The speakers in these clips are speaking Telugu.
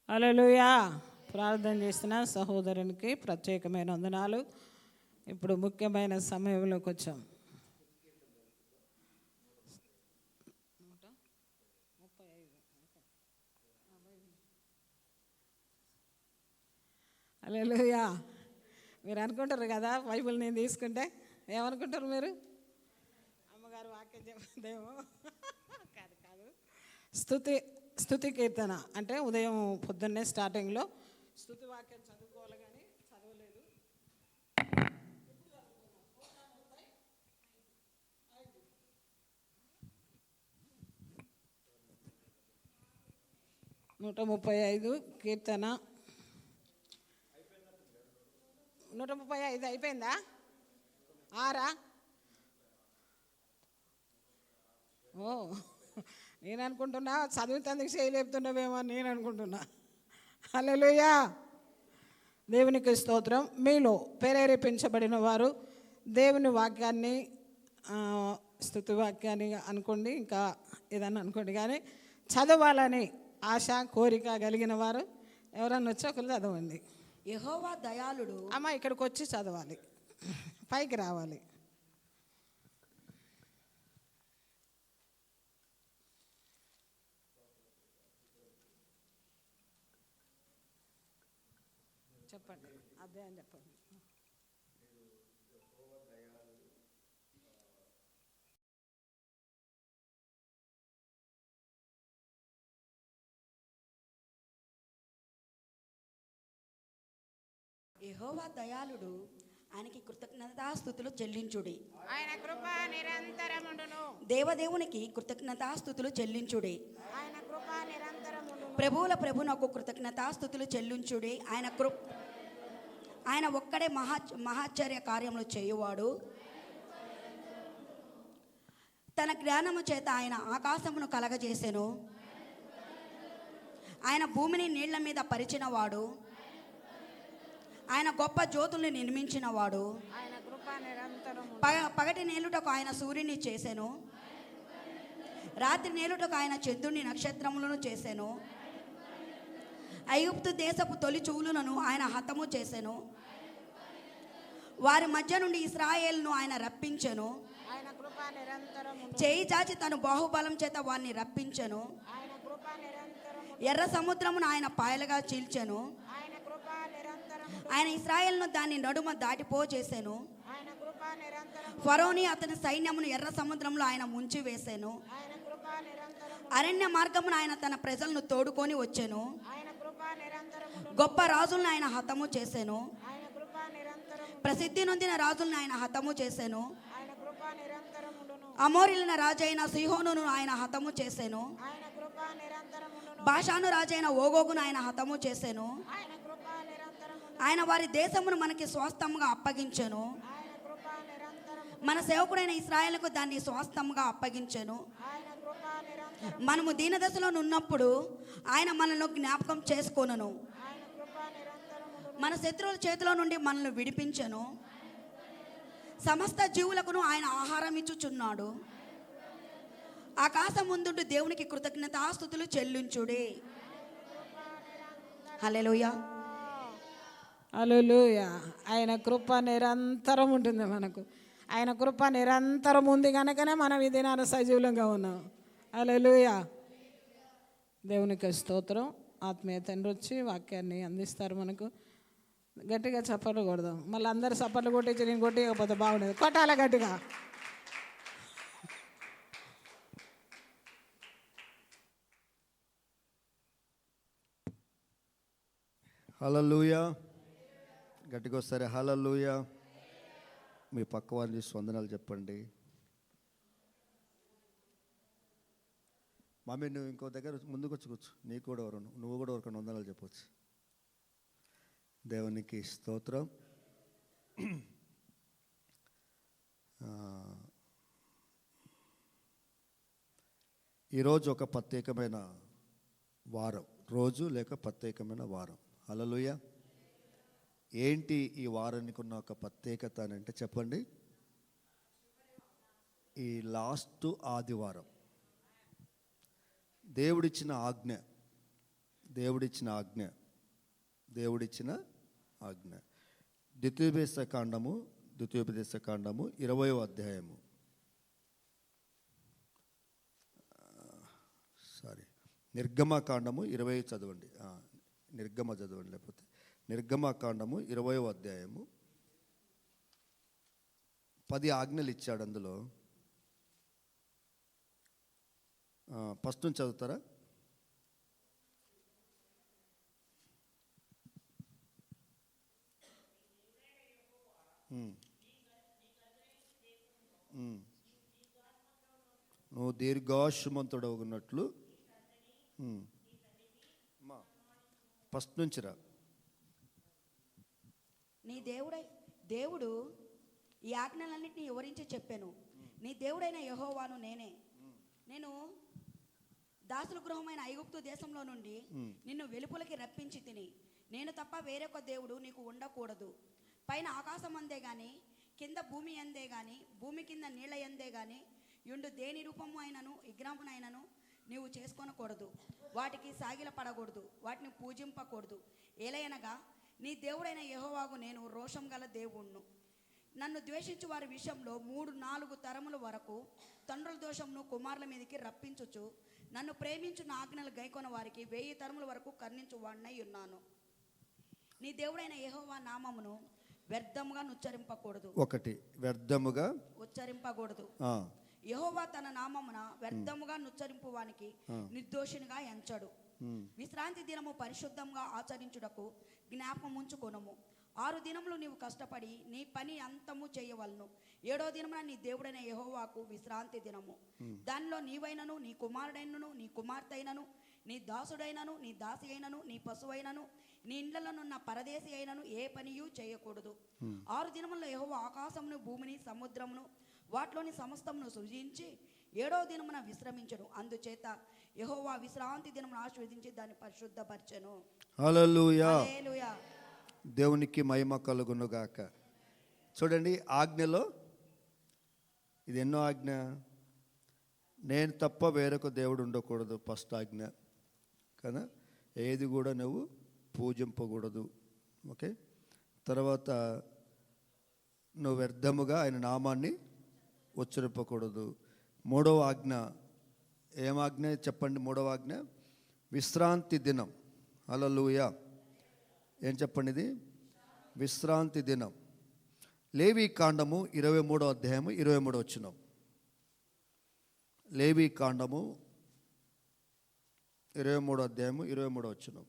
హల్లెలూయా. ప్రార్థన చేసిన సహోదరునికి ప్రత్యేకమైన వందనాలు. ఇప్పుడు ముఖ్యమైన సమయంలోకి వచ్చాం. హల్లెలూయా. మీరు అనుకుంటారు కదా బైబిల్ నేను తీసుకుంటే ఏమనుకుంటారు మీరు? అమ్మగారు వాక్యం చెప్తుందేమో. కాదు కాదు, స్తుతి కీర్తన అంటే ఉదయం పొద్దున్నే స్టార్టింగ్లో స్తుతి వాక్యం చదువుకోవాలి, కానీ చదవలేదు. 135 కీర్తన. 135 అయిపోయిందా? 6? ఓ, నేను అనుకుంటున్నా చదువుతందుకు చేయలేపుతున్నావేమో అని నేను అనుకుంటున్నా. హల్లెలూయా. దేవునికి స్తోత్రం. మీలో ప్రేరేపించబడిన వారు దేవుని వాక్యాన్ని, స్తుతి వాక్యాన్ని అనుకోండి, ఇంకా ఏదన్నా అనుకోండి, కానీ చదవాలని ఆశ కోరిక కలిగిన వారు ఎవరన్నా వచ్చి ఒకరు చదవండి. యెహోవా దయాళుడు. అమ్మ ఇక్కడికి వచ్చి చదవాలి, పైకి రావాలి. చెప్పండి, అదే అని చెప్పండి. యెహోవా దయాళుడు, ఆయనకి కృతజ్ఞతాస్తుతులు చెల్లించుడి. ఆయన కృప నిరంతరముండును. దేవదేవునికి కృతజ్ఞతాస్తుతులు చెల్లించుడి. ఆయన కృప నిరంతరముండును. ప్రభువుల ప్రభునకు కృతజ్ఞతాస్తుతులు చెల్లించుడి. ఆయన ఒక్కడే మహాచర్య కార్యములు చేయువాడు. తన జ్ఞానము చేత ఆయన ఆకాశమును కలగజేసెను. ఆయన భూమిని నీళ్ల మీద పరిచినవాడు. ఆయన గొప్ప జ్యోతుల్ని నిర్మించినవాడు. ఆయన కృప నిరంతరము. పగటి నేలుటకు ఆయన సూర్యుని చేసెను. రాత్రి నేలుటకు ఆయన చంద్రుని నక్షత్రములను చేసెను. ఐగుప్తు దేశపు తొలి చూలులను ఆయన హతము చేసెను. వారి మధ్య నుండి ఇశ్రాయేలును ఆయన రప్పించెను. ఆయన కృప నిరంతరము. చేయి చాచి తను బాహుబలం చేత వారిని రప్పించెను. ఆయన కృప నిరంతరము. ఎర్ర సముద్రమును ఆయన పాయలుగా చీల్చెను. ఆయన కృప నిరంతరము. ఆయన ఇశ్రాయేలును దాని నడుమ దాటిపో చేసెను. ఆయన కృప నిరంతరము. ఫరోని అతని సైన్యమును ఎర్ర సముద్రంలో ఆయన ముంచి వేసెను. ఆయన కృప నిరంతరము. అరణ్య మార్గమును ఆయన తన ప్రజలను తోడుకొని వచ్చెను. ఆయన కృప నిరంతరము. గొప్ప రాజులను ఆయన హతము చేసెను. ఆయన కృప నిరంతరము. ప్రసిద్ధి నొందిన రాజులను ఆయన హతము చేసెను. ఆయన కృప నిరంతరముండును. అమోరీయుల రాజైన సీహోనును ఆయన హతము చేసెను. ఆయన కృప నిరంతరముండును. బాషాను రాజైన ఓగోగును ఆయన హతము చేసెను. ఆయన కృప నిరంతరముండును. ఆయన వారి దేశమును మనకి స్వాస్థముగా అప్పగించెను. ఆయన కృప నిరంతరము. మన సేవకుడైన ఇశ్రాయేలుకు దాన్ని స్వాస్థముగా అప్పగించెను. ఆయన కృప నిరంతరము. మనము దీనదశలో ఉన్నప్పుడు ఆయన మనల్ని జ్ఞాపకం చేసుకొనును. ఆయన కృప నిరంతరముండును. మన శత్రువుల చేతిలో నుండి మనల్ని విడిపించెను. సమస్త జీవులకును ఆయన ఆహారం ఇచ్చుచున్నాడు. ఆకాశం ముందుండి దేవునికి కృతజ్ఞతాస్తుతులు చెల్లించుడి. హల్లెలూయా. హల్లెలూయా. ఆయన కృప నిరంతరం ఉంటుంది మనకు. ఆయన కృప నిరంతరం ఉంది కనుకనే మనం ఈ దినాన సజీవులంగా ఉన్నాం. హల్లెలూయా. దేవునికి స్తోత్రం. ఆత్మీయ తండ్రి వచ్చి వాక్యాన్ని అందిస్తారు మనకు. గట్టిగా చప్పట్లు కొడదాం. మళ్ళీ అందరు చప్పట్లు కొట్టించి నేను కొట్టకపోతే బాగుండేది. కొట్టాల గట్టిగా. హల్లెలూయా. గట్టిగా వస్తారే హల్లెలూయా. మీ పక్క వారిని వందనాలు చెప్పండి. మమ్మీ నువ్వు ఇంకో దగ్గర ముందుకు వచ్చి కూర్చో. నీకు కూడా నువ్వు కూడా ఎవరికైనా వందనాలు చెప్పవచ్చు. దేవునికి స్తోత్రం. ఈరోజు ఒక ప్రత్యేకమైన వారం, రోజు లేక ప్రత్యేకమైన వారం. హల్లెలూయా. ఏంటి ఈ వారానికి ఉన్న ఒక ప్రత్యేకత అని అంటే చెప్పండి. ఈ లాస్ట్ ఆదివారం దేవుడిచ్చిన ఆజ్ఞ దేవుడిచ్చిన ఆజ్ఞ, దేవుడిచ్చిన ఆజ్ఞ. ద్వితీయోపదేశ కాండము 20వ అధ్యాయము, నిర్గమకాండము 20 చదవండి. నిర్గమ చదవండి, లేకపోతే నిర్గమకాండము 20వ అధ్యాయము. 10 ఆజ్ఞలు ఇచ్చాడు అందులో. ఫస్ట్ నుంచి చదువుతారా? నువ్వు దీర్ఘాయుష్మంతుడు ఉన్నట్లు. ఫస్ట్ నుంచి రా. నీ దేవుడు ఈ ఆజ్ఞలన్నింటినీ వివరించి చెప్పాను. నీ దేవుడైన యెహోవాను నేను దాసుల గృహమైన ఐగుప్తు దేశంలో నుండి నిన్ను వెలుపలికి రప్పించి తిని, నేను తప్ప వేరొక దేవుడు నీకు ఉండకూడదు. పైన ఆకాశం అందే గాని, కింద భూమి అందే గాని, భూమి కింద నీళ్ళ అందే గాని యుండు దేని రూపము అయినను విగ్రహమునైనను నీవు చేసుకొనకూడదు. వాటికి సాగిల పడకూడదు, వాటిని పూజింపకూడదు. ఏలయనగా నీ దేవుడైన యెహోవాకు నేను రోషం గల దేవుణ్ణు. నన్ను ద్వేషించు వారి విషయంలో 3-4 తరముల వరకు తండ్రుల దోషమును కుమారుల మీదకి రప్పించుచు, నన్ను ప్రేమించు నా ఆజ్ఞలు గైకొన వారికి 1000 తరముల వరకు కర్ణించు వాడినై ఉన్నాను. నీ దేవుడైన యెహోవా నామమును వ్యర్థముగా ఉచ్చరింపకూడదు. ఒకటి, వ్యర్థముగా ఉచ్చరింపకూడదు. యెహోవా తన నామమున వ్యర్థముగా నుచ్చరింపు వానికి నిర్దోషినిగా ఎంచడు. విశ్రాంతి దినము పరిశుద్ధంగా ఆచరించుటకు జ్ఞాపకముంచుకొనుము. 6 దినములు నీవు కష్టపడి నీ పని అంతము చేయవలను. 7వ దినమున నీ దేవుడైన యెహోవాకు విశ్రాంతి దినము. దానిలో నీవైనను, నీ కుమారుడైనను, నీ కుమార్తె అయినను, నీ దాసుడైనను, నీ దాసి అయినను, నీ పశువైనను, నీ ఇండ్లలోనున్న పరదేశి అయినను ఏ పనియూ చేయకూడదు. 6 దినములలో యెహోవా ఆకాశమును, భూమిని, సముద్రమును, వాటిలోని సమస్తమును సృజించి 7వ దినమున విశ్రమించను. అందుచేత యెహోవా విశ్రాంతి దినమును ఆశీర్వదించి దాన్ని పరిశుద్ధపరచెను. హల్లెలూయా. హల్లెలూయా. దేవునికి మహిమ కలుగునుగాక. చూడండి, ఆజ్ఞలో ఇది ఎన్నో ఆజ్ఞ? నేను తప్ప వేరొక దేవుడు ఉండకూడదు, ఫస్ట్ ఆజ్ఞ కదా. ఏది కూడా నువ్వు పూజింపకూడదు. ఓకే. తర్వాత నువ్వు వ్యర్థముగా ఆయన నామాన్ని ఉచ్చరింపకూడదు. 3వ ఆజ్ఞ ఏమాజ్ఞ చెప్పండి? 3వ ఆజ్ఞ విశ్రాంతి దినం. హల్లెలూయా. ఏం చెప్పండి ఇది? విశ్రాంతి దినం. లేవీ కాండము 23వ అధ్యాయము 23వ వచనం. లేవీ కాండము 23వ అధ్యాయము 23వ వచనం.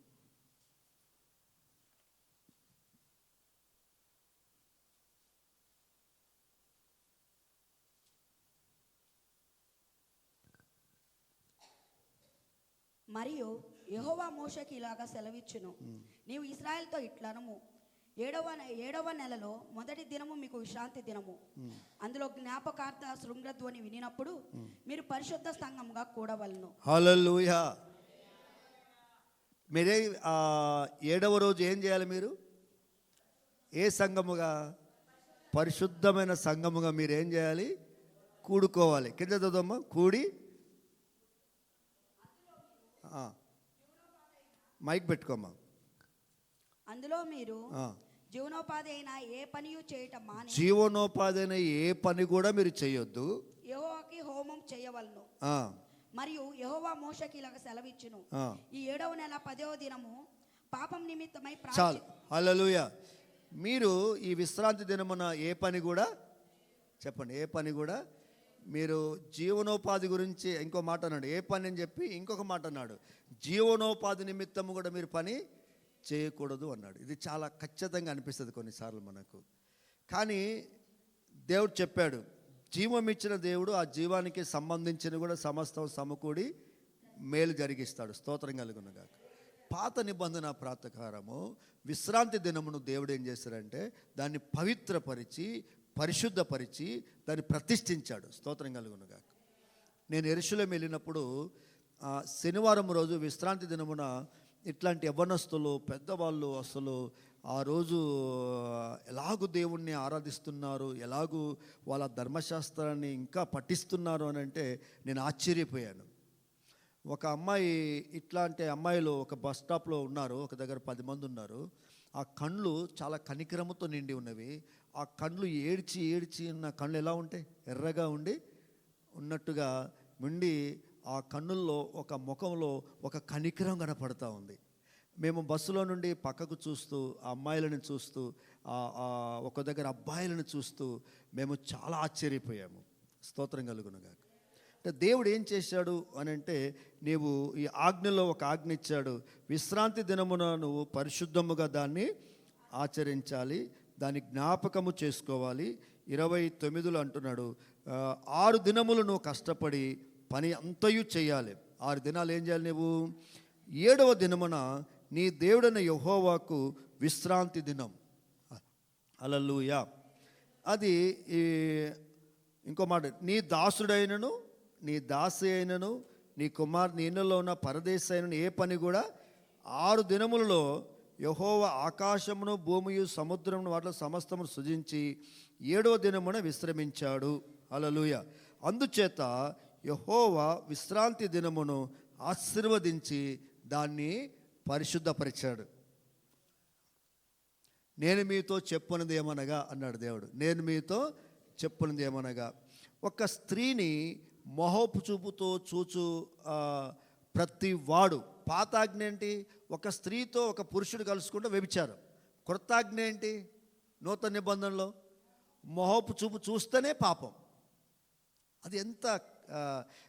మరియు యెహోవా మోషేకి ఇలాగా సెలవిచ్చును, నీవు ఇశ్రాయేలుతో ఇట్లనము, ఏడవ నెలలో మొదటి దినము మీకు విశ్రాంతి దినము. అందులో జ్ఞాపకార్థ శృంగధ్వని వినినప్పుడు మీరు పరిశుద్ధ సంఘముగా కూడవలను. హల్లెలూయా. మీరే 7వ రోజు ఏం చేయాలి? మీరు ఏ సంఘముగా? పరిశుద్ధమైన సంఘముగా మీరు ఏం చేయాలి? కూడుకోవాలి. కింద చదవమ్మా. కూడి మైక్ పెట్టుకోమ్మా. అందులో మీరు జీవనోపాధి అయిన ఏ పనియు చేయటం మాని, జీవనోపాధి అయిన ఏ పని కూడా మీరు చేయొద్దు. యెహోవాకి హోమం చేయవలను. మరియు యెహోవా మోషేకి ఇలాగ సెలవిచ్చును, ఈ 7వ నెల 10వ దినము పాపం నిమిత్తమై చాలు. హల్లెలూయా. మీరు ఈ విశ్రాంతి దినమున ఏ పని కూడా చెప్పండి. ఏ పని కూడా మీరు జీవనోపాధి గురించి ఇంకో మాట అన్నాడు. ఏ పని అని చెప్పి ఇంకొక మాట అన్నాడు. జీవనోపాధి నిమిత్తము కూడా మీరు పని చేయకూడదు అన్నాడు. ఇది చాలా ఖచ్చితంగా అనిపిస్తుంది కొన్నిసార్లు మనకు. కానీ దేవుడు చెప్పాడు, జీవం ఇచ్చిన దేవుడు ఆ జీవానికి సంబంధించిన కూడా సమస్తం సమకూడి మేలు జరిగిస్తాడు. స్తోత్రం కలుగునుగాక. పాత నిబంధన ప్రకారము విశ్రాంతి దినమును దేవుడు ఏం చేస్తాడంటే దాన్ని పవిత్రపరిచి పరిశుద్ధపరిచి దాన్ని ప్రతిష్ఠించాడు. స్తోత్రం కలుగునుగాక. నేను యెరూషలేము వెళ్ళినప్పుడు శనివారం రోజు విశ్రాంతి దినమున ఇట్లాంటి యవ్వనస్తులు పెద్దవాళ్ళు అసలు ఆ రోజు ఎలాగూ దేవుణ్ణి ఆరాధిస్తున్నారు, ఎలాగూ వాళ్ళ ధర్మశాస్త్రాన్ని ఇంకా పఠిస్తున్నారు అని అంటే నేను ఆశ్చర్యపోయాను. ఒక అమ్మాయి ఇట్లాంటి అమ్మాయిలు ఒక బస్ స్టాప్లో ఉన్నారు, ఒక దగ్గర 10 మంది ఉన్నారు. ఆ కళ్ళు చాలా కనికరముతో నిండి ఉన్నవి. ఆ కళ్ళు ఏడ్చి ఏడ్చి ఉన్న కళ్ళు ఎలా ఉంటాయి, ఎర్రగా ఉండి ఉన్నట్టుగా ఉండి ఆ కన్నుల్లో ఒక ముఖంలో ఒక కనికరం కనపడతా ఉంది. మేము బస్సులో నుండి పక్కకు చూస్తూ ఆ అమ్మాయిలను చూస్తూ ఒక దగ్గర అబ్బాయిలను చూస్తూ మేము చాలా ఆశ్చర్యపోయాము. స్తోత్రం కలుగునుగాక. అంటే దేవుడు ఏం చేశాడు అని అంటే, నీవు ఈ ఆజ్ఞలో ఒక ఆజ్ఞ ఇచ్చాడు. విశ్రాంతి దినమున నువ్వు పరిశుద్ధముగా దాన్ని ఆచరించాలి, దాన్ని జ్ఞాపకము చేసుకోవాలి. 29లో అంటున్నాడు, 6 దినములు నువ్వు కష్టపడి పని అంతయు చేయాలి. 6 దినాలు ఏం చేయాలి నువ్వు? 7వ దినమున నీ దేవుడైన యెహోవాకు విశ్రాంతి దినం. హల్లెలూయా. అది ఇంకో మాట, నీ దాసుడైనను నీ దాసి అయినను నీ కుమార్ ఇళ్ళలో ఉన్న పరదేశి అయినను ఏ పని కూడా 6 దినములలో యెహోవా ఆకాశమును భూమియు సముద్రమును వాటిలో సమస్తమును సృజించి 7వ దినమున విశ్రమించాడు. హల్లెలూయా. అందుచేత యెహోవా విశ్రాంతి దినమును ఆశీర్వదించి దాన్ని పరిశుద్ధపరిచాడు. నేను మీతో చెప్పున్నది ఏమనగా అన్నాడు దేవుడు. నేను మీతో చెప్పున్నది ఏమనగా, ఒక స్త్రీని మొహపు చూపుతో చూచు ప్రతి వాడు. పాతాజ్ఞ ఏంటి? ఒక స్త్రీతో ఒక పురుషుడు కలుసుకుంటే వ్యభిచారం. కృతాజ్ఞ ఏంటి? నూతన నిబంధనలో మొహపు చూపు చూస్తేనే పాపం. అది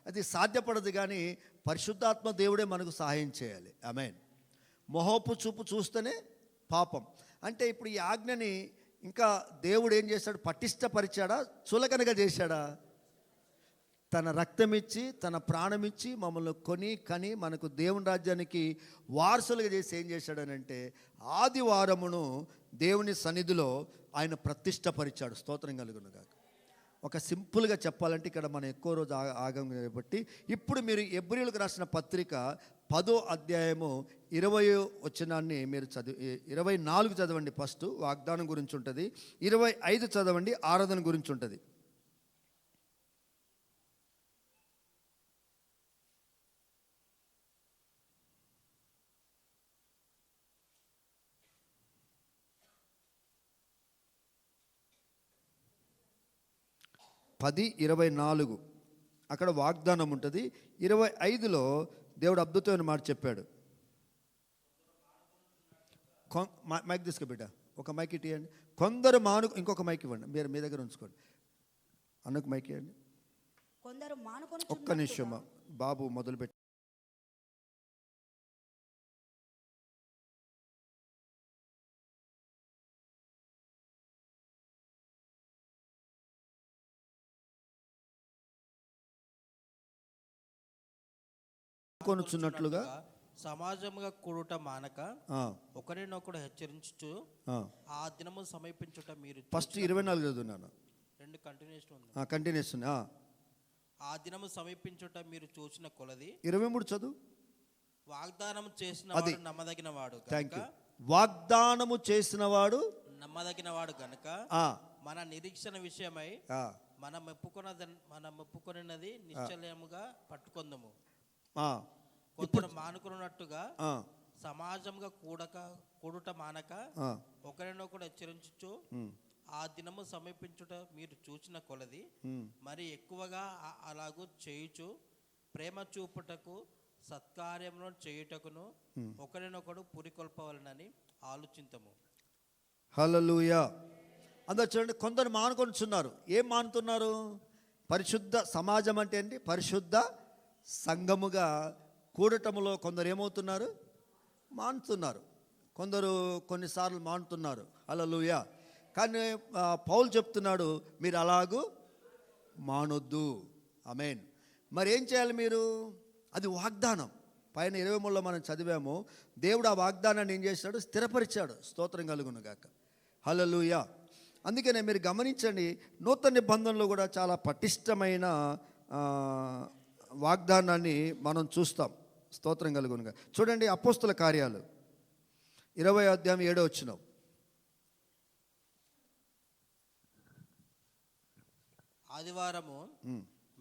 అది సాధ్యపడదు, కానీ పరిశుద్ధాత్మ దేవుడే మనకు సహాయం చేయాలి. ఆమేన్. మొహపు చూపు చూస్తేనే పాపం. అంటే ఇప్పుడు ఈ ఆజ్ఞని ఇంకా దేవుడు ఏం చేశాడు? పటిష్టపరిచాడా, చులకనగా చేశాడా? తన రక్తమిచ్చి తన ప్రాణమిచ్చి మమ్మల్ని కొని కని మనకు దేవుని రాజ్యానికి వారసులుగా చేసి ఏం చేశాడనంటే, ఆదివారమును దేవుని సన్నిధిలో ఆయన ప్రతిష్టపరిచాడు. స్తోత్రం కలుగునుగాక. ఒక సింపుల్గా చెప్పాలంటే ఇక్కడ మనం ఎక్కువ రోజు ఆగం కాబట్టి, ఇప్పుడు మీరు హెబ్రీయులకు రాసిన పత్రిక 10వ అధ్యాయము 20వ వచనాన్ని మీరు 24 చదవండి. ఫస్ట్ వాగ్దానం గురించి ఉంటుంది. 25 చదవండి, ఆరాధన గురించి ఉంటుంది. పది 24 అక్కడ వాగ్దానం ఉంటుంది. 25లో దేవుడు అద్భుతమైన మాట చెప్పాడు. మైక్ తీసుకు బిడ్డ, ఒక మైక్ ఇవ్వండి. కొందరు ఇంకొక మైక్ ఇవ్వండి, మీరు మీ దగ్గర ఉంచుకోండి. అన్నకు మైక్ ఇవ్వండి. కొందరు మానుకొని ఒక్క నిమిషం బాబు మొదలుపెట్టి. కొనుచున్నట్లుగా సమాజముగా కూడుట మానక ఒకరినొకడు హెచ్చరించుచు ఆ దినము సమీపించుట. మీరు ఫస్ట్ 24 చదువున్నాను, 2 కంటిన్యూషన్ ఉంది. కంటిన్యూషన్. ఆ దినము సమీపించుట మీరు చూసిన కొలది. 23 చదువు. వాగ్దానం చేసిన వాడు నమ్మదగిన వాడు. Thank you. వాగ్దానము చేసిన వాడు నమ్మదగిన వాడు గనుక మన నిరీక్షణ విషయమై మనం మెప్పుకొన్నది నిశ్చయముగా పట్టుకొందము. కొందరు మానుకున్నట్టుగా సమాజంగా కూడుట మానక ఒకరినొకడు హెచ్చరించుచు ఆ దినము సమీపించుట మీరు చూచిన కొలది మరి ఎక్కువగా అలాగూ చేయుచు ప్రేమ చూపుటకు సత్కార్యంలో చేయుటకును ఒకరినొకడు పురికొల్పవలనని ఆలోచించము. హల్లెలూయా. అందరూ చూడండి, కొందరు మానుకొనిచున్నారు. ఏం మానుతున్నారు? పరిశుద్ధ సమాజం అంటే ఏంటి? పరిశుద్ధ సంఘముగా కూడటములో కొందరు ఏమవుతున్నారు? మానుతున్నారు. కొందరు కొన్నిసార్లు మానుతున్నారు. హల్లెలూయా. కానీ పౌలు చెప్తున్నాడు, మీరు అలాగూ మానొద్దు. ఆమేన్. మరి ఏం చేయాలి మీరు? అది వాగ్దానం. పైన 23లో మనం చదివాము. దేవుడు ఆ వాగ్దానాన్ని ఏం చేశాడు? స్థిరపరిచాడు. స్తోత్రం కలుగునుగాక. హల్లెలూయా. అందుకనే మీరు గమనించండి, నూతన నిబంధనలో కూడా చాలా పటిష్టమైన వాగ్దానాన్ని మనం చూస్తాం. స్తోత్రం కలుగునుగా. చూడండి, అపోస్తుల కార్యాలు 20వ అధ్యాయం 7వ వచనం. ఆదివారము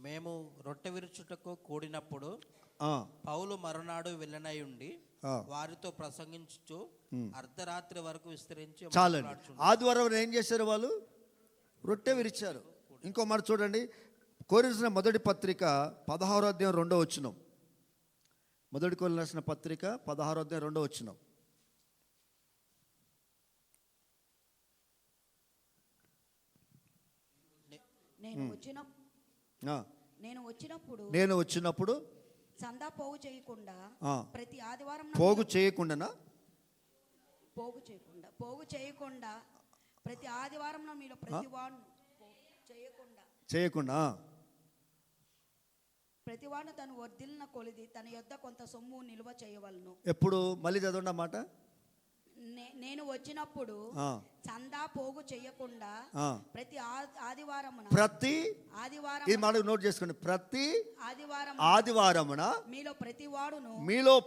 మేము రొట్టె విరుచుటకు కూడినప్పుడు ఆ, పౌలు మరునాడు వెళ్ళనై ఉండి ఆ. వారితో ప్రసంగించుచు అర్ధరాత్రి వరకు విస్తరించి చాలండి. మాట్లాడుచుండెను. ఆదివారం ఏం చేశారు వాళ్ళు? రొట్టె విరిచారు. ఇంకో మాట చూడండి, కొరింథీయుల మొదటి పత్రిక 16వ అధ్యాయం 2వ వచనం. మొదటి కొరింథీయులకు రాసిన పత్రిక 16వ అధ్యాయం 2వ వచనం. నేను వచ్చిన ఆ, నేను వచ్చినప్పుడు నేను వచ్చినప్పుడు చందా పోగు చేయకుండా ఆ. ప్రతి ఆదివారం పోగు చేయకుండానా? పోగు చేయకుండా ప్రతి ఆదివారం మీలో ప్రతి వాడు చేయకుండా ప్రతి వాడు తను వర్ధిల్లిన కొలిది తన యొద్ద కొంత సొమ్ము నిల్వ చేయవలను. ఎప్పుడు? మళ్ళీ చదవండి అన్నమాట. నేను వచ్చినప్పుడు ఆ. చందా పోగు చేయకుండా ఆ. ప్రతి ఆదివారమున ఇది మాట నోట్ చేసుకోండి. ప్రతి ఆదివారం ఆదివారమున మీలో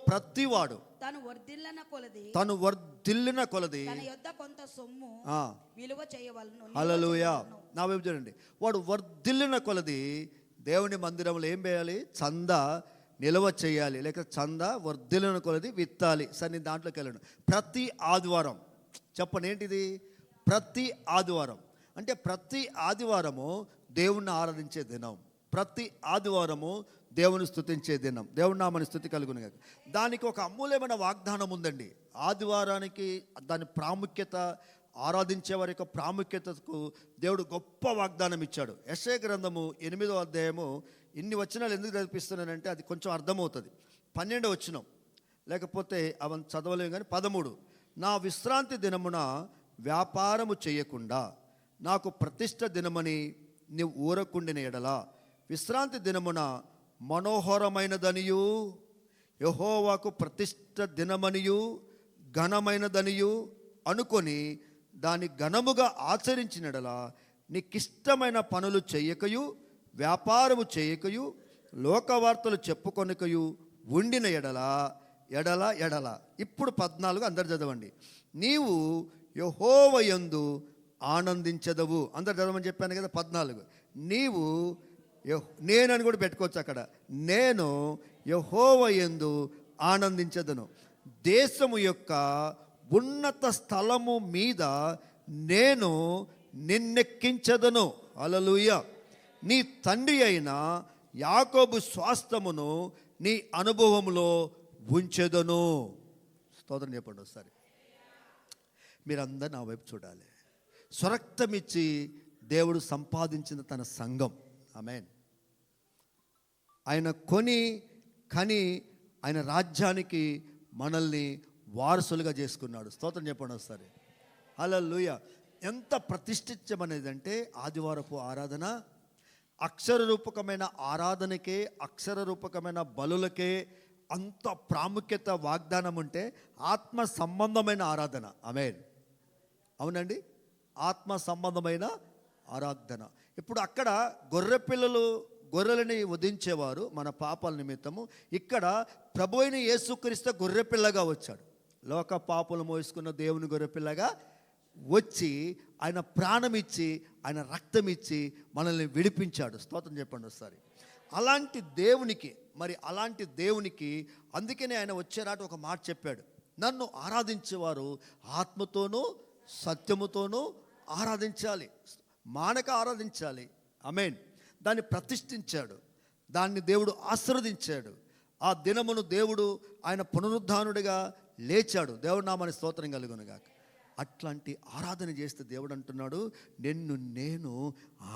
ప్రతి వాడు తను వర్ధిల్లిన కొలది తన యొద్ద కొంత సొమ్ము విలువ చేయవలను. హల్లెలూయా. నా వైపు చూడండి. వాడు వర్ధిల్లిన కొలది దేవుని మందిరంలో ఏం చేయాలి? చందా నిల్వ చేయాలి, లేక చందా వర్ధిల్లిన కొలది విత్తాలి. సరే, నేను దాంట్లోకి వెళ్ళను. ప్రతి ఆదివారం చెప్పండి, ఏంటిది? ప్రతి ఆదివారం అంటే ప్రతి ఆదివారము దేవుణ్ణి ఆరాధించే దినం, ప్రతి ఆదివారము దేవుని స్తుతించే దినం, దేవుని నామని స్తుతి కలుగును గాక. దానికి ఒక అమూల్యమైన వాగ్దానం ఉందండి. ఆదివారానికి దాని ప్రాముఖ్యత, ఆరాధించే వారి యొక్క ప్రాముఖ్యతకు దేవుడు గొప్ప వాగ్దానం ఇచ్చాడు. యెషయా గ్రంథము 8వ అధ్యాయము. ఇన్ని వచనాలు ఎందుకు చదివిస్తున్నానంటే అది కొంచెం అర్థమవుతుంది. 12వ వచనం, లేకపోతే అవన్నీ చదవలేము కానీ 13. నా విశ్రాంతి దినమున వ్యాపారము చేయకుండా నాకు ప్రతిష్ట దినమని నీవు ఊరకుండిన ఎడల, విశ్రాంతి దినమున మనోహరమైనదనియు యెహోవాకు ప్రతిష్ట దినమనియు ఘనమైనదనియు అనుకొని దాని ఘనముగా ఆచరించినడల, నీకిష్టమైన పనులు చేయకయు వ్యాపారము చేయకయు లోకవార్తలు చెప్పుకొనకయు ఉండిన ఎడల. ఇప్పుడు 14 అందరు చదవండి. నీవు యెహోవా యందు ఆనందించదవు. అందరు చదవమని చెప్పాను కదా. 14 నీవు నేనని కూడా పెట్టుకోవచ్చు అక్కడ. నేను యెహోవా యందు ఆనందించదను, దేశము యొక్క ఉన్నత స్థలము మీద నేను నిన్నెక్కించదను. హల్లెలూయా. నీ తండ్రి అయిన యాకోబు స్వాస్థ్యమును నీ అనుభవంలో ఉంచెదను. స్తోత్రం చెప్పండి ఒకసారి. మీరందరూ నా వైపు చూడాలి. స్వరక్తమిచ్చి దేవుడు సంపాదించిన తన సంఘం. ఆమేన్. ఆయన కని ఆయన రాజ్యానికి మనల్ని వారసులుగా చేసుకున్నాడు. స్తోత్రం చెప్పండి ఒకసారి. హల్లెలూయా. ఎంత ప్రతిష్ఠించమనేది అంటే ఆదివారపు ఆరాధన అక్షర రూపకమైన ఆరాధనకే, అక్షర రూపకమైన బలులకే అంత ప్రాముఖ్యత వాగ్దానం ఉంటే ఆత్మ సంబంధమైన ఆరాధన. ఆమేన్. అవునండి, ఆత్మ సంబంధమైన ఆరాధన. ఇప్పుడు అక్కడ గొర్రెలని వధించేవారు మన పాపాల నిమిత్తము. ఇక్కడ ప్రభు అయిన యేసుక్రీస్తు గొర్రెపిల్లగా వచ్చాడు. లోక పాపలు మోసుకున్న దేవుని గొర్రెపిల్లగా వచ్చి ఆయన ప్రాణం ఇచ్చి, ఆయన రక్తం ఇచ్చి మనల్ని విడిపించాడు. స్తోత్రం చెప్పండి ఒకసారి. అలాంటి దేవునికి అందుకనే ఆయన వచ్చేరాట ఒక మాట చెప్పాడు. నన్ను ఆరాధించేవారు ఆత్మతోనూ సత్యముతోనూ ఆరాధించాలి, మానక ఆరాధించాలి. ఆమేన్. దాన్ని ప్రతిష్ఠించాడు, దాన్ని దేవుడు ఆశీర్వదించాడు. ఆ దినమును దేవుడు ఆయన పునరుద్ధానుడిగా లేచాడు. దేవుడు నామని స్తోత్రం కలుగునుగాక. అట్లాంటి ఆరాధన చేస్తే దేవుడు అంటున్నాడు, నేను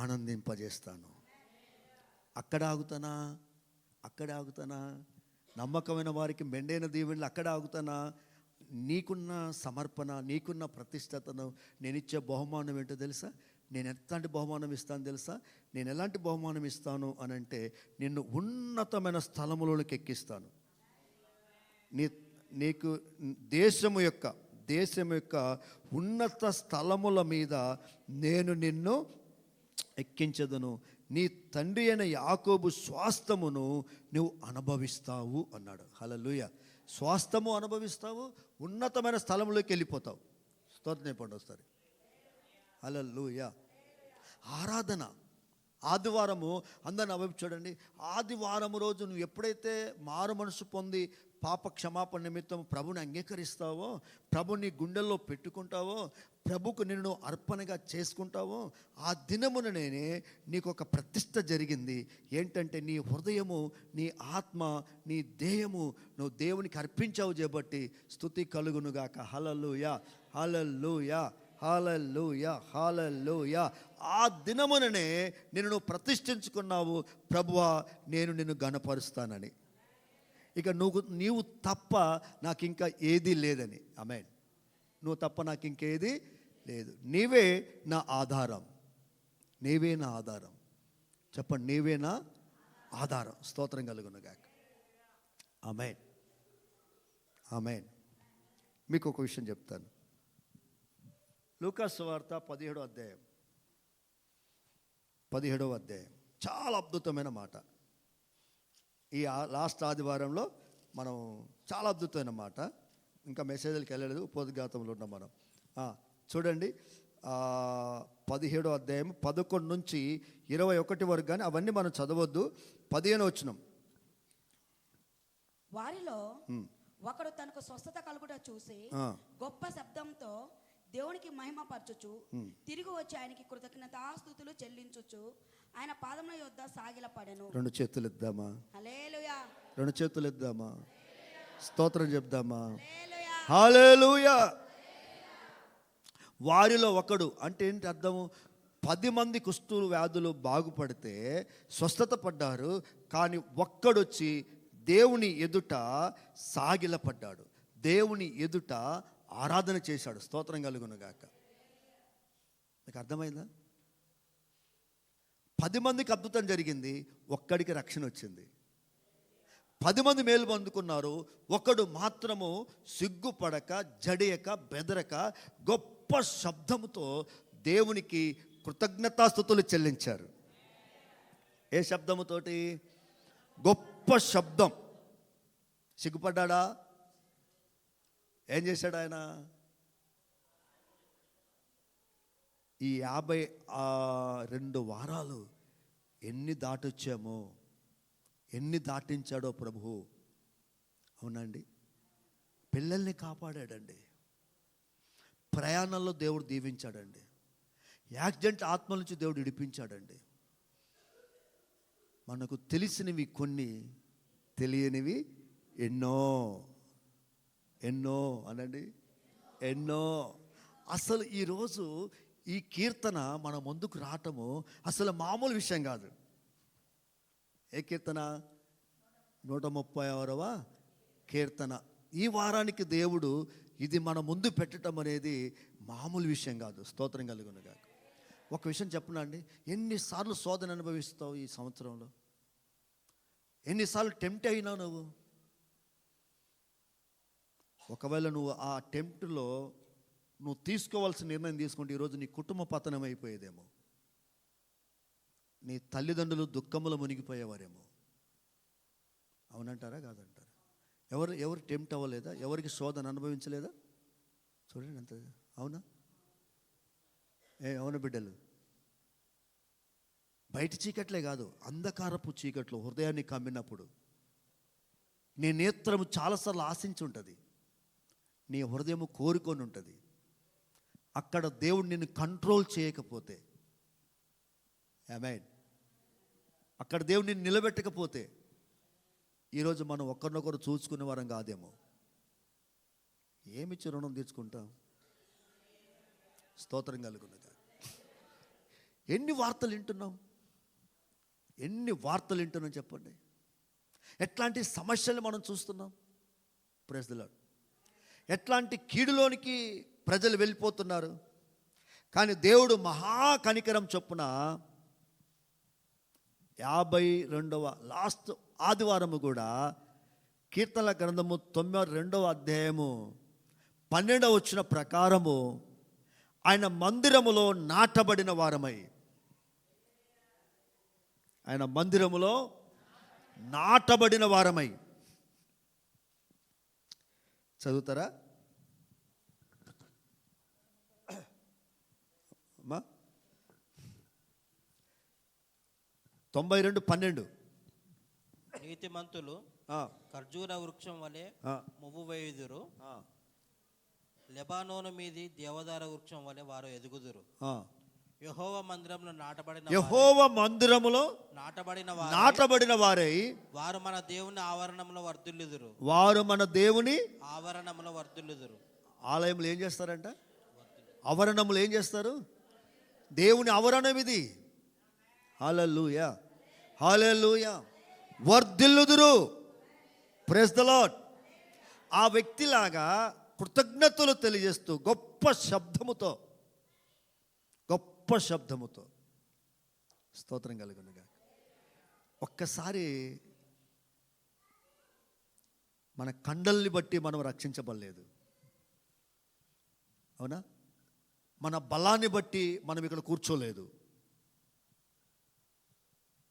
ఆనందింపజేస్తాను. అక్కడ ఆగుతానా? నమ్మకమైన వారికి మెండైన దీవెనలు అక్కడ ఆగుతానా? నీకున్న సమర్పణ, నీకున్న ప్రతిష్టతను, నేను ఇచ్చే బహుమానం ఏంటో తెలుసా? నేను ఎట్లాంటి బహుమానం ఇస్తాను తెలుసా? నేను ఎలాంటి బహుమానం ఇస్తాను అని అంటే, నిన్ను ఉన్నతమైన స్థలములోకి ఎక్కిస్తాను. నీకు దేశము యొక్క ఉన్నత స్థలముల మీద నేను నిన్ను ఎక్కించదును. నీ తండ్రి అయిన యాకోబు స్వాస్థ్యమును నువ్వు అనుభవిస్తావు అన్నాడు. హల్లెలూయా. స్వాస్థ్యము అనుభవిస్తావు, ఉన్నతమైన స్థలంలోకి వెళ్ళిపోతావు. స్తోత్రం చెప్పండి ఒకసారి. హల్లెలూయా. ఆదివారము అందరు నా వైపు చూడండి. ఆదివారం రోజు నువ్వు ఎప్పుడైతే మారు మనసు పొంది పాప క్షమాపణ నిమిత్తం ప్రభుని అంగీకరిస్తావో, ప్రభుని గుండెల్లో పెట్టుకుంటావో, ప్రభుకు నిన్ను అర్పణగా చేసుకుంటావో, ఆ దినముననే నీకు ఒక ప్రతిష్ట జరిగింది. ఏంటంటే నీ హృదయము, నీ ఆత్మ, నీ దేహము నువ్వు దేవునికి అర్పించావు కాబట్టి స్తుతి కలుగునుగాక. హల్లెలూయా, హల్లెలూయా, హల్లెలూయా, హల్లెలూయా. ఆ దినముననే నిన్ను నువ్వు ప్రతిష్ఠించుకున్నావు, ప్రభువా నేను నిన్ను ఘనపరుస్తానని. ఇక నీవు తప్ప నాకు ఇంకా ఏదీ లేదని. ఆమేన్. నువ్వు తప్ప నాకు ఇంకేది లేదు. నీవే నా ఆధారం, నీవే నా ఆధారం. చెప్పండి, నీవే నా ఆధారం. స్తోత్రం కలుగునుగాక. ఆమేన్, ఆమేన్. మీకు ఒక విషయం చెప్తాను. లూకా సువార్త 17వ అధ్యాయం, 17వ అధ్యాయం చాలా అద్భుతమైన మాట. ఈ లాస్ట్ ఆదివారంలో మనం చాలా అద్భుతమైన మాట, ఇంకా మెసేజ్లకు వెళ్ళలేదు, ఉపోద్ఘాతంలో ఉన్నాం మనం. చూడండి, 17వ అధ్యాయం 11 నుంచి 21 వరకు, కానీ అవన్నీ మనం చదవద్దు. 15 వచనం. వారిలో ఒకడు తనకు స్వస్థత కలుగుట చూసి గొప్ప శబ్దంతో దేవునికి మహిమ పరచుచు తిరిగి వచ్చి ఆయనకి కృతజ్ఞతాస్తుతులు చెల్లించుచు ఆయన పాదముల యొద్ద సాగిలపడెను. 2 చేతులు ఇద్దామా? హల్లెలూయా. 2 చేతులు ఇద్దామా? స్తోత్రం చెప్దామా? హల్లెలూయా. వారిలో ఒకడు అంటే ఏంటి అర్థము? 10 మంది కుష్టు వ్యాధులు బాగుపడితే స్వస్థత పడ్డారు, కానీ ఒక్కడొచ్చి దేవుని ఎదుట సాగిలపడ్డాడు, దేవుని ఎదుట ఆరాధన చేశాడు. స్తోత్రం కలుగునుగాక. మీకు అర్థమైందా? 10 మందికి అద్భుతం జరిగింది, ఒక్కడికి రక్షణ వచ్చింది. 10 మంది మేలు పొందుకున్నారు, ఒకడు మాత్రము సిగ్గుపడక, జడియక, బెదరక గొప్ప శబ్దముతో దేవునికి కృతజ్ఞతాస్తుతులు చెల్లించారు. ఏ శబ్దముతోటి? గొప్ప శబ్దం. సిగ్గుపడ్డా? ఏం చేశాడు ఆయన? ఈ 52 వారాలు ఎన్ని దాటొచ్చామో, ఎన్ని దాటించాడో ప్రభువు. అవునండి. పిల్లల్ని కాపాడాడండి, ప్రయాణంలో దేవుడు దీవించాడండి, యాక్సిడెంట్ ఆత్మ నుంచి దేవుడు విడిపించాడండి. మనకు తెలిసినవి కొన్ని, తెలియనివి ఎన్నో. ఎన్నో అనండి, ఎన్నో. అసలు ఈరోజు ఈ కీర్తన మన ముందుకు రావటము అసలు మామూలు విషయం కాదు. ఏ కీర్తన? 136వ కీర్తన. ఈ వారానికి దేవుడు ఇది మన ముందు పెట్టడం అనేది మామూలు విషయం కాదు. స్తోత్రం కలుగునుగా. ఒక విషయం చెప్పనా అండి, ఎన్నిసార్లు శోధన అనుభవిస్తావు ఈ సంవత్సరంలో? ఎన్నిసార్లు టెంప్ట్ అయినావు నువ్వు? ఒకవేళ నువ్వు ఆ టెంప్ట్లో నువ్వు తీసుకోవాల్సిన నిర్ణయం తీసుకుంటే ఈరోజు నీ కుటుంబ పతనం అయిపోయేదేమో, నీ తల్లిదండ్రులు దుఃఖములో మునిగిపోయేవారేమో. అవునంటారా కాదంటారా? ఎవరు టెంప్ట్ అవ్వలేదా? ఎవరికి శోధన అనుభవించలేదా? చూడండి అంత. అవునా? అవును బిడ్డలు. బయట చీకట్లే కాదు, అంధకారపు చీకట్లు హృదయాన్ని కమ్మినప్పుడు నీ నేత్రము చాలాసార్లు ఆశించి ఉంటుంది, నీ హృదయము కోరుకొని ఉంటుంది. అక్కడ దేవుడు నిన్ను కంట్రోల్ చేయకపోతే, ఆమేన్, అక్కడ దేవుడు నిన్ను నిలబెట్టకపోతే ఈరోజు మనం ఒకరినొకరు చూసుకునే వారం కాదేమో. ఏమిచ్చి రుణం తీర్చుకుంటాం? స్తోత్రం కలుగునుగా. ఎన్ని వార్తలు వింటున్నాం, ఎన్ని వార్తలు వింటున్నాం చెప్పండి. ఎట్లాంటి సమస్యలు మనం చూస్తున్నాం. Praise the lord. ఎట్లాంటి కీడులోనికి ప్రజలు వెళ్ళిపోతున్నారు. కానీ దేవుడు మహా కనికరం చొప్పున 52వ లాస్ట్ ఆదివారము కూడా కీర్తనల గ్రంథము 92వ అధ్యాయము 12వ వచనం ప్రకారము ఆయన మందిరములో నాటబడిన వారమై, ఆయన మందిరములో నాటబడిన వారమై. చదువుతారా అమ్మా? 92:12. నీతిమంతులు ఖర్జూర వృక్షం వలె మువ్వు వేయుదురు, లెబానోను మీది దేవదార వృక్షం వలె వారు ఎదుగుదురు. యెహోవా మందిరంలో నాటబడిన వారై వారు మన దేవుని ఆవరణంలో వర్ధిల్లుదురు. ఆలయంలో ఏం చేస్తారంట? ఆవరణములు ఏం చేస్తారు? దేవుని ఆవరణం ఇది. Hallelujah, hallelujah. వర్ధిల్లుదురు. Praise the Lord. ఆ వ్యక్తిలాగా కృతజ్ఞతలు తెలియజేస్తూ గొప్ప శబ్దముతో స్తోత్రం కలుగునుగా. ఒక్కసారి మన కండల్ని బట్టి మనం రక్షించబడలేదు, అవునా? మన బలాన్ని బట్టి మనం ఇక్కడ కూర్చోలేదు,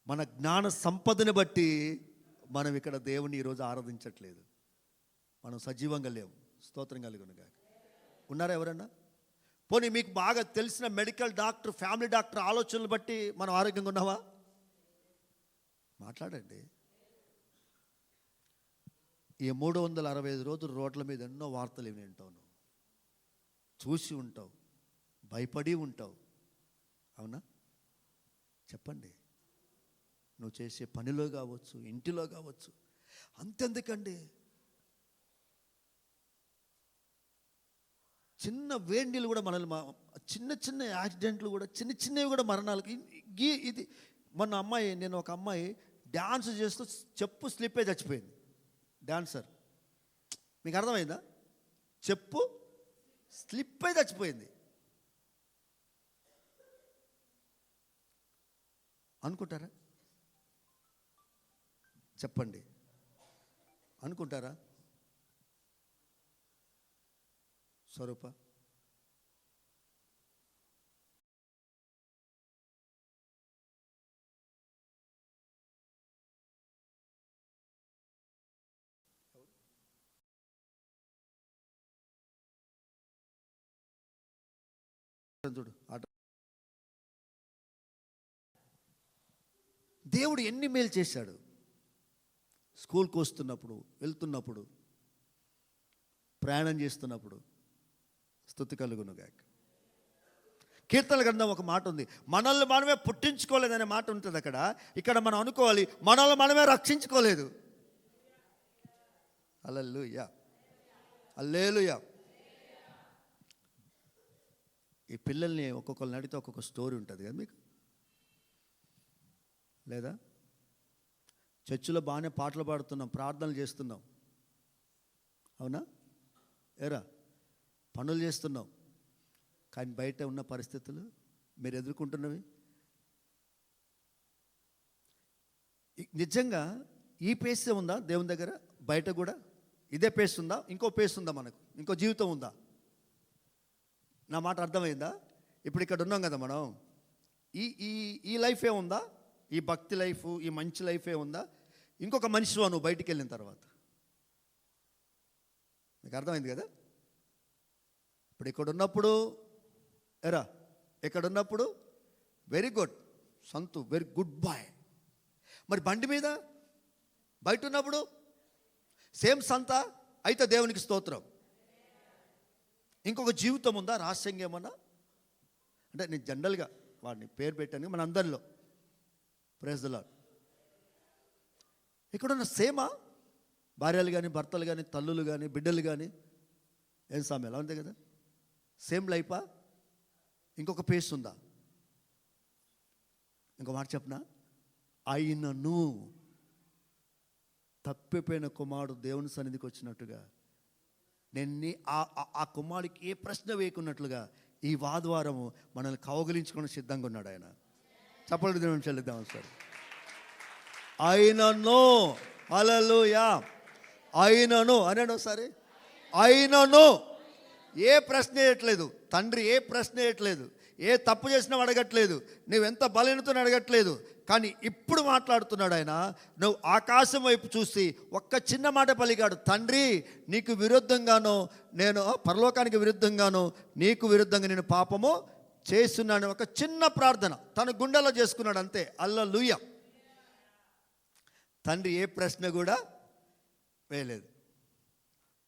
మన జ్ఞాన సంపదని బట్టి మనం ఇక్కడ దేవుని ఈరోజు ఆరాధించట్లేదు. మనం సజీవంగా లేవు. స్తోత్రం కలుగునుగా. ఉన్నారా ఎవరన్నా? పోనీ మీకు బాగా తెలిసిన మెడికల్ డాక్టర్, ఫ్యామిలీ డాక్టర్ ఆలోచనలు బట్టి మనం ఆరోగ్యంగా ఉన్నావా? మాట్లాడండి. ఈ 365 రోజులు రోడ్ల మీద ఎన్నో వార్తలు ఏమి వింటావు, నువ్వు చూసి ఉంటావు, భయపడి ఉంటావు, అవునా? చెప్పండి. నువ్వు చేసే పనిలో కావచ్చు, ఇంటిలో కావచ్చు. అంతెందుకండి, చిన్న వేడినీళ్ళు కూడా మనల్ని, చిన్న యాక్సిడెంట్లు కూడా, చిన్నవి కూడా మరణాలకు. ఇది మొన్న నేను ఒక అమ్మాయి డ్యాన్స్ చేస్తూ చెప్పు స్లిప్ అయి చచ్చిపోయింది. డాన్సర్. మీకు అర్థమైందా? చెప్పు స్లిప్ అయి చచ్చిపోయింది. అనుకుంటారా? చెప్పండి, అనుకుంటారా? స్వరూప, చూడు. దేవుడు ఎన్ని మేలు చేశాడు. స్కూల్కి వస్తున్నప్పుడు, వెళ్తున్నప్పుడు, ప్రయాణం చేస్తున్నప్పుడు. స్తుతి కలుగునుగాక. కీర్తన గ్రంథం ఒక మాట ఉంది, మనల్ని మనమే పుట్టించుకోలేదనే మాట ఉంటుంది అక్కడ. ఇక్కడ మనం అనుకోవాలి, మనల్ని మనమే రక్షించుకోలేదు. హల్లెలూయా, హల్లెలూయా. ఈ పిల్లల్ని ఒక్కొక్కరిని అడిగితే ఒక్కొక్క స్టోరీ ఉంటుంది కదా మీకు, లేదా? చర్చిలో బాగానే పాటలు పాడుతున్నాం, ప్రార్థనలు చేస్తున్నాం, అవునా? ఏరా, పనులు చేస్తున్నాం, కానీ బయట ఉన్న పరిస్థితులు మీరు ఎదుర్కొంటున్నవి నిజంగా ఈ పేసే ఉందా దేవుని దగ్గర? బయట కూడా ఇదే పేస్ ఉందా? ఇంకో పేస్ ఉందా? మనకు ఇంకో జీవితం ఉందా? నా మాట అర్థమైందా? ఇప్పుడు ఇక్కడ ఉన్నాం కదా మనం, ఈ లైఫే ఉందా? ఈ భక్తి లైఫ్, ఈ మంచి లైఫే ఉందా? ఇంకొక మనిషివా నువ్వు బయటికి వెళ్ళిన తర్వాత? మీకు అర్థమైంది కదా? ఇప్పుడు ఇక్కడ ఉన్నప్పుడు ఇక్కడ వెరీ గుడ్ సంతు, వెరీ గుడ్ బాయ్. మరి బండి మీద బయట ఉన్నప్పుడు సేమ్ సంత అయితే దేవునికి స్తోత్రం. ఇంకొక జీవితం ఉందా? రహస్యంగా ఏమన్నా? అంటే నేను జనరల్గా వాడిని పేరు పెట్టాను మన అందరిలో. Praise the lord. ఇక్కడున్న సేమా? భార్యలు కానీ, భర్తలు కానీ, తల్లులు కానీ, బిడ్డలు కానీ, ఏం సామె ఎలా ఉంది కదా? సేమ్ లైఫా? ఇంకొక పేస్ ఉందా? ఇంకో మాట చెప్పనా? ఆయనను తప్పిపోయిన కుమారుడు దేవుని సన్నిధికి వచ్చినట్టుగా, నేను ఆ కుమారుడికి ఏ ప్రశ్న వేయకున్నట్లుగా ఈ వాద్వారము మనల్ని కౌగిలించుకొని సిద్ధంగా ఉన్నాడు ఆయన. చప్పట్లు దేవుని చెల్లిద్దాం సార్. ఆయనను, హల్లెలూయా, ఆయనను అన్నాడు ఒకసారి. ఆయనను ఏ ప్రశ్న వేయట్లేదు తండ్రి, ఏ ప్రశ్న వేయట్లేదు, ఏ తప్పు చేసినా అడగట్లేదు, నువ్వెంత బలహీనతో అడగట్లేదు. కానీ ఇప్పుడు మాట్లాడుతున్నాడు ఆయన. నువ్వు ఆకాశం వైపు చూసి ఒక్క చిన్న మాట పలికాడు, తండ్రి నీకు విరుద్ధంగానో, నేను పరలోకానికి విరుద్ధంగానో, నీకు విరుద్ధంగా నేను పాపము చేస్తున్నాను. ఒక చిన్న ప్రార్థన తన గుండెలో చేసుకున్నాడు అంతే. హల్లెలూయా. తండ్రి ఏ ప్రశ్న కూడా వేయలేదు.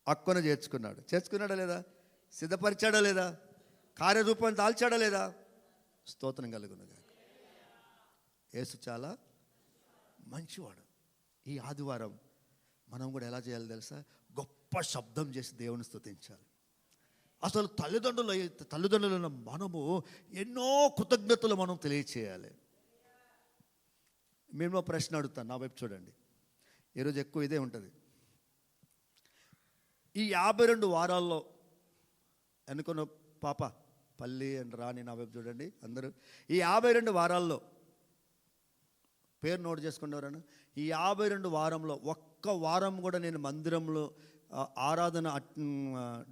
అక్కున చేర్చుకున్నాడా లేదా? సిద్ధపరిచాడా లేదా? కార్యరూపం దాల్చాడా లేదా? స్తోత్రం కలుగునుగా. యేసు చాలా మంచివాడు. ఈ ఆదివారం మనం కూడా ఎలా చేయాలి తెలుసా? గొప్ప శబ్దం చేసి దేవుని స్తుతించాలి. అసలు తల్లిదండ్రులైన మనము ఎన్నో కృతజ్ఞతలు మనం తెలియచేయాలి. మేము ప్రశ్న అడుగుతాను, నా వైపు చూడండి. ఈరోజు ఎక్కువ ఇదే ఉంటుంది. ఈ 52 వారాల్లో అనుకున్న పాప పల్లి అండ్ రాణి, నా వైపు చూడండి అందరూ. ఈ 52 వారాల్లో పేరు నోట్ చేసుకునేవారను. ఈ 52 వారంలో ఒక్క వారం కూడా నేను మందిరంలో ఆరాధన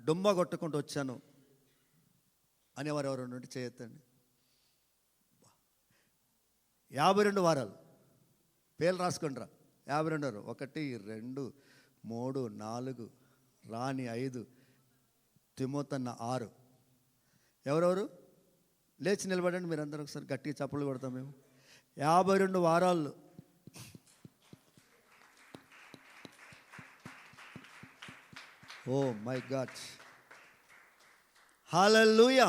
డొమ్మ కొట్టుకుంటూ వచ్చాను అనేవారు ఎవరు నుండి చేయొద్దండి. 52 వారాలు పేర్లు రాసుకుంటారా? 52. 1, 2, 3, 4, రాణి 5, తిమోతన్న 6. ఎవరెవరు లేచి నిలబడండి మీరందరూ ఒకసారి. గట్టిగా చప్పట్లు కొడతాం మేము. 52 వారాలు. Oh my God, hallelujah.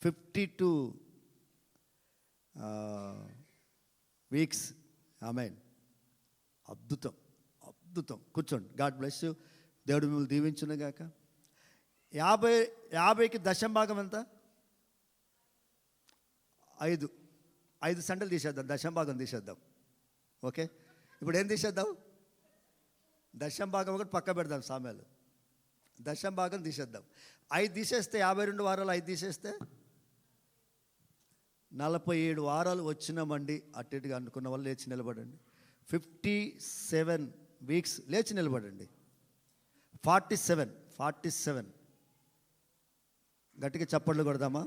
52 weeks. Amen. అద్భుతం. కూర్చోండి. God bless you. దేవుడు మిమ్మల్ని దీవించును గాక. 50కి దశంభాగం ఎంత? 5 సండలు తీసేద్దాం, దశంభాగం తీసేద్దాం. ఓకే, ఇప్పుడు ఏం తీసేద్దాం? దశంభాగం ఒకటి పక్క పెడదాం. సామెలు దశంభాగం తీసేద్దాం. 5 తీసేస్తే 52 వారాలు 5 తీసేస్తే 47 వారాలు వచ్చినామండి. అటు ఇటుగా అనుకున్న వాళ్ళు లేచి నిలబడండి. 57 వీక్స్. లేచి నిలబడండి. 47 గట్టిగా చప్పట్లు కొడదామా?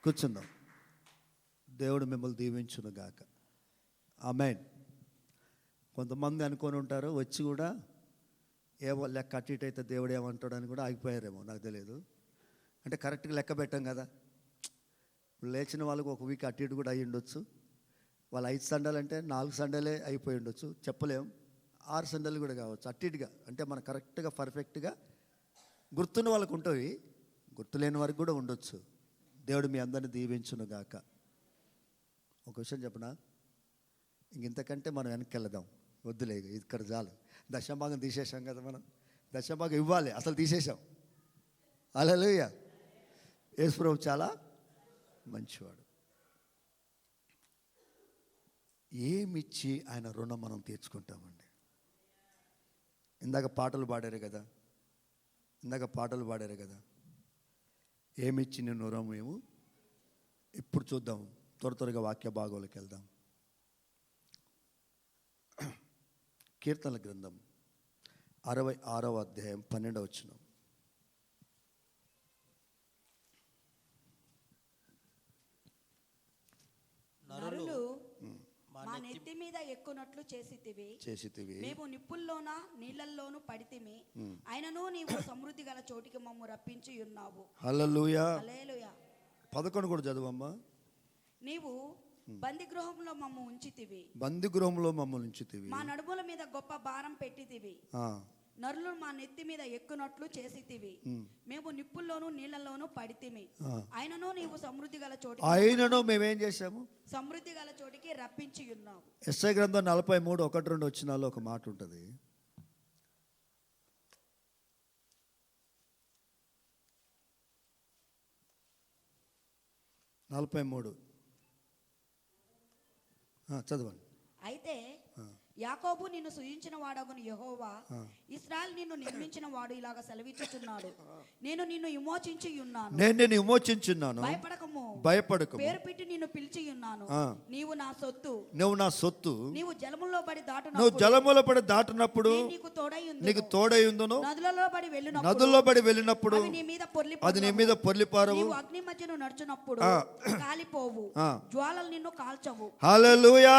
కూర్చుందాం. దేవుడు మిమ్మల్ని దీవించును గాక. ఆమేన్. కొంతమంది అనుకొని ఉంటారు, వచ్చి కూడా ఏమో లెక్క అటు ఇటు అయితే దేవుడు ఏమంటాడని కూడా ఆగిపోయారేమో, నాకు తెలియదు. అంటే కరెక్ట్గా లెక్క పెట్టాం కదా. లేచిన వాళ్ళకు ఒక వీక్ అటు ఇటు కూడా అయ్యి ఉండొచ్చు. వాళ్ళు 5 సండలు అంటే 4 సండలే అయిపోయి ఉండొచ్చు, చెప్పలేం. 6 సండలు కూడా కావచ్చు. అటు ఇటుగా అంటే మన కరెక్ట్గా పర్ఫెక్ట్గా గుర్తున్న వాళ్ళకు ఉంటుంది, గుర్తులేని వారికి కూడా ఉండొచ్చు. దేవుడు మీ అందరిని దీవించును గాక. ఒక విషయం చెప్పనా, ఇంతకంటే మనం వెనక్కి వెళ్దాం. వద్దులే, ఇక్కడ చాలు. దశంభాగం తీసేసాం కదా మనం. దశంభాగం ఇవ్వాలి, అసలు తీసేసాం. హల్లెలూయా. యేసు ప్రభువు చాలా మంచివాడు. ఏమిచ్చి ఆయన రుణం మనం తీర్చుకుంటామండి. ఇందాక పాటలు పాడారు కదా, ఏమిచ్చి నేను రుణం మేము ఇప్పుడు చూద్దాం. త్వరగా వాక్య భాగంలోకి వెళ్దాం. కీర్తనల గ్రంథం 66వ అధ్యాయం 12వ వచనం. నరులు మా నెత్తి మీద ఎక్కునట్లు చేసితివి. మేము నిప్పుల్లోన నీళ్ళల్లోనూ పడితిమి, అయినను నీవు సమృద్ధి గల చోటికి మమ్ము రప్పించి ఉన్నావు. హల్లెలూయా. 11 కూడా చదువమ్మా. నీవు బందిగృహంలో మమ్ము ఉంచితివి. మా నడుముల మీద గొప్ప భారం పెట్టితివి. నరులు మా నెత్తి మీద ఎక్కునట్లు చేసితివి. మేము నిప్పుల్లోనూ నీళ్ళల్లోనూ పడితిమి, అయినను నీవు సమృద్ధి గల చోటికి మేమేం చేశాము? సమృద్ధి గల చోటికి రప్పించి ఉన్నావు. యెషయా గ్రంథం 43:1-2 వచనాల్లో ఒక మాట ఉంటుంది. చదవండి. అయితే యాకోబు నిన్ను సృజించిన వాడగును యెహోవా, ఇశ్రాయేలు నిన్ను నిర్మించిన వాడు ఇలాగ సెలవిచ్చుచున్నాడు, నేను నిన్ను విమోచించి ఉన్నాను, భయపడకము. పేరు పెట్టి నిన్ను పిలిచి ఉన్నాను, నీవు నా సొత్తు. నీవు జలములో పడి దాటునప్పుడు నీకు తోడై ఉందును. నదుల్లో పడి వెళ్ళినప్పుడు అది నీ మీద పొర్లిపారవు. నీవు అగ్ని మధ్యను నడుచునప్పుడు కాలిపోవు, జ్వాలలు నిన్ను కాల్చవు. హల్లెలూయా.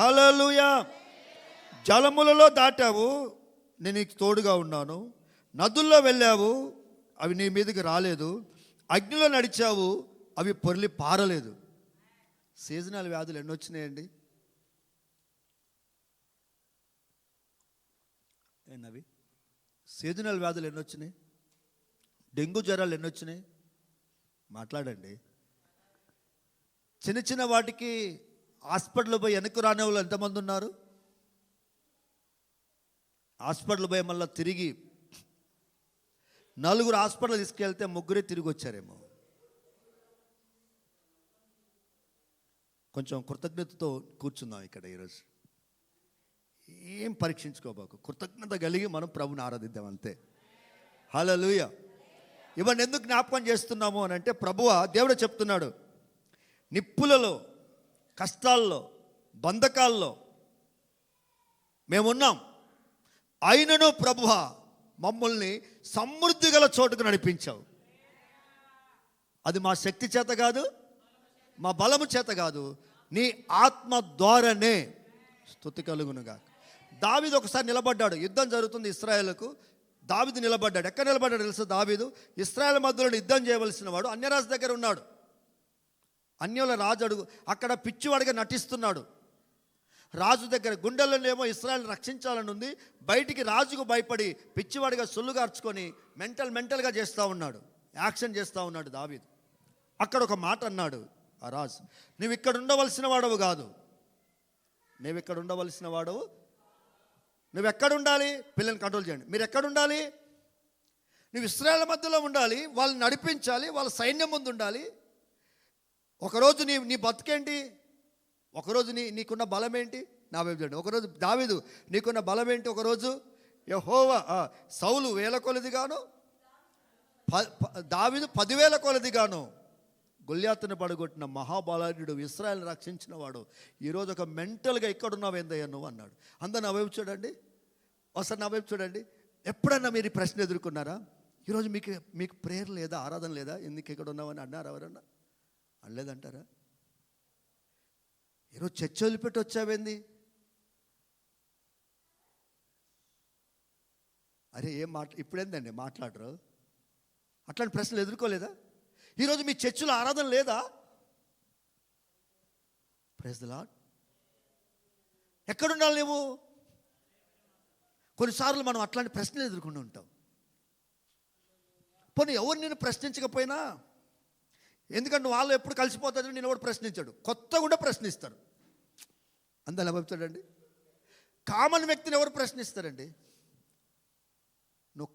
హల్లెలూయా. జలములలో దాటావు, నేను నీకు తోడుగా ఉన్నాను. నదుల్లో వెళ్ళావు, అవి నీ మీదకి రాలేదు. అగ్నిలో నడిచావు, అవి పొర్లి పారలేదు. సీజనల్ వ్యాధులు ఎన్ని వచ్చినాయండి? ఏంటవి? సీజనల్ వ్యాధులు ఎన్ని వచ్చినాయి? డెంగ్యూ జ్వరాలు ఎన్ని వచ్చినాయి? మాట్లాడండి. చిన్న చిన్న వాటికి హాస్పిటల్ పోయి వెనక్కి రాని వాళ్ళు ఎంతమంది ఉన్నారు? హాస్పిటల్ పోయి మళ్ళీ తిరిగి 4 హాస్పిటల్ తీసుకెళ్తే 3 తిరిగి వచ్చారేమో. కొంచెం కృతజ్ఞతతో కూర్చుందాం ఇక్కడ ఈరోజు. ఏం పరీక్షించుకోబాకు, కృతజ్ఞత కలిగి మనం ప్రభుని ఆరాధిద్దాం అంతే. హల్లెలూయా. ఇవన్నీ ఎందుకు జ్ఞాపకం చేస్తున్నాము అని అంటే, ప్రభువా దేవుడు చెప్తున్నాడు, నిప్పులలో, కష్టాల్లో, బంధకాల్లో మేమున్నాం, అయినను ప్రభువా మమ్మల్ని సమృద్ధి గల చోటుకు నడిపించావు. అది మా శక్తి చేత కాదు, మా బలము చేత కాదు, నీ ఆత్మ ద్వారానే. స్తుతి కలుగునుగా. దావీదు ఒకసారి నిలబడ్డాడు, యుద్ధం జరుగుతుంది ఇశ్రాయేలుకు. దావీదు నిలబడ్డాడు. ఎక్కడ నిలబడ్డాడు తెలుసా? దావీదు ఇశ్రాయేల్ మధ్యలో యుద్ధం చేయవలసిన వాడు అన్యరాజు దగ్గర ఉన్నాడు. అన్యుల రాజు అడుగు అక్కడ పిచ్చివాడిగా నటిస్తున్నాడు. రాజు దగ్గర గుండెల్లోనేమో ఇశ్రాయేల్ రక్షించాలని ఉంది, బయటికి రాజుకు భయపడి పిచ్చివాడిగా సొల్లుగార్చుకొని మెంటల్గా చేస్తూ ఉన్నాడు, యాక్షన్ చేస్తూ ఉన్నాడు దావీదు. అక్కడ ఒక మాట అన్నాడు ఆ రాజు, నువ్వు ఇక్కడ ఉండవలసిన వాడవు కాదు, నువ్వు ఇక్కడ ఉండవలసిన వాడవు. నువ్వు ఎక్కడ ఉండాలి? పిల్లల్ని కంట్రోల్ చేయండి. మీరు ఎక్కడ ఉండాలి? నువ్వు ఇశ్రాయేల్ మధ్యలో ఉండాలి, వాళ్ళని నడిపించాలి, వాళ్ళ సైన్యం ముందు ఉండాలి. ఒకరోజు నీ బతుకేంటి? ఒకరోజు నీకున్న బలం ఏంటి? నా వైపు చూడండి. ఒకరోజు దావీదు నీకున్న బలం ఏంటి? ఒకరోజు యెహోవా సౌలు 1000 కొలదిగాను, దావీదు 10,000 కొలదిగాను గొల్యాతుని పడగొట్టిన మహాబలాఢ్యుడు, ఇశ్రాయేల్ని రక్షించిన వాడు. ఈరోజు ఒక మెంటల్గా ఎక్కడున్నావు ఏందయ్యా నువ్వు అన్నాడు. అందరు నా వైపు చూడండి, ఒకసారి నా వైపు చూడండి. ఎప్పుడన్నా మీరు ఈ ప్రశ్న ఎదుర్కొన్నారా? ఈరోజు మీకు ప్రేయర్ లేదా, ఆరాధన లేదా, ఎందుకు ఎక్కడ ఉన్నావని అన్నారు ఎవరన్నా? అనలేదంటారా? ఈరోజు చర్చ వదిలిపెట్టి వచ్చావేంది? అరే ఏం ఇప్పుడేందండి మాట్లాడరు? అట్లాంటి ప్రశ్నలు ఎదుర్కోలేదా? ఈరోజు మీ చర్చిలో ఆరాధన లేదా? Praise the lord. ఎక్కడుండాలి నువ్వు? కొన్నిసార్లు మనం అట్లాంటి ప్రశ్నలు ఎదుర్కొంటూ ఉంటాం. పోనీ ఎవరు నేను ప్రశ్నించకపోయినా, ఎందుకంటే వాళ్ళు ఎప్పుడు కలిసిపోతారని నేను ఎవరు ప్రశ్నించాడు, కొత్తగా కూడా ప్రశ్నిస్తారు. అందరూ చెప్తాడండి. కామన్ వ్యక్తిని ఎవరు ప్రశ్నిస్తారండి? నువ్వు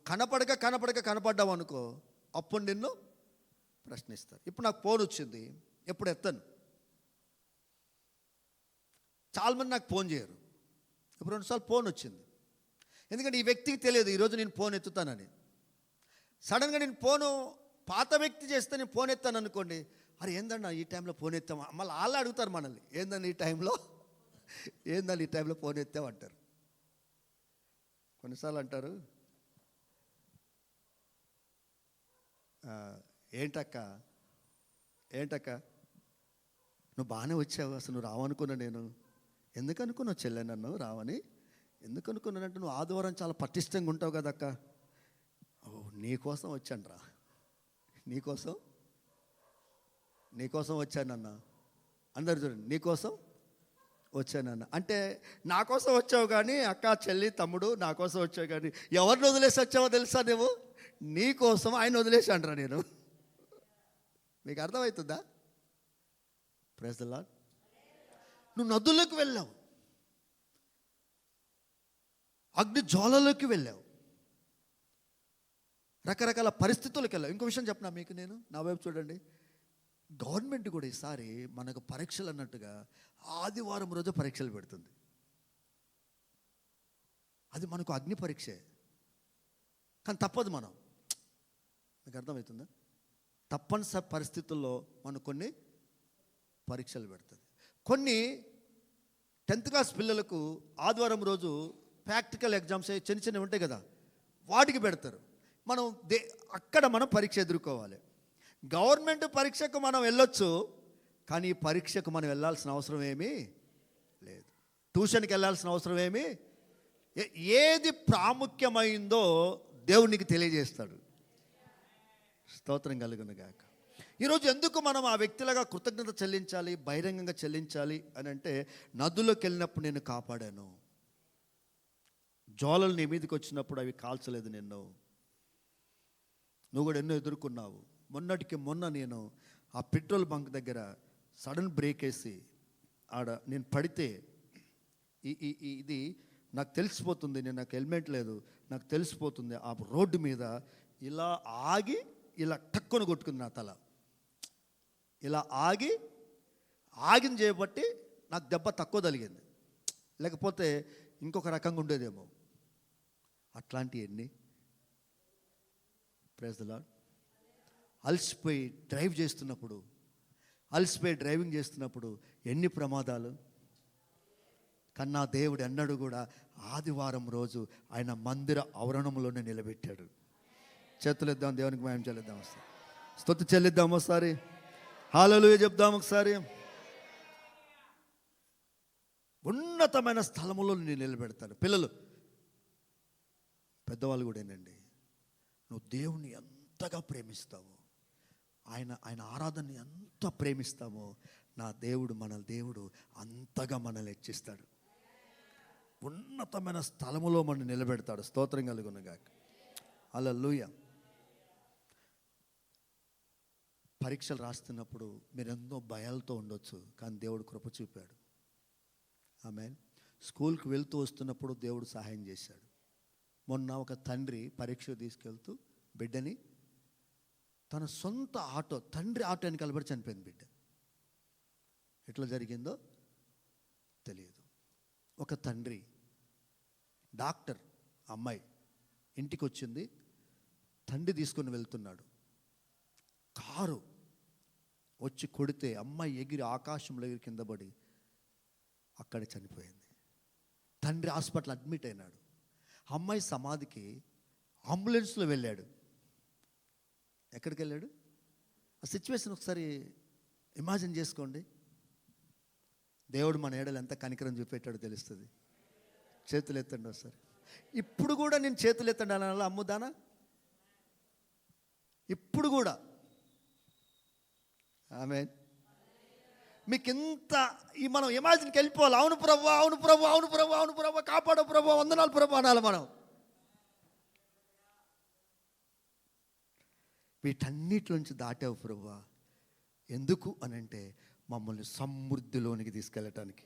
కనపడ్డావు అనుకో, అప్పుడు నిన్ను ప్రశ్నిస్తారు. ఇప్పుడు నాకు ఫోన్ వచ్చింది, ఎప్పుడు ఎత్తాను. చాలామంది నాకు ఫోన్ చేయరు. ఇప్పుడు 2 సార్లు ఫోన్ వచ్చింది, ఎందుకంటే ఈ వ్యక్తికి తెలియదు ఈరోజు నేను ఫోన్ ఎత్తుతానని. సడన్గా నేను ఫోను పాత వ్యక్తి చేస్తే నేను ఫోన్ ఎత్తాను అనుకోండి, అరే ఏందన్నా ఈ టైంలో ఫోన్ ఎత్తామా, మళ్ళీ వాళ్ళు అడుగుతారు మనల్ని, ఏందన్నా ఈ టైంలో ఫోన్ ఎత్తామంటారు. కొన్నిసార్లు అంటారు, ఏంటక్క నువ్వు బాగానే వచ్చావు, అసలు నువ్వు రావనుకున్నా, నేను ఎందుకు అనుకున్నావు చెల్లె నన్ను రావని, ఎందుకు అనుకున్నానంటే నువ్వు ఆదివారం చాలా పటిష్టంగా ఉంటావు కదక్క. ఓ నీకోసం వచ్చాను, నీకోసం వచ్చానన్న. అందరు చూడండి, నీకోసం వచ్చానన్న అంటే నా కోసం వచ్చావు కానీ, అక్క చెల్లి తమ్ముడు నా కోసం వచ్చావు కానీ, ఎవరిని వదిలేసి వచ్చావో తెలుసా? నువ్వు నీకోసం ఆయన వదిలేసి అంటారా నేను. మీకు అర్థమవుతుందా? Praise the lord. నువ్వు నదుల్లోకి వెళ్ళావు, అగ్ని జ్వాలలోకి వెళ్ళావు, రకరకాల పరిస్థితులకు వెళ్ళావు. ఇంకో విషయం చెప్పనా మీకు నేను, నా వైపు చూడండి. గవర్నమెంట్ కూడా ఈసారి మనకు పరీక్షలు అన్నట్టుగా ఆదివారం రోజు పరీక్షలు పెడుతుంది. అది మనకు అగ్ని పరీక్షే, కానీ తప్పదు. మీకు అర్థమవుతుందా? తప్పనిసరి పరిస్థితుల్లో మనం కొన్ని పరీక్షలు పెడుతుంది. కొన్ని 10th క్లాస్ పిల్లలకు ఆదివారం రోజు ప్రాక్టికల్ ఎగ్జామ్స్ చిన్న ఉంటాయి కదా, వాటికి పెడతారు. అక్కడ మనం పరీక్ష ఎదుర్కోవాలి. గవర్నమెంట్ పరీక్షకు మనం వెళ్ళొచ్చు, కానీ ఈ పరీక్షకు మనం వెళ్ళాల్సిన అవసరం ఏమీ లేదు. ట్యూషన్కి వెళ్ళాల్సిన అవసరం ఏమీ. ఏది ప్రాముఖ్యమైందో దేవునికి తెలియజేస్తాడు. స్తోత్రం కలుగును గాక. ఈరోజు ఎందుకు మనం ఆ వ్యక్తిలాగా కృతజ్ఞత చెల్లించాలి, బహిరంగంగా చెల్లించాలి అని అంటే, నదులోకి వెళ్ళినప్పుడు నేను కాపాడాను, జ్వాలలు నీ మీదకి వచ్చినప్పుడు అవి కాల్చలేదు నిన్ను, నువ్వు కూడా ఎన్నో ఎదుర్కొన్నావు. మొన్నటికి మొన్న నేను ఆ పెట్రోల్ బంక్ దగ్గర సడన్ బ్రేక్ వేసి ఆడ నేను పడితే ఇది నాకు తెలిసిపోతుంది, నాకు హెల్మెట్ లేదు, నాకు తెలిసిపోతుంది. ఆ రోడ్డు మీద ఇలా ఆగి ఇలా టక్కుని కొట్టుకుంది నా తల. ఇలా ఆగిన చేయబట్టి నాకు దెబ్బ తక్కువ తగిలింది, లేకపోతే ఇంకొక రకంగా ఉండేదేమో. అట్లాంటి ఎన్ని ప్రైజ్ ది లార్డ్. అలసిపోయి డ్రైవింగ్ చేస్తున్నప్పుడు ఎన్ని ప్రమాదాలు. కన్నా దేవుడు అన్నాడు కూడా ఆదివారం రోజు ఆయన మందిర ఆవరణంలోనే నిలబెట్టాడు. చేతులు ఇద్దాం, దేవునికి మహిమ చెల్లిద్దాం, ఒకసారి స్తుతి చెల్లిద్దాం, ఒకసారి హల్లెలూయా చెప్దాం ఒకసారి. ఉన్నతమైన స్థలములో నేను నిలబెడతాను. పిల్లలు, పెద్దవాళ్ళు కూడా ఏంటండి, నువ్వు దేవుని ఎంతగా ప్రేమిస్తావో, ఆయన ఆరాధనని ఎంత ప్రేమిస్తామో, నా దేవుడు మన దేవుడు అంతగా మనల్ని హెచ్చిస్తాడు. ఉన్నతమైన స్థలములో మనం నిలబెడతాడు. స్తోత్రం కలుగునుగాక. హల్లెలూయా. పరీక్షలు రాస్తున్నప్పుడు మీరు ఎన్నో భయాలతో ఉండొచ్చు, కానీ దేవుడు కృప చూపాడు. ఆమేన్. స్కూల్కి వెళ్తూ వస్తున్నప్పుడు దేవుడు సహాయం చేశాడు. మొన్న ఒక తండ్రి పరీక్ష తీసుకెళ్తూ బిడ్డని తన సొంత ఆటో, తండ్రి ఆటో అని కలబడి చనిపోయింది బిడ్డ. ఎట్లా జరిగిందో తెలియదు. ఒక తండ్రి డాక్టర్ అమ్మాయి ఇంటికి వచ్చింది, తండ్రి తీసుకొని వెళ్తున్నాడు, కారు వచ్చి కొడితే అమ్మాయి ఎగిరి ఆకాశంలో ఎగిరి కింద పడి అక్కడే చనిపోయింది. తండ్రి హాస్పిటల్ అడ్మిట్ అయినాడు. అమ్మాయి సమాధికి అంబులెన్స్లో వెళ్ళాడు. ఎక్కడికి వెళ్ళాడు? ఆ సిచ్యువేషన్ ఒకసారి ఇమాజిన్ చేసుకోండి. దేవుడు మన ఏడలు ఎంత కనికరం చూపెట్టాడో తెలుస్తుంది. చేతులు ఎత్తండి ఒకసారి. ఇప్పుడు కూడా నేను చేతులు ఎత్తండి అనాల అమ్ముదానా? ఇప్పుడు కూడా ఆమేన్. మీకు ఇంత మనం ఇమాజిన్కి వెళ్ళిపోవాలి. అవును ప్రభు, అవును ప్రభు, అవును ప్రభు, అవును ప్రభు, కాపాడు ప్రభు, వందనాలు ప్రభు అనాలి మనం. వీటన్నిటిలోంచి దాటావు ప్రభు. ఎందుకు అని అంటే మమ్మల్ని సమృద్ధిలోనికి తీసుకెళ్ళటానికి,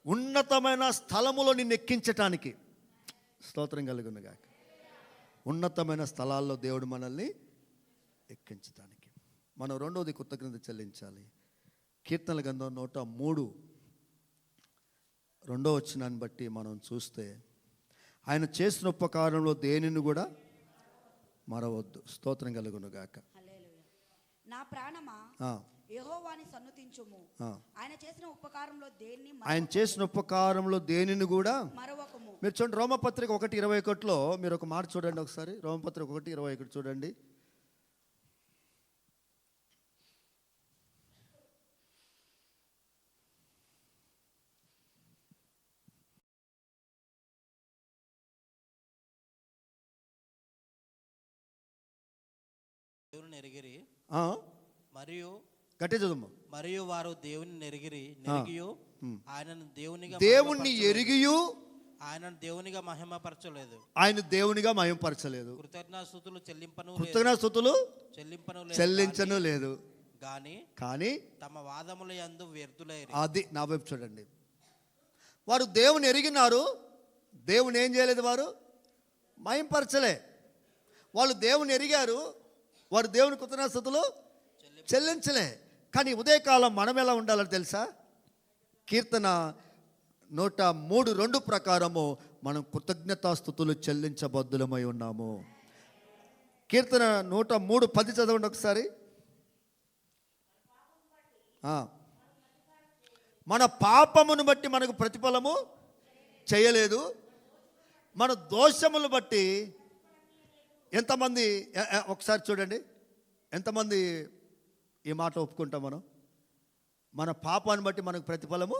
ఉన్నతమైన స్థలములో నిన్ను ఎక్కించటానికి. స్తోత్రం కలుగునుగాక. ఉన్నతమైన స్థలాల్లో దేవుడు మనల్ని ఎక్కించటానికి. మనం రెండవది కృతజ్ఞత చెల్లించాలి. కీర్తనల గ్రంథం 103 2వ వచనాన్ని బట్టి మనం చూస్తే, ఆయన చేసిన ఉపకారంలో దేనిని కూడా మరవద్దు. స్తోత్రం కలుగునుగాక. హల్లెలూయా. నా ప్రాణమా యెహోవాని సన్నుతించుము. ఆయన చేసిన ఉపకారంలో దేనిని కూడా మరవకము. మీరు చూడండి, రోమపత్రిక 1:21లో మీరు ఒక మాట చూడండి ఒకసారి. రోమపత్రిక 1:21 చూడండి. దేవుని ఎరిగిరి మరియు గట్టి చదువు. మరియు వారు దేవుని నెరిగియు ఆయనను దేవుణ్ణి ఎరిగియు ఆయనను దేవునిగా మహిమపరచలేదు. ఆయన దేవునిగా మహిమపరచలేదు. కృతజ్ఞతాస్తుతులు చెల్లించను లేదు. కానీ తమ వాదముల యందు వ్యర్థులైరి. అది నా వైపు చూడండి. వారు దేవుని ఎరిగినారు, దేవుని ఏం చేయలేదు, వారు మహిమపరచలే. వాళ్ళు దేవుని ఎరిగారు, వారు దేవుని కృతజ్ఞతాస్తుతులు చెల్లించలే. కానీ ఉదయకాలం మనం ఎలా ఉండాలని తెలుసా? కీర్తన 103:2 ప్రకారము మనం కృతజ్ఞతాస్తుతులు చెల్లించబద్దులమై ఉన్నాము. కీర్తన 103:10 చదవండి ఒకసారి. మన పాపమును బట్టి మనకు ప్రతిఫలము చేయలేదు, మన దోషములు బట్టి. ఎంతమంది ఒకసారి చూడండి, ఎంతమంది ఈ మాట ఒప్పుకుంటాం? మన పాపాన్ని బట్టి మనకు ప్రతిఫలము.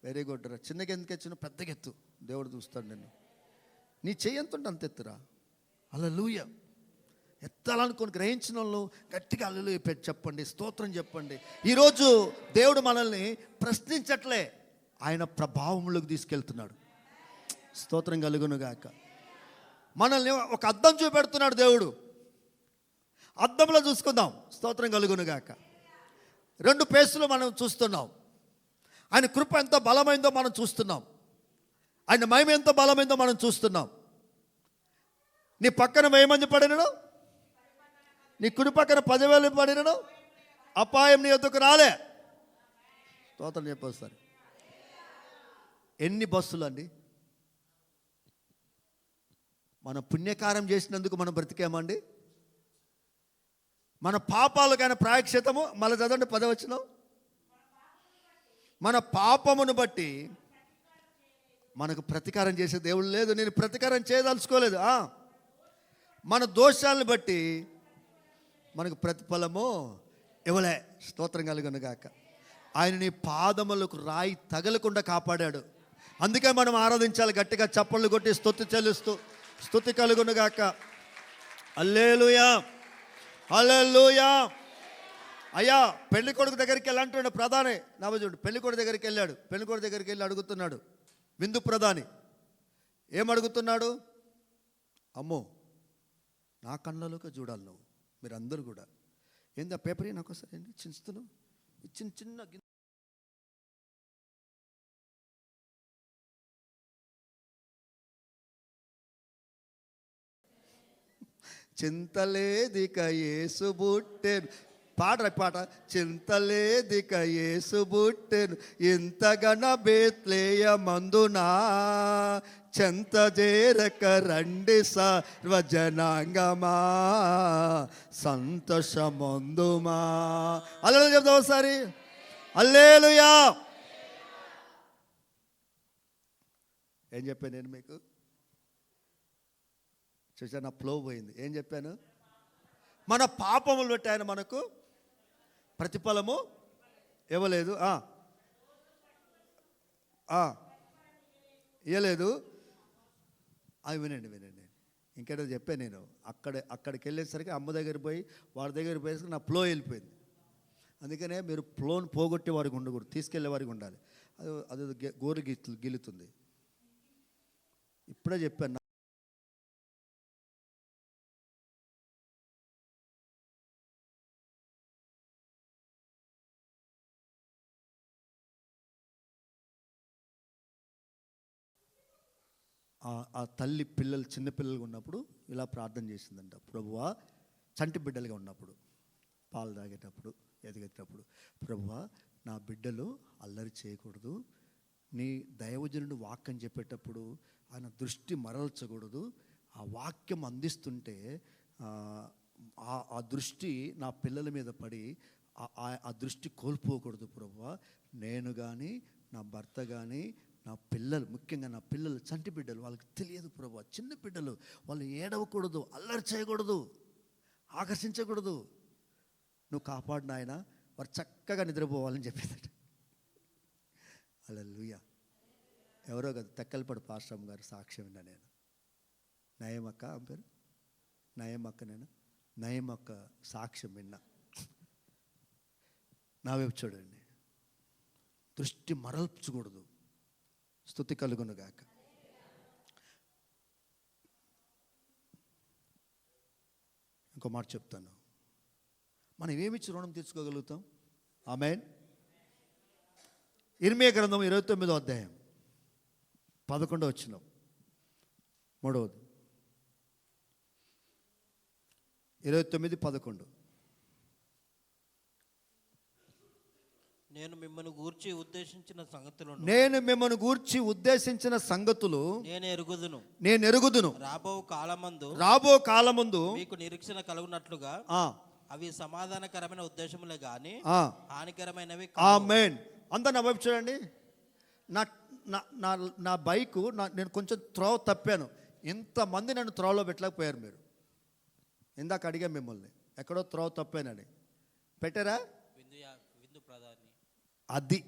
వెరీ గుడ్ రా. చిన్నగా ఎందుకు ఎత్తును, పెద్దగా ఎత్తు, దేవుడు చూస్తాడు నిన్ను. నీ చెయ్యి ఎంత ఉంటే అంత ఎత్తురా. హల్లెలూయా. ఎత్తాలనుకొని గ్రహించిన వాళ్ళు గట్టిగా హల్లెలూయా పెట్టి చెప్పండి, స్తోత్రం చెప్పండి. ఈరోజు దేవుడు మనల్ని ప్రశ్నించట్లే, ఆయన ప్రభావంలోకి తీసుకెళ్తున్నాడు. స్తోత్రం కలుగును గాక. మనల్ని ఒక అద్దం చూపెడుతున్నాడు దేవుడు. అద్దంలో చూసుకుందాం. స్తోత్రం కలుగును గాక. 2 పేసులు మనం చూస్తున్నాం. ఆయన కృప ఎంత బలమైందో మనం చూస్తున్నాం. ఆయన మహిమ ఎంత బలమైందో మనం చూస్తున్నాం. నీ పక్కన 1000 మంది పడినను, నీ కుడి పక్కన 10,000 పడినను అపాయం నీ ఎదుకు రాలే. స్తోత్రం చెప్పొస్తారు. ఎన్ని బస్సులు అండి? మనం పుణ్యకారం చేసినందుకు మనం బ్రతికామండి. మన పాపాలకైనా ప్రాయశ్చిత్తము, మళ్ళీ చదవండి 10వ వచనం. మన పాపమును బట్టి మనకు ప్రతీకారం చేసే దేవుడు లేదు. నేను ప్రతీకారం చేయదలుచుకోలేదు. మన దోషాలను బట్టి మనకు ప్రతిఫలము ఇవ్వలే. స్తోత్రం కలుగును గాక. ఆయన నీ పాదములకు రాయి తగలకుండా కాపాడాడు. అందుకే మనం ఆరాధించాలి, గట్టిగా చప్పళ్ళు కొట్టి స్తుతి చెల్లిస్తూ. స్తుతి కలుగును గాక. హల్లెలూయా, హల్లెలూయా. అయ్యా, పెళ్లి కొడుకు దగ్గరికి వెళ్ళి అంటున్నాడు ప్రధాని. చూడు, పెళ్లి కొడుకు దగ్గరికి వెళ్ళాడు. పెళ్లి కొడుకు దగ్గరికి వెళ్ళి అడుగుతున్నాడు విందు ప్రధాని. ఏమడుగుతున్నాడు? అమ్మో, నా కళ్ళలోకి చూడాలి నువ్వు, మీరందరూ కూడా. ఏంది ఆ పేపర్ నాకు వస్తుంది ఏంటి చించుతున్నావు? చిన్న చిన్న చింతలేదిక యేసు బుట్టెను. పాట చింతలేదిక యేసు బుట్టెను ఇంతగన బేత్లేయమందునా చెంత చేరక రండి సర్వజనాంగమా సంతోషమందుమా. హల్లెలూయా చెప్తాం ఒకసారి. హల్లెలూయా. ఏం చెప్పాను నేను మీకు? చూసా, నా ఫ్లో పోయింది. ఏం చెప్పాను? మన పాపములు బట్టి ఆయన మనకు ప్రతిఫలము ఇవ్వలేదు, ఇవ్వలేదు. అవి వినండి. ఇంకేదో చెప్పాను నేను. అక్కడికి వెళ్ళేసరికి అమ్మ దగ్గర పోయి వాడి దగ్గర పోయేసరికి నా ఫ్లో వెళ్ళిపోయింది. అందుకనే మీరు ఫ్లోని పోగొట్టే వారికి ఉండకూడదు, తీసుకెళ్లే వారికి ఉండాలి. అది గోరు గిలుతుంది. ఇప్పుడే చెప్పాను. ఆ తల్లి పిల్లలు చిన్నపిల్లలుగా ఉన్నప్పుడు ఇలా ప్రార్థన చేసిందంట. ప్రభువా, చంటి బిడ్డలుగా ఉన్నప్పుడు, పాలు తాగేటప్పుడు, ఎదిగేటప్పుడు, ప్రభువా, నా బిడ్డలు అల్లరి చేయకూడదు, నీ దైవజనుడు వాక్యం చెప్పేటప్పుడు ఆయన దృష్టి మరల్చకూడదు, ఆ వాక్యం అందిస్తుంటే ఆ దృష్టి నా పిల్లల మీద పడి ఆ దృష్టి కోల్పోకూడదు ప్రభువా. నేను కానీ, నా భర్త కానీ, నా పిల్లలు, ముఖ్యంగా నా పిల్లలు చంటి బిడ్డలు, వాళ్ళకి తెలియదు ప్రభువా, చిన్న బిడ్డలు, వాళ్ళు ఏడవకూడదు, అల్లరి చేయకూడదు, ఆకర్షించకూడదు, నువ్వు కాపాడిన ఆయన వారు చక్కగా నిద్రపోవాలని చెప్పిందట. హల్లెలూయా. ఎవరో కదా తెక్కలపాడు పాస్టమ్ గారు సాక్ష్యం విన్నా నేను. నయమక్క ఆమె పేరు, నయమక్క. నేను నయమక్క సాక్ష్యం విన్నా. నా వైపు చూడండి, దృష్టి మరల్చకూడదు. స్తుతి కలుగును గాక. ఇంకో మాట చెప్తాను, మనం ఏమిచ్చి రుణం తీర్చుకోగలుగుతాం? ఆమేన్. ఇర్మీయా గ్రంథం 29వ అధ్యాయం 11వ వచనం, 3వది. 29:11. నేను మిమ్మల్ని గూర్చి ఉద్దేశించిన సంగతులు నేను ఎరుగుదును. రాబో కాలమందు మీకు నిరీక్షణ కలుగునట్లుగా అవి సమాధానకరమైన ఉద్దేశములే గాని హానికరమైనవి. ఆమేన్. అందరు నా వైపు చూడండి. నా బైకు నేను కొంచెం త్రోవ తప్పాను. ఇంతమంది నన్ను త్రోవలో పెట్టలేకపోయారు. మీరు ఇందాక అడిగా మిమ్మల్ని, ఎక్కడో త్రోవ తప్పానని, పెట్టారా? విందు ప్రధాని అది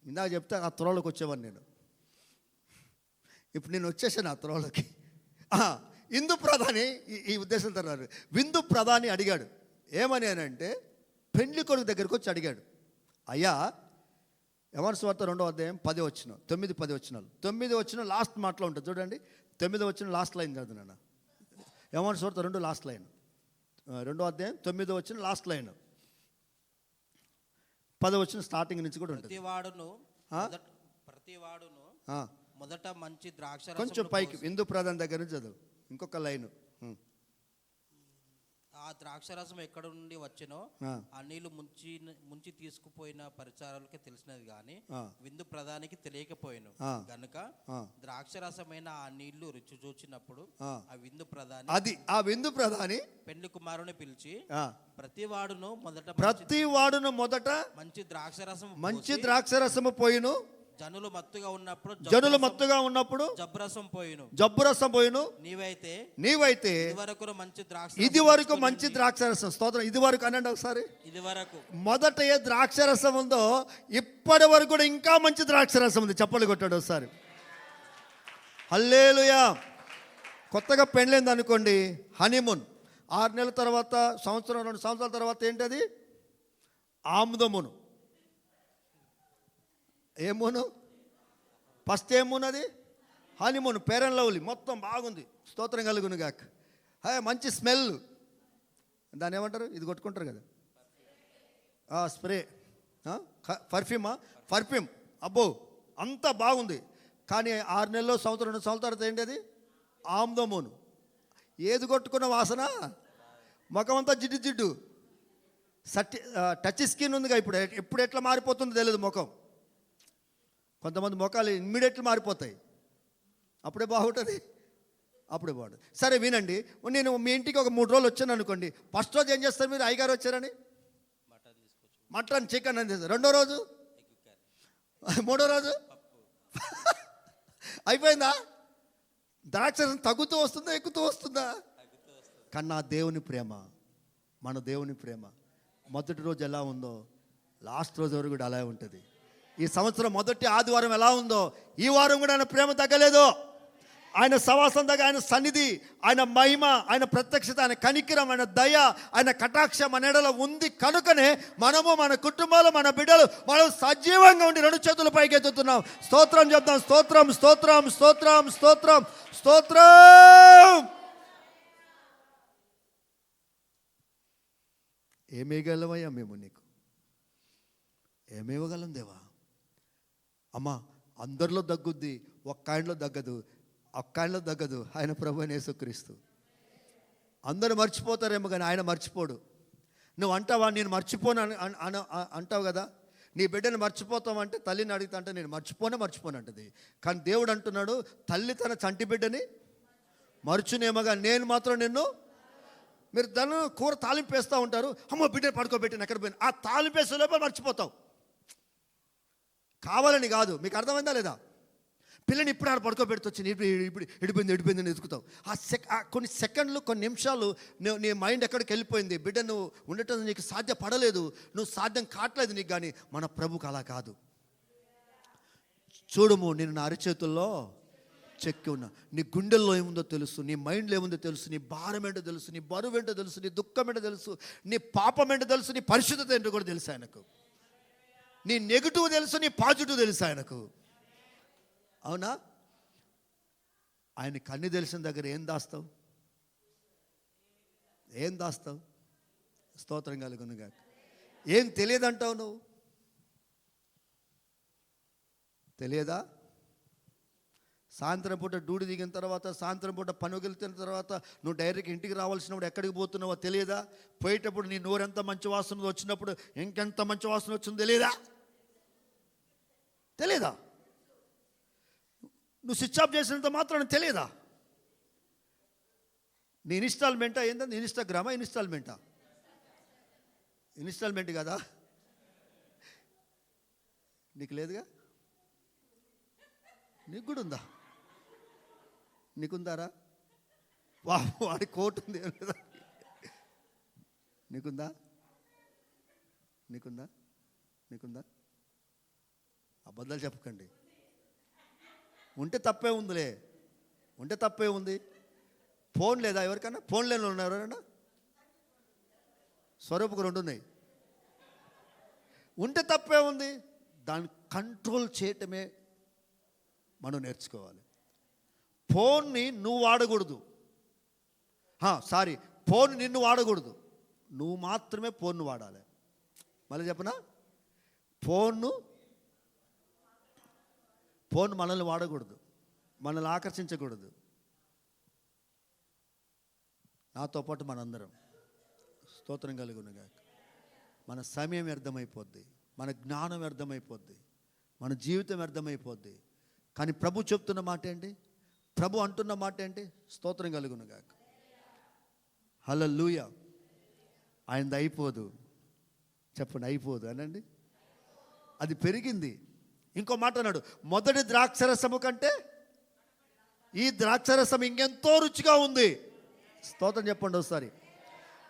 ఇందాక చెప్తే ఆ త్రోవలోకి వచ్చేవాడిని నేను. ఇప్పుడు నేను వచ్చేసాను ఆ త్రోవలోకి. విందు ప్రధాని ఈ ఉద్దేశంతో అన్నారు. విందు ప్రధాని అడిగాడు ఏమని అంటే పెండ్లి కొడుకు దగ్గరికి వచ్చి అడిగాడు, అయ్యా యోహాను సువార్త 2వ అధ్యాయం 10 9-10 వచనాలు. 9 వచనం లాస్ట్ మాటలో ఉంటుంది చూడండి. 9 వచనం లాస్ట్ లైన్ చదువు నాన్న. యోహాను సువార్త 2 లాస్ట్ లైన్, 2వ అధ్యాయం 9 వచనం లాస్ట్ లైన్, 10 వచనం స్టార్టింగ్ నుంచి కూడా ఉంటుంది. ప్రతివాడును మొదట మంచి ద్రాక్ష కొంచెం పైకి విందు ప్రధాని దగ్గర నుంచి చదువు ఇంకొక లైన్. ఆ ద్రాక్షరసం ఎక్కడ నుండి వచ్చినో ఆ నీళ్లు ముంచి తీసుకుపోయిన పరిచారాలకి తెలిసినది గాని విందు ప్రధానికి తెలియకపోయాను గనుక ద్రాక్షరసమైన ఆ నీళ్లు రుచి చూచినప్పుడు ఆ విందు ప్రధాని ఆ విందు ప్రధాని పెండ్లి కుమారుని పిలిచి ప్రతివాడును మొదట మంచి ద్రాక్షరసము పోయిను, జనులు మత్తుగా ఉన్నప్పుడు జబ్బురసం పోయిను. నీవైతే ఇది వరకు మంచి ద్రాక్షరసం. స్తోత్రం. ఇది వరకు అనండి ఒకసారి. మొదట ఏ ద్రాక్షరసం ఉందో ఇప్పటి వరకు కూడా ఇంకా మంచి ద్రాక్షరసం ఉంది. చప్పలు కొట్టాడు ఒకసారి. హల్లెలూయా. కొత్తగా పెళ్ళైంది అనుకోండి, హనీమూన్ 6 నెలల తర్వాత, సంవత్సరం 2 సంవత్సరాల తర్వాత ఏంటది? ఆముదమును. ఏ మూను? ఫస్ట్ ఏ మూను? అది హనీమూన్, ఫెయిర్ అండ్ లవ్లీ, మొత్తం బాగుంది. స్తోత్రం కలుగును గాక. మంచి స్మెల్, దాన్ని ఏమంటారు? ఇది కొట్టుకుంటారు కదా, స్ప్రే, పర్ఫ్యూమ్. అబ్బో అంతా బాగుంది. కానీ 6 నెలల్లో, సంవత్సరం 2 సంవత్సరాల తర్వాత ఏంటి? అది ఆముదమును. ఏది కొట్టుకున్న వాసన? ముఖం అంతా జిడ్డు. టచ్ స్కిన్ ఉందిగా ఇప్పుడు. ఎప్పుడు ఎట్లా మారిపోతుందో తెలియదు ముఖం. కొంతమంది ముఖాలు ఇమ్మీడియట్లీ మారిపోతాయి. అప్పుడే బాగుంటుంది. సరే వినండి, నేను మీ ఇంటికి ఒక 3 రోజులు వచ్చాను అనుకోండి. ఫస్ట్ రోజు ఏం చేస్తారు మీరు? అయ్యగారు వచ్చారని మటన్ చికెన్ అని చేస్తారు. 2వ రోజు, 3వ రోజు అయిపోయిందా? ద్రాక్షరసం తగ్గుతూ వస్తుందా, ఎక్కుతూ వస్తుందా? కన్నా దేవుని ప్రేమ, మన దేవుని ప్రేమ మొదటి రోజు ఎలా ఉందో లాస్ట్ రోజు వరకు కూడా అలా ఉంటుంది. ఈ సంవత్సరం మొదటి ఆదివారం ఎలా ఉందో ఈ వారం కూడా ఆయన ప్రేమ తగ్గలేదు. ఆయన సవాసం దగ్గర, ఆయన సన్నిధి, ఆయన మహిమ, ఆయన ప్రత్యక్షత, ఆయన కనికిరం, ఆయన దయ, ఆయన కటాక్షం మన ఎడల ఉంది. కనుకనే మనము, మన కుటుంబాలు, మన బిడ్డలు మనం సజీవంగా ఉండి 2 చేతుల పైకి ఎత్తుతున్నాం. స్తోత్రం చెప్తాం. స్తోత్రం, స్తోత్రం, స్తోత్రం, స్తోత్రం, స్తోత్రం. ఏమేయగలమయ్యా మేము? నీకు ఏమేయగలం దేవా? అమ్మా అందరిలో దగ్గుద్ది, ఒక్క ఆయనలో దగ్గదు. ఆయన ప్రభువైన యేసుక్రీస్తు. అందరూ మర్చిపోతారేమో కానీ ఆయన మర్చిపోడు. నువ్వు అంటావా నేను మర్చిపోను అంటావు కదా. నీ బిడ్డను మర్చిపోతావంటే తల్లిని అడుగుతా అంటే నేను మర్చిపోను అంటది. కానీ దేవుడు అంటున్నాడు, తల్లి తన చంటి బిడ్డని మర్చునేమోగా నేను మాత్రం నిన్ను. మీరు దాన్ని కూర తాలింపు వేస్తూ ఉంటారు, అమ్మో బిడ్డను పడుకోబెట్టిన ఎక్కడ పోయిన, ఆ తాలింపు వేసే లోపల మర్చిపోతావు. కావాలని కాదు. మీకు అర్థమైందా లేదా? పిల్లని ఇప్పుడు ఆడ పడుకోబెడుతొచ్చి ఇప్పుడు ఎడిపోయింది అని ఎదుగుతావు. కొన్ని సెకండ్లు, కొన్ని నిమిషాలు నీ మైండ్ ఎక్కడికి వెళ్ళిపోయింది. బిడ్డ నువ్వు ఉండటం నీకు సాధ్యపడలేదు, నువ్వు సాధ్యం కావట్లేదు నీకు. కానీ మన ప్రభుకు అలా కాదు. చూడము, నేను నా అరిచేతుల్లో చెక్కి ఉన్నా. నీ గుండెల్లో ఏముందో తెలుసు, నీ మైండ్లో ఏముందో తెలుసు, నీ భారం ఏంటో తెలుసు, నీ బరువు ఏంటో తెలుసు, నీ దుఃఖం ఏంటో తెలుసు, నీ పాపం ఏంటో తెలుసు, నీ పరిశుద్ధత ఏంటో కూడా తెలుసు ఆయనకు. నీ నెగిటివ్ తెలుసు, నీ పాజిటివ్ తెలుసు ఆయనకు. అవునా? ఆయనకి అన్ని తెలిసిన దగ్గర ఏం దాస్తావు? స్తోత్రం కలుగునుగా. ఏం తెలియదంటావు నువ్వు? తెలియదా? సాయంత్రం పూట డ్యూటీ దిగిన తర్వాత, సాయంత్రం పూట పనుగెళ్తున్న తర్వాత నువ్వు డైరెక్ట్ ఇంటికి రావాల్సినప్పుడు ఎక్కడికి పోతున్నావో తెలియదా? పోయేటప్పుడు నీ నోరెంత మంచి వాసన వచ్చినప్పుడు ఇంకెంత మంచి వాసన వచ్చిందో తెలియదా? నువ్వు స్విచ్ ఆఫ్ చేసినంత మాత్రం తెలియదా? నీ ఇన్స్టాల్మెంటా ఏంటంటే? ఇన్స్టాగ్రామా? ఇన్స్టాల్మెంట్ కదా? నీకు లేదుగా? నీకు కూడా ఉందా? నీకుందారా? వాడి కోట్ ఉంది. నీకుందా? అబద్ధాలు చెప్పకండి. ఉంటే తప్పే ఉంది. ఫోన్ లేదా ఎవరికన్నా? ఫోన్ లేని ఉన్నారు ఎవరైనా? స్వరూపుకు 2 ఉన్నాయి. ఉంటే తప్పే ఉంది. దాన్ని కంట్రోల్ చేయటమే మనం నేర్చుకోవాలి. ఫోన్ని నువ్వు వాడకూడదు. ఫోన్ నిన్ను వాడకూడదు. నువ్వు మాత్రమే ఫోన్ను వాడాలి. మళ్ళీ చెప్పనా? ఫోన్ మనల్ని వాడకూడదు, మనల్ని ఆకర్షించకూడదు. నాతో పాటు మనందరం స్తోత్రం కలుగునుగాక. మన సమయం వ్యర్థమైపోద్ది, మన జ్ఞానం వ్యర్థమైపోద్ది, మన జీవితం వ్యర్థమైపోద్ది. కానీ ప్రభు చెప్తున్న మాట ఏంటి? ప్రభు అంటున్న మాట ఏంటి? స్తోత్రం కలుగునుగాక. హల్లెలూయా. ఆయనది అయిపోదు. చెప్పండి, అయిపోదు అనండి. అది పెరిగింది. ఇంకో మాట అన్నాడు, మొదటి ద్రాక్షరసము కంటే ఈ ద్రాక్షరసం ఇంకెంతో రుచిగా ఉంది. స్తోత్రం చెప్పండి ఒకసారి.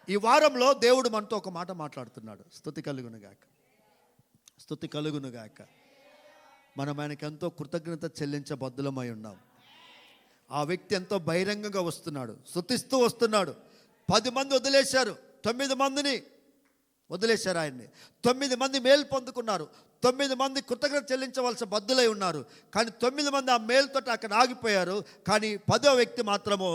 ఈ వారంలో దేవుడు మనతో ఒక మాట మాట్లాడుతున్నాడు. స్తుతి కలుగునుగాక, స్తుతి కలుగునుగాక. మనం ఆయనకి ఎంతో కృతజ్ఞత చెల్లించబద్దులమై ఉన్నాం. ఆ వ్యక్తి ఎంతో బహిరంగంగా వస్తున్నాడు, స్తుతిస్తూ వస్తున్నాడు. 10 మంది వదిలేశారు, 9 మందిని వదిలేశారు ఆయన్ని. 9 మంది మేలు పొందుకున్నారు, 9 మంది కృతజ్ఞత చెల్లించవలసిన బద్దులై ఉన్నారు. కానీ 9 మంది ఆ మేలుతో అక్కడ ఆగిపోయారు. కానీ 10వ వ్యక్తి మాత్రము,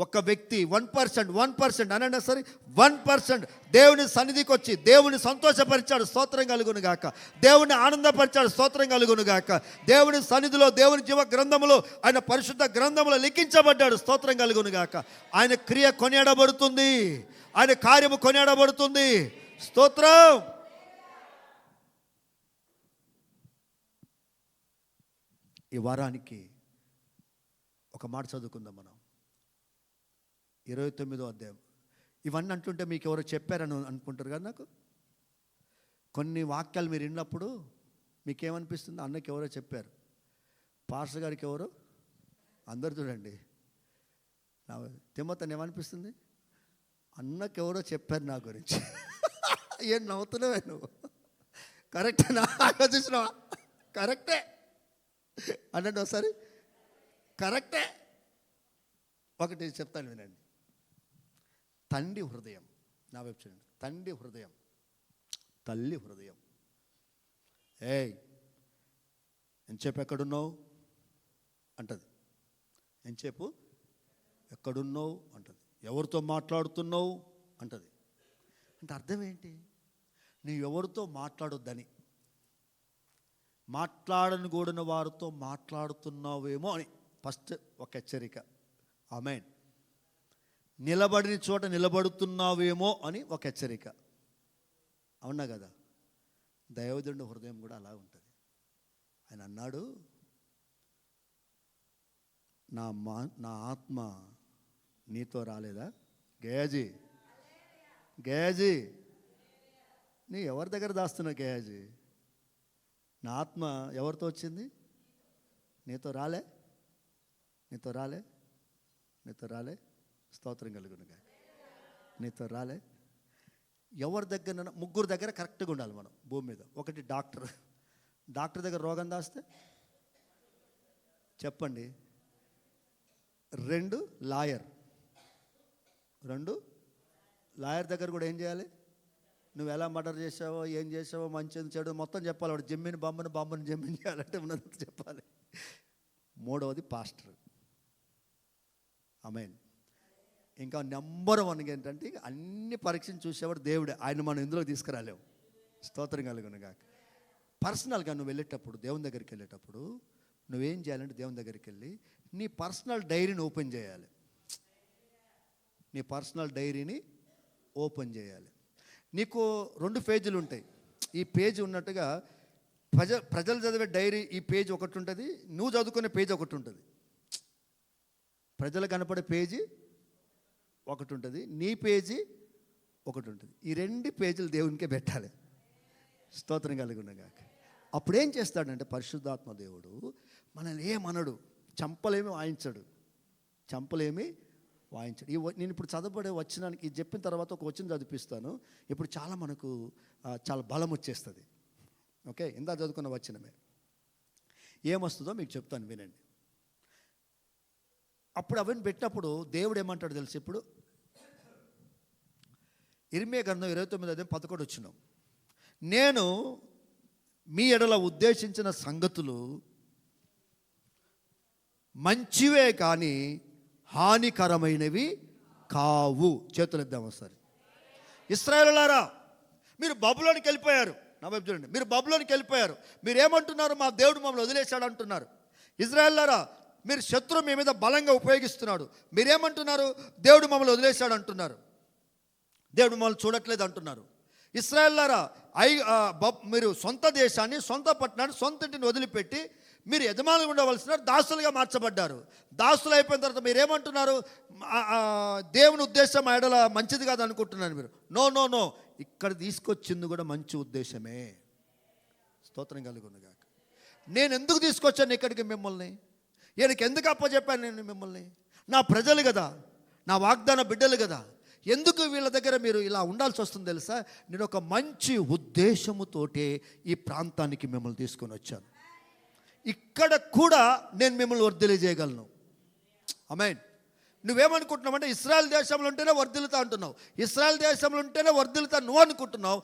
ఒక వ్యక్తి 1% అనండి సరే, 1% దేవుని సన్నిధికి వచ్చి దేవుని సంతోషపరిచాడు. స్తోత్రం కలుగును గాక. దేవుని ఆనందపరిచాడు. స్తోత్రం కలుగును గాక. దేవుని సన్నిధిలో, దేవుని జీవ గ్రంథములో, ఆయన పరిశుద్ధ గ్రంథములో లిఖించబడ్డాడు. స్తోత్రం కలుగును గాక. ఆయన క్రియ కొనియాడబడుతుంది, ఆయన కార్యము కొనియాడబడుతుంది. స్తోత్రం. ఈ వారానికి ఒక మాట చదువుకుందాం మనం. 29వ అధ్యాయం. ఇవన్నీ అంటుంటే మీకు ఎవరో చెప్పారని అనుకుంటారు కదా. నాకు కొన్ని వాక్యాలు మీరు విన్నప్పుడు మీకేమనిపిస్తుంది? అన్నకి ఎవరో చెప్పారు, పాస్టర్ గారికి ఎవరో, అందరు చూడండి. తిమ్మతని ఏమనిపిస్తుంది? అన్నకి ఎవరో చెప్పారు నా గురించి. ఏం నవ్వుతున్నావే నువ్వు? కరెక్టేనా? ఆలోచించినావా? కరెక్టే అనండి ఒకసారి. కరెక్టే. ఒకటి చెప్తాను వినండి. తండ్రి హృదయం, నా వైపు చూడండి. తండ్రి హృదయం, తల్లి హృదయం. ఎంతసేపు ఎక్కడున్నావు అంటది. ఎంతసేపు ఎక్కడున్నావు అంటది. ఎవరితో మాట్లాడుతున్నావు అంటది. అంటే అర్థం ఏంటి? నువ్వు ఎవరితో మాట్లాడొద్దని, మాట్లాడనుకూడని వారితో మాట్లాడుతున్నావేమో అని ఫస్ట్ ఒక హెచ్చరిక. ఆమేన్. నిలబడిన చోట నిలబడుతున్నావేమో అని ఒక హెచ్చరిక. అవునా కదా? దైవజనుడి హృదయం కూడా అలా ఉంటుంది. ఆయన అన్నాడు, నా ఆత్మ నీతో రాలేదా? గయాజీ నీ ఎవరి దగ్గర దాస్తున్నావు గయాజీ? నా ఆత్మ ఎవరితో వచ్చింది? నీతో రాలే. స్తోత్రం కలుగునుగా. నీతో రాలే. ఎవరి దగ్గర? 3 దగ్గర కరెక్ట్గా ఉండాలి మనం భూమి మీద. ఒకటి డాక్టర్ దగ్గర రోగం దాస్తే చెప్పండి. 2 లాయర్ దగ్గర కూడా ఏం చేయాలి? నువ్వు ఎలా మర్డర్ చేసావో, ఏం చేసావో, మంచిది చెడు మొత్తం చెప్పాలి. వాడు జమ్మిని బాంబుని జమ్మిని చేయాలంటే ఉన్నది చెప్పాలి. 3వది పాస్టర్. ఆమేన్. ఇంకా నెంబర్ 1 ఏంటంటే అన్ని పరీక్షను చూసేవాడు దేవుడే. ఆయన మనం ఇందులో తీసుకురాలేము. స్తోత్రం కలుగునుగాక. పర్సనల్గా నువ్వు వెళ్ళేటప్పుడు, దేవుని దగ్గరికి వెళ్ళేటప్పుడు నువ్వేం చేయాలంటే, దేవుని దగ్గరికి వెళ్ళి నీ పర్సనల్ డైరీని ఓపెన్ చేయాలి. నీకు 2 పేజీలు ఉంటాయి. ఈ పేజీ ఉన్నట్టుగా ప్రజలు చదివే డైరీ ఈ పేజీ ఒకటి ఉంటుంది, నువ్వు చదువుకునే పేజీ ఒకటి ఉంటుంది. ప్రజలు కనపడే పేజీ ఒకటి ఉంటుంది, నీ పేజీ ఒకటి ఉంటుంది. ఈ 2 పేజీలు దేవునికే పెట్టాలి. స్తోత్రం కలుగునుగాక. అప్పుడేం చేస్తాడంటే పరిశుద్ధాత్మ దేవుడు మనల్ని ఏమనడు, చంపలేమి వాయించడు. నేను ఇప్పుడు చదవబడే వచనానికి ఇది చెప్పిన తర్వాత ఒక వచనం చదివిస్తాను. ఇప్పుడు మనకు చాలా బలం వచ్చేస్తుంది. ఓకే, ఇందా చదువుకున్న వచనమే ఏమొస్తుందో మీకు చెప్తాను, వినండి. అప్పుడు అవన్నీ పెట్టినప్పుడు దేవుడు ఏమంటాడు తెలుసు? ఇప్పుడు ఇర్మియా గ్రంథం 29:11 వచ్చినాం. నేను మీ ఎడల ఉద్దేశించిన సంగతులు మంచివే కానీ హానికరమైనవి కావు. చేతులు ఇద్దాం ఒకసారి. ఇశ్రాయేలులారా, మీరు బబులోనికి వెళ్ళిపోయారు. నా వైపు చూడండి. మీరు బబులోనికి వెళ్ళిపోయారు. మీరు ఏమంటున్నారు? మా దేవుడు మమ్మల్ని వదిలేశాడు అంటున్నారు. ఇశ్రాయేలులారా, మీరు శత్రువు మీ మీద బలంగా ఉపయోగిస్తున్నాడు. మీరేమంటున్నారు? దేవుడు మమ్మల్ని వదిలేశాడు అంటున్నారు. దేవుడు మమ్మల్ని చూడట్లేదు అంటున్నారు. ఇశ్రాయేలులారా, మీరు సొంత దేశాన్ని, సొంత పట్టణాన్ని, సొంత ఇంటిని వదిలిపెట్టి మీరు యజమానులు ఉండవలసిన దాసులుగా మార్చబడ్డారు. దాసులు అయిపోయిన తర్వాత మీరేమంటున్నారు? దేవుని ఉద్దేశం ఎడల మంచిది కాదు అనుకుంటున్నారు మీరు. నో నో నో, ఇక్కడ తీసుకొచ్చింది కూడా మంచి ఉద్దేశమే. స్తోత్రం కలుగును గాక. నేను ఎందుకు తీసుకొచ్చాను ఇక్కడికి మిమ్మల్ని? ఈయనకి ఎందుకు అప్పచెప్పాను నేను మిమ్మల్ని? నా ప్రజలు కదా, నా వాగ్దాన బిడ్డలు కదా. ఎందుకు వీళ్ళ దగ్గర మీరు ఇలా ఉండాల్సి వస్తుంది తెలుసా? నేను ఒక మంచి ఉద్దేశముతోటే ఈ ప్రాంతానికి మిమ్మల్ని తీసుకొని వచ్చాను. ఇక్కడ కూడా నేను మిమ్మల్ని వర్ధిల్లజేయగలను. ఆమేన్. నువ్వేమనుకుంటున్నావు అంటే ఇశ్రాయేల్ దేశంలో ఉంటేనే వర్ధిల్లుతా అంటున్నావు. ఇశ్రాయేల్ దేశంలో ఉంటేనే వర్ధిల్లుతా నువ్వు అనుకుంటున్నావు.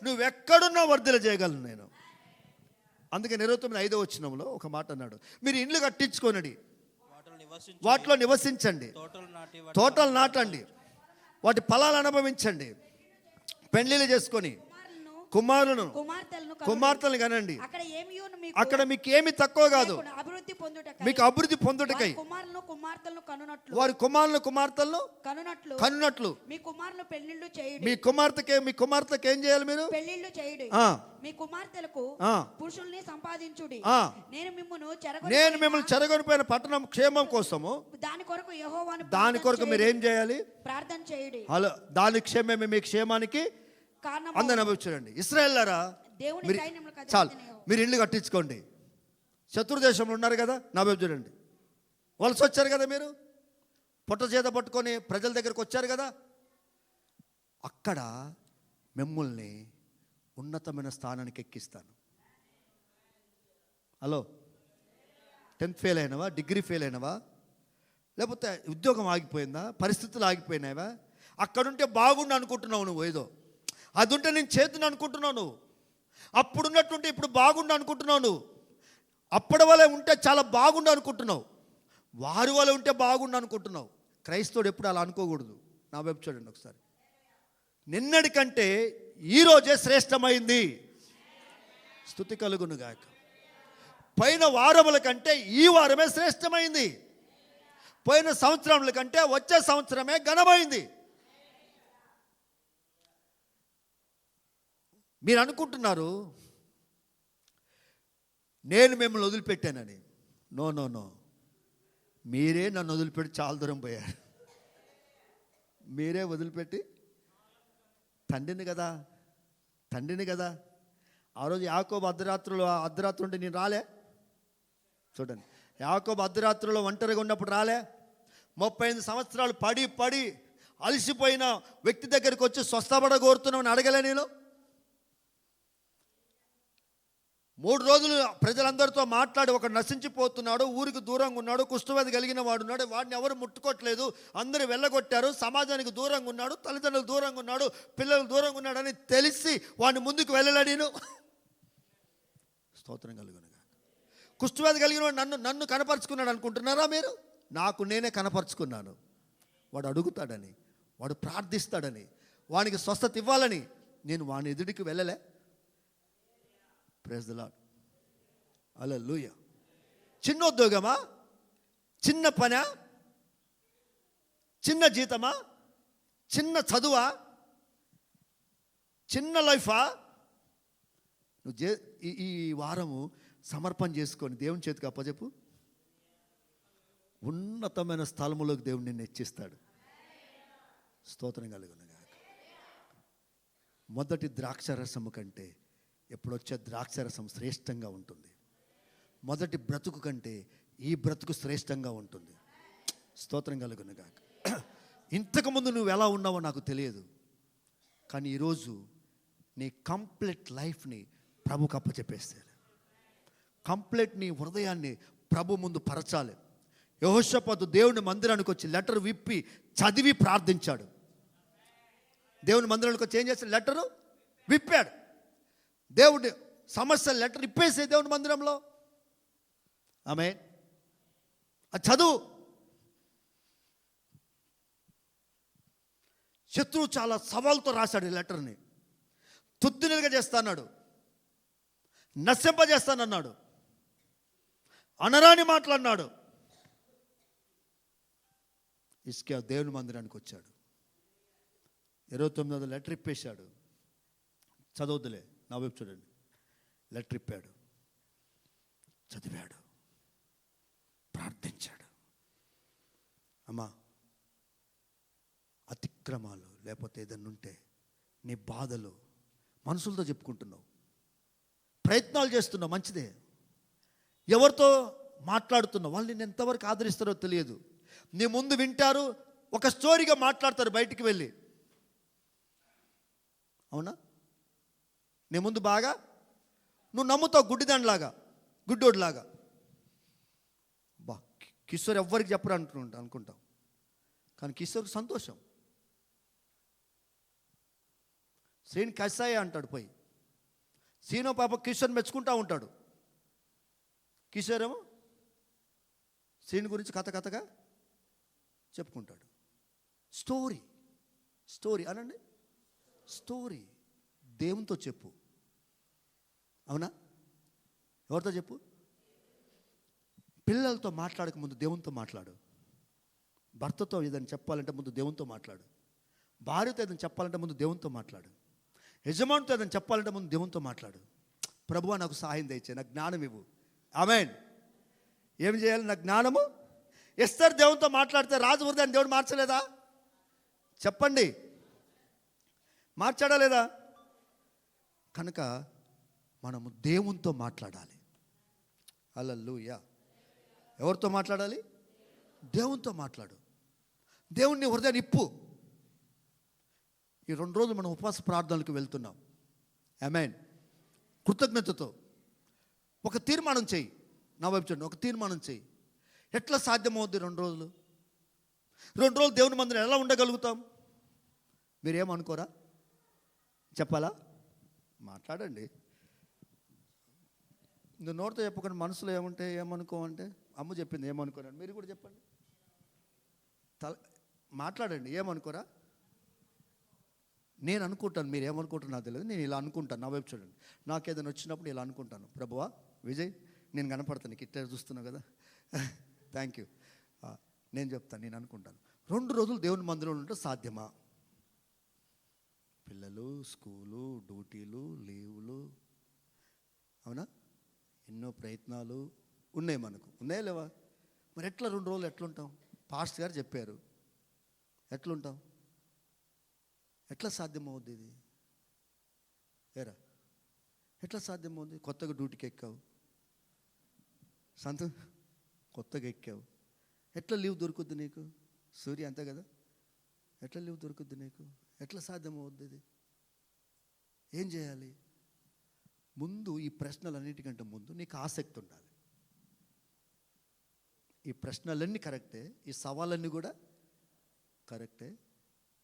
నువ్వెక్కడున్నా వర్ధిల్లజేయగలను నేను. అందుకే 29:5 వచనంలో ఒక మాట అన్నాడు, మీరు ఇండ్లు కట్టించుకోనండి, వాటిలో నివసించండి, తోటలు నాటండి, వాటి ఫలాలు అనుభవించండి, పెళ్లిళ్ళు చేసుకొని కుమార్తెలను కనండి. అక్కడ మీకు ఏమి తక్కువ కాదు, మీకు అభివృద్ధి పొందుటకై వారి కుమారులను కుమార్తెలను కనున్నట్లు మీ కుమార్తెకి ఏం చేయాలి? మీరు పెళ్లిళ్ళు చేయుడి, మీ కుమార్తెలకు పురుషుల్ని సంపాదించుడి. నేను మిమ్మల్ని చెరగొనిపోయిన పట్టణం క్షేమం కోసము దాని కొరకు మీరు ఏం చేయాలి? ప్రార్థన చేయుడి. హలో, దాని క్షేమమే మీ క్షేమానికి అందరూ అనుభవించండి. ఇశ్రాయేలులారా, చాలు, మీరు ఇల్లు కట్టించుకోండి. శత్రు దేశంలో ఉన్నారు కదా, నా వైపు చూడండి. వలస వచ్చారు కదా, మీరు పొట్ట చేత పట్టుకొని ప్రజల దగ్గరకు వచ్చారు కదా. అక్కడ మిమ్మల్ని ఉన్నతమైన స్థానానికి ఎక్కిస్తాను. హలో, 10th ఫెయిల్ అయినవా? డిగ్రీ ఫెయిల్ అయినవా? లేకపోతే ఉద్యోగం ఆగిపోయిందా? పరిస్థితులు ఆగిపోయినావా? అక్కడుంటే బాగుండు అనుకుంటున్నావు నువ్వు. ఏదో అది ఉంటే నేను చేతుని అనుకుంటున్నావు నువ్వు. అప్పుడున్నట్టుంటే ఇప్పుడు బాగుండు అనుకుంటున్నావు నువ్వు. అప్పటి వల్ల ఉంటే చాలా బాగుండు అనుకుంటున్నావు. వారి వల్ల ఉంటే బాగుండు అనుకుంటున్నావు. క్రైస్తవుడు ఎప్పుడు అలా అనుకోకూడదు. నా వైపు చూడండి ఒకసారి. నిన్నటి కంటే ఈరోజే శ్రేష్టమైంది. స్తుతి కలుగును గాక. పైన వారముల కంటే ఈ వారమే శ్రేష్టమైంది. పోయిన సంవత్సరముల కంటే వచ్చే సంవత్సరమే ఘనమైంది. మీరు అనుకుంటున్నారు నేను మిమ్మల్ని వదిలిపెట్టానని. నో నో నో, మీరే నన్ను వదిలిపెట్టి చాలా దూరం పోయారు. మీరే వదిలిపెట్టి తండ్రిని కదా. ఆ రోజు యాకోబు అర్ధరాత్రి ఉంటే నేను రాలే. చూడండి, యాకోబు అర్ధరాత్రిలో ఒంటరిగా ఉన్నప్పుడు రాలే. 35 సంవత్సరాలు పడి అలసిపోయిన వ్యక్తి దగ్గరికి వచ్చి స్వస్థపడ కోరుతున్నామని అడగలే నేను. 3 రోజులు ప్రజలందరితో మాట్లాడి, ఒకడు నశించిపోతున్నాడు, ఊరికి దూరంగా ఉన్నాడు, కుష్ఠవ్యాధి కలిగిన వాడు ఉన్నాడు, వాడిని ఎవరు ముట్టుకోవట్లేదు, అందరూ వెళ్ళగొట్టారు, సమాజానికి దూరంగా ఉన్నాడు, తల్లిదండ్రులకు దూరంగా ఉన్నాడు, పిల్లలకు దూరంగా ఉన్నాడని తెలిసి వాడిని ముందుకు వెళ్ళలే నేను. స్తోత్రం కలుగునుగా. కుష్ఠవ్యాధి కలిగిన వాడు నన్ను కనపరుచుకున్నాడు అనుకుంటున్నారా మీరు? నాకు నేనే కనపరుచుకున్నాను. వాడు అడుగుతాడని, వాడు ప్రార్థిస్తాడని, వానికి స్వస్థత ఇవ్వాలని నేను వాని ఎదుటికి వెళ్ళలే. Praise the Lord. హల్లెలూయా. చిన్న ఉద్యోగమా? చిన్న పనా? చిన్న జీతమా? చిన్న చదువా? చిన్న లైఫా? నువ్వు ఈ వారము సమర్పణ చేసుకొని దేవుని చేతికి అప్పచెప్పు. ఉన్నతమైన స్థలములోకి దేవుడు నిన్ను హెచ్చిస్తాడు. స్తోత్రం కలుగునుగాక. మొదటి ద్రాక్షరసము కంటే ఎప్పుడొచ్చే ద్రాక్షరసం శ్రేష్టంగా ఉంటుంది. మొదటి బ్రతుకు కంటే ఈ బ్రతుకు శ్రేష్టంగా ఉంటుంది. స్తోత్రం కలుగునుగాక. ఇంతకుముందు నువ్వు ఎలా ఉన్నావో నాకు తెలియదు, కానీ ఈరోజు నీ కంప్లీట్ లైఫ్ని ప్రభుకు అప్పచెప్పేస్తే, కంప్లీట్ నీ హృదయాన్ని ప్రభు ముందు పరచాలి. యెహోషాపాతు దేవుని మందిరానికి వచ్చి లెటర్ విప్పి చదివి ప్రార్థించాడు. దేవుని మందిరానికి వచ్చి ఏం చేస్తాడు? లెటరు విప్పాడు. దేవుడి సమస్య లెటర్ ఇప్పేసే దేవుని మందిరంలో. ఆమె అది చదువు. శత్రువు చాలా సవాల్తో రాశాడు ఈ లెటర్ని. తుత్తునిలుగా చేస్తాన్నాడు, నశింపజేస్తానన్నాడు, అనరాని మాట్లాడినాడు. ఇస్కియా దేవుని మందిరానికి వచ్చాడు. 29వ లెటర్ ఇప్పేశాడు. చదవద్దులే, నా వైపు చూడండి. లెటర్ ఇప్పాడు, చదివాడు, ప్రార్థించాడు. అమ్మా, అతిక్రమాలు లేకపోతే ఏదన్నా ఉంటే నీ బాధలు మనుషులతో చెప్పుకుంటున్నావు, ప్రయత్నాలు చేస్తున్నావు, మంచిదే. ఎవరితో మాట్లాడుతున్నావు, వాళ్ళు నేను ఎంతవరకు ఆదరిస్తారో తెలియదు. నీ ముందు వింటారు, ఒక స్టోరీగా మాట్లాడతారు బయటికి వెళ్ళి. అవునా? నీ ముందు బాగా నువ్వు నమ్ముతావు, గుడ్డిదానిలాగా, గుడ్డోడిలాగా. బా, కిషోర్ ఎవ్వరికి చెప్పరు అనుకుంటాం, కానీ కిషోర్కి సంతోషం. శ్రీని కసాయ అంటాడు పోయి. సీనో పాప కిషోర్ మెచ్చుకుంటా ఉంటాడు. కిషోర్ ఏమో శ్రీని గురించి కథగా చెప్పుకుంటాడు. స్టోరీ అనండి, స్టోరీ. దేవునితో చెప్పు. అవునా? ఎవరితో చెప్పు? పిల్లలతో మాట్లాడక ముందు దేవునితో మాట్లాడు. భర్తతో ఏదైనా చెప్పాలంటే ముందు దేవునితో మాట్లాడు. భార్యతో ఏదైనా చెప్పాలంటే ముందు దేవునితో మాట్లాడు. యజమానితో ఏదైనా చెప్పాలంటే ముందు దేవునితో మాట్లాడు. ప్రభువా నాకు సహాయం దయచే, నాకు జ్ఞానం ఇవ్వు. ఆమేన్. ఏం చేయాలి? నాకు జ్ఞానము. ఎస్తర్ దేవునితో మాట్లాడితే రాజు హృదయాన్ని దేవుడు మార్చలేదా? చెప్పండి, మార్చాడా లేదా? కనుక మనము దేవునితో మాట్లాడాలి. హల్లెలూయా. ఎవరితో మాట్లాడాలి? దేవునితో మాట్లాడు. దేవుణ్ణి హృదయాన్ని ఇప్పు. ఈ 2 రోజులు మనం ఉపవాస ప్రార్థనలకు వెళ్తున్నాం. ఆమేన్. కృతజ్ఞతతో ఒక తీర్మానం చేయి. నా వైపు చూడండి, ఒక తీర్మానం చేయి. ఎట్లా సాధ్యమవుద్ది 2 రోజులు? 2 రోజులు దేవుని మందిరం ఎలా ఉండగలుగుతాం? మీరేమనుకోరా? చెప్పాలా? మాట్లాడండి. నువ్వు నోటితో చెప్పకుండా మనసులో ఏముంటే ఏమనుకోమంటే, అమ్మ చెప్పింది ఏమనుకోరండి. మీరు కూడా చెప్పండి. మాట్లాడండి. ఏమనుకోరా? నేను అనుకుంటాను, మీరు ఏమనుకుంటారు నాకు తెలియదు. నేను ఇలా అనుకుంటాను. నా వైపు చూడండి. నాకు ఏదైనా వచ్చినప్పుడు ఇలా అనుకుంటాను, ప్రభువా విజయ్ నేను కనపడతాను, నీకు ఇట్లా చూస్తున్నావు కదా, థ్యాంక్ యూ. నేను చెప్తాను, నేను అనుకుంటాను. 2 రోజులు దేవుని మందిరంలో ఉంటే సాధ్యమా? పిల్లలు, స్కూలు, డ్యూటీలు, లీవులు, అవునా, ఎన్నో ప్రయత్నాలు ఉన్నాయి మనకు. ఉన్నాయా లేవా? మరి ఎట్లా 2 రోజులు ఎట్లుంటాం? పాస్టర్ గారు చెప్పారు, ఎట్లుంటాం? ఎట్లా సాధ్యమవుద్ది ఇది? ఏరా, ఎట్లా సాధ్యమవుద్ది? కొత్తగా డ్యూటీకి ఎక్కావు, కొత్తగా ఎక్కావు, ఎట్లా లీవ్ దొరుకుద్ది నీకు? సూర్య అంతే కదా, ఎట్లా లీవ్ దొరుకుద్ది నీకు? ఎట్లా సాధ్యమవుద్ది ఇది? ఏం చేయాలి? ముందు ఈ ప్రశ్నలన్నిటికంటే ముందు నీకు ఆసక్తి ఉండాలి. ఈ ప్రశ్నలన్నీ కరెక్టే, ఈ సవాళ్ళన్నీ కూడా కరెక్టే.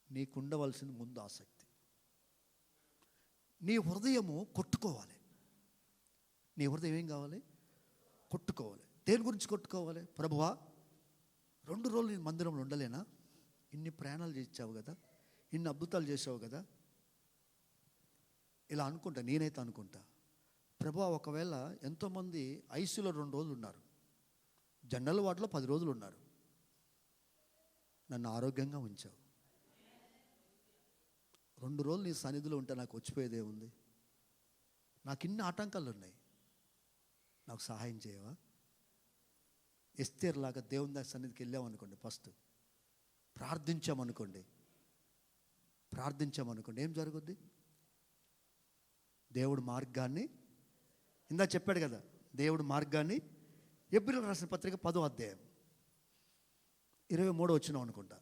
నీకు ఉండవలసింది ముందు ఆసక్తి. నీ హృదయము కొట్టుకోవాలి. నీ హృదయం ఏం కావాలి? కొట్టుకోవాలి. దేని గురించి కొట్టుకోవాలి? ప్రభువా 2 రోజులు నేను మందిరంలో ఉండలేనా? ఇన్ని ప్రయాణాలు చేసావు కదా, ఇన్ని అద్భుతాలు చేసావు కదా. ఇలా అనుకుంటా, నేనైతే అనుకుంటా, ప్రభువా ఒకవేళ ఎంతోమంది ఐసీయూలో 2 రోజులు ఉన్నారు, జనరల్ వార్డులో 10 రోజులు ఉన్నారు, నన్ను ఆరోగ్యంగా ఉంచావు. 2 రోజులు నీ సన్నిధిలో ఉంటే నాకు వచ్చిపోయేదే ఉంది. నాకు ఇన్ని ఆటంకాలు ఉన్నాయి, నాకు సహాయం చేయవా? ఎస్తేర్లాగా దేవుని సన్నిధికి వెళ్ళామనుకోండి, ఫస్ట్ ప్రార్థించామనుకోండి, ఏం జరుగుద్ది? దేవుడు మార్గాన్ని, ఇందా చెప్పాడు కదా, దేవుడు మార్గాన్ని. ఎబ్రీయులకు రాసిన పత్రిక 10వ అధ్యాయం 23వ వచనం అనుకుంటా.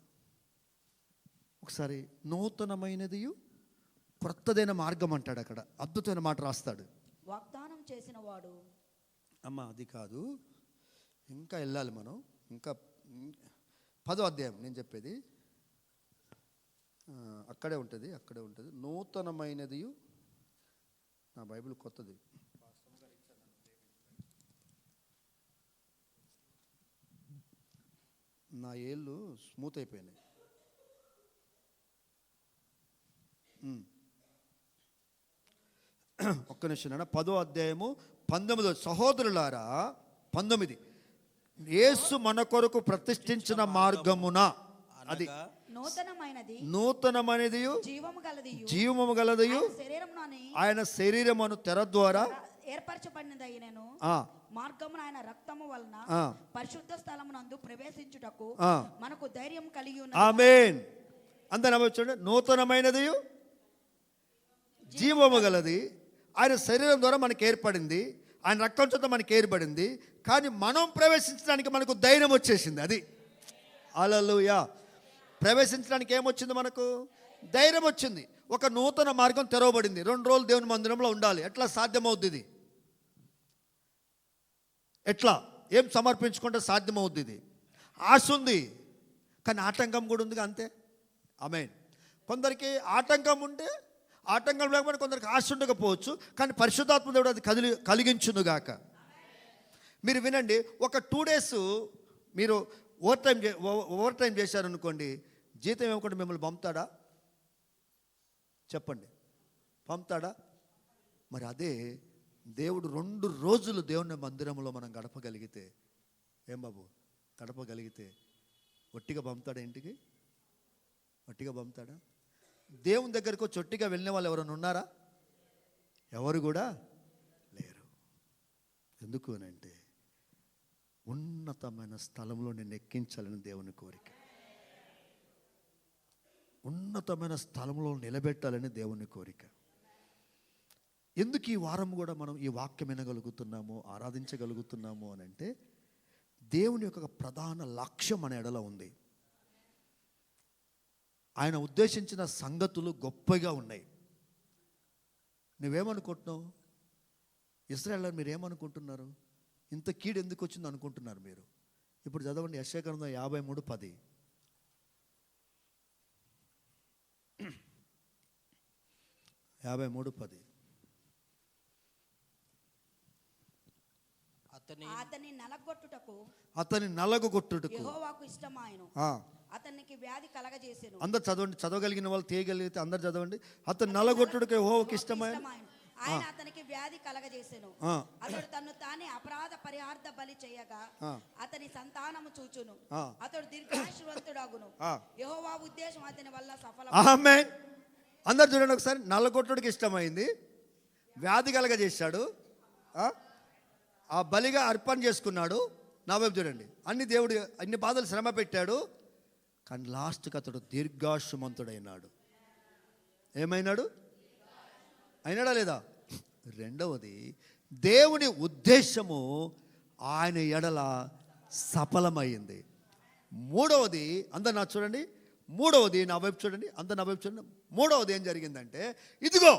ఒకసారి నూతనమైనది క్రొత్తదైన మార్గం అంటాడు, అక్కడ అద్భుతమైన మాట రాస్తాడు. వాగ్దానం చేసిన వాడు, అమ్మ అది కాదు, ఇంకా వెళ్ళాలి మనం. ఇంకా 10వ అధ్యాయం నేను చెప్పేది అక్కడే ఉంటుంది నూతనమైనది. నా బైబిల్ కొత్తది. నా ఏళ్ళు స్మూత్ అయిపోయినాయి. ఒక్క నిమిషం 10వ అధ్యాయము 19. సహోదరులారా 19, యేసు మన కొరకు ప్రతిష్ఠించిన మార్గమున, అది నూతనమైనది జీవము గలదియు ఆయన శరీరమును తెర ద్వారా ఏర్పరచబడినదైనను మార్గమున ఆయన రక్తము వలన పరిశుద్ధ స్థలమునందు ప్రవేశించుటకు మనకు ధైర్యం కలిగి ఉన్నది. ఆమేన్. అందరూ చూడండి, నూతనమైనది జీవము గలది ఆయన శరీరం ద్వారా మనకి ఏర్పడింది, ఆయన రక్తం చేత మనకి ఏర్పడింది. కానీ మనం ప్రవేశించడానికి మనకు ధైర్యం వచ్చేసింది. అది హల్లెలూయా. ప్రవేశించడానికి ఏమొచ్చింది? మనకు ధైర్యం వచ్చింది. ఒక నూతన మార్గం తెరవబడింది. 2 రోజులు దేవుని మందిరంలో ఉండాలి. ఎట్లా సాధ్యమవుద్ది ఇది? ఎట్లా ఏం సమర్పించుకుంటే సాధ్యమవుద్ది ఇది? ఆశ ఉంది, కానీ ఆటంకం కూడా ఉంది. అంతే. ఆమేన్. కొందరికి ఆటంకం ఉంటే, ఆటంకం లేకపోతే కొందరికి ఆశ ఉండకపోవచ్చు, కానీ పరిశుద్ధాత్మ దేవుడు అది కలిగించునుగాక. మీరు వినండి, ఒక 2 days మీరు ఓవర్ టైం చేశారనుకోండి, జీతం ఇవ్వకుండా మిమ్మల్ని పంపుతాడా? చెప్పండి, పంపుతాడా? మరి అదే దేవుడు 2 రోజులు దేవుని మందిరంలో మనం గడపగలిగితే, ఏం బాబు, గడపగలిగితే ఒట్టిగా పంపుతాడా? ఇంటికి ఒట్టిగా పంపుతాడా? దేవుని దగ్గరకు చొట్టిగా వెళ్ళిన వాళ్ళు ఎవరైనా ఉన్నారా? ఎవరు కూడా లేరు. ఎందుకు అంటే ఉన్నతమైన స్థలంలో నేను ఎక్కించాలని దేవుని కోరిక, ఉన్నతమైన స్థలంలో నిలబెట్టాలని దేవుని కోరిక. ఎందుకు ఈ వారం కూడా మనం ఈ వాక్యం వినగలుగుతున్నాము, ఆరాధించగలుగుతున్నాము అని అంటే, దేవుని యొక్క ప్రధాన లక్ష్యం మన ఎడల ఉంది. ఆయన ఉద్దేశించిన సంగతులు గొప్పగా ఉన్నాయి. నువ్వేమనుకుంటున్నావు? ఇశ్రాయేలు మీరు ఏమనుకుంటున్నారు? ఇంత కీడు ఎందుకు వచ్చింది అనుకుంటున్నారు మీరు? ఇప్పుడు చదవండి, యెషయా గ్రంథం 53:10. అతని నలగొట్టుటకు యెహోవాకు ఇష్టమాయెను, అతనికి వ్యాధి కలగజేసెను. అందరు చదవండి, చదవగలిగిన వాళ్ళు తీయగలిగితే అందరు చదవండి. అతని నలగొట్టుటకు యెహోవాకు ఇష్టమాయెను, ఆయన అతనికి వ్యాధి కలగజేసెను. అతడు తన్ను తానే అపరాధ పరిహార్థ బలి చేయగా అతని సంతానము చూచును, అతడు దీర్ఘాయుష్మంతుడగును. యెహోవా ఉద్దేశం అతని వల్ల సఫలం. ఆమేన్. అందరు చూడండి ఒకసారి. నల్లగొట్టుడికి ఇష్టమైంది, వ్యాధి కలగజేశాడు, ఆ బలిగా అర్పణ చేసుకున్నాడు. నా వైపు చూడండి, అన్ని బాధలు శ్రమ పెట్టాడు, కానీ లాస్ట్కి అతడు దీర్ఘాయుష్మంతుడైనాడు. ఏమైనాడు? అయినాడా లేదా? రెండవది, దేవుని ఉద్దేశము ఆయన ఎడల సఫలమైంది. మూడవది, అందరు నా చూడండి, మూడవది నా వైపు చూడండి, అందరు నా వైపు చూడండి. మూడవది ఏం జరిగిందంటే, ఇదిగో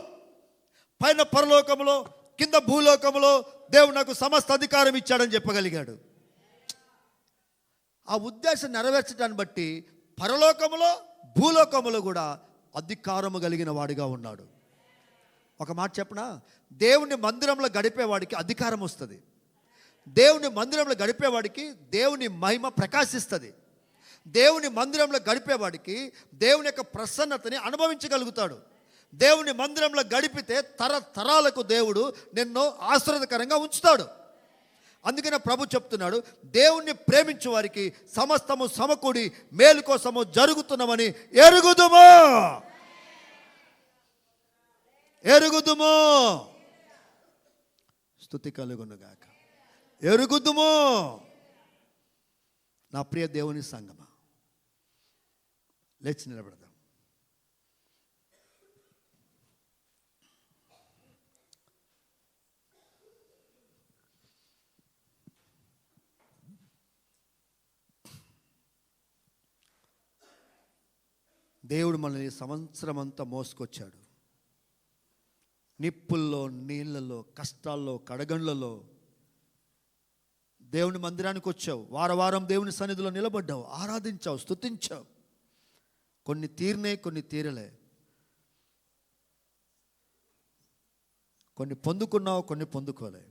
పైన పరలోకములో కింద భూలోకములో దేవుడు నాకు సమస్త అధికారం ఇచ్చాడని చెప్పగలిగాడు. ఆ ఉద్దేశం నెరవేర్చడాన్ని బట్టి పరలోకములో భూలోకములో కూడా అధికారము కలిగిన వాడిగా ఉన్నాడు. ఒక మాట చెప్పనా? దేవుని మందిరంలో గడిపేవాడికి అధికారం వస్తుంది. దేవుని మందిరంలో గడిపేవాడికి దేవుని మహిమ ప్రకాశిస్తుంది. దేవుని మందిరంలో గడిపేవాడికి దేవుని యొక్క ప్రసన్నతని అనుభవించగలుగుతాడు. దేవుని మందిరంలో గడిపితే తరతరాలకు దేవుడు నిన్ను ఆశీర్వాదకరంగా ఉంచుతాడు. అందుకనే ప్రభు చెప్తున్నాడు, దేవుణ్ణి ప్రేమించే వారికి సమస్తము సమకూడి మేలు కోసము జరుగుతున్నామని ఎరుగుదుము. స్తుతి కలుగునుగాక. ఎరుగుదుము. నా ప్రియ దేవుని సంగమా, లేచి నిలబడదాం. దేవుడు మనల్ని సంవత్సరం అంతా మోసుకొచ్చాడు. నిప్పుల్లో, నీళ్ళలో, కష్టాల్లో, కడగండ్లలో దేవుని మందిరానికి వచ్చావు, వారం దేవుని సన్నిధిలో నిలబడ్డావు, ఆరాధించావు, స్తుతించావు. కొన్ని తీరినే, కొన్ని తీరలే. కొన్ని పొందుకున్నావు, కొన్ని పొందుకోలే.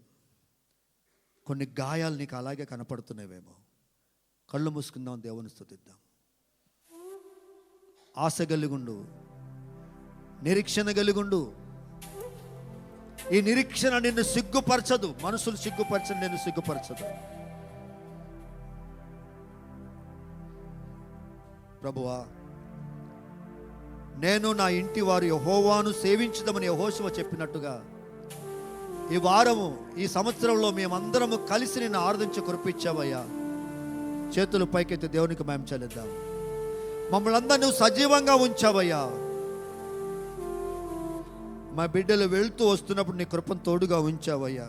కొన్ని గాయాలు నీకు అలాగే కనపడుతున్నావేమో. కళ్ళు మూసుకుందాం, దేవుని స్తుతిద్దాం. ఆశ కలిగుండు, నిరీక్షణ కలిగుండు. ఈ నిరీక్షణ నిన్ను సిగ్గుపరచదు. మనుషులు సిగ్గుపరచదు, నిన్ను సిగ్గుపరచదు. ప్రభువా, నేను నా ఇంటి వారు యెహోవాను సేవించుదామని యెహోషువ చెప్పినట్టుగా ఈ వారము, ఈ సంవత్సరంలో మేమందరము కలిసి నిన్ను ఆరాధించి కురిపించావయ్యా. చేతులు పైకెత్తి దేవునికి మహిమ చెల్లిద్దాం. మమ్మల్ని అందరూ నువ్వు సజీవంగా ఉంచావయ్యా. మా బిడ్డలు వెళ్తూ వస్తున్నప్పుడు నీ కృపను తోడుగా ఉంచావయ్యా.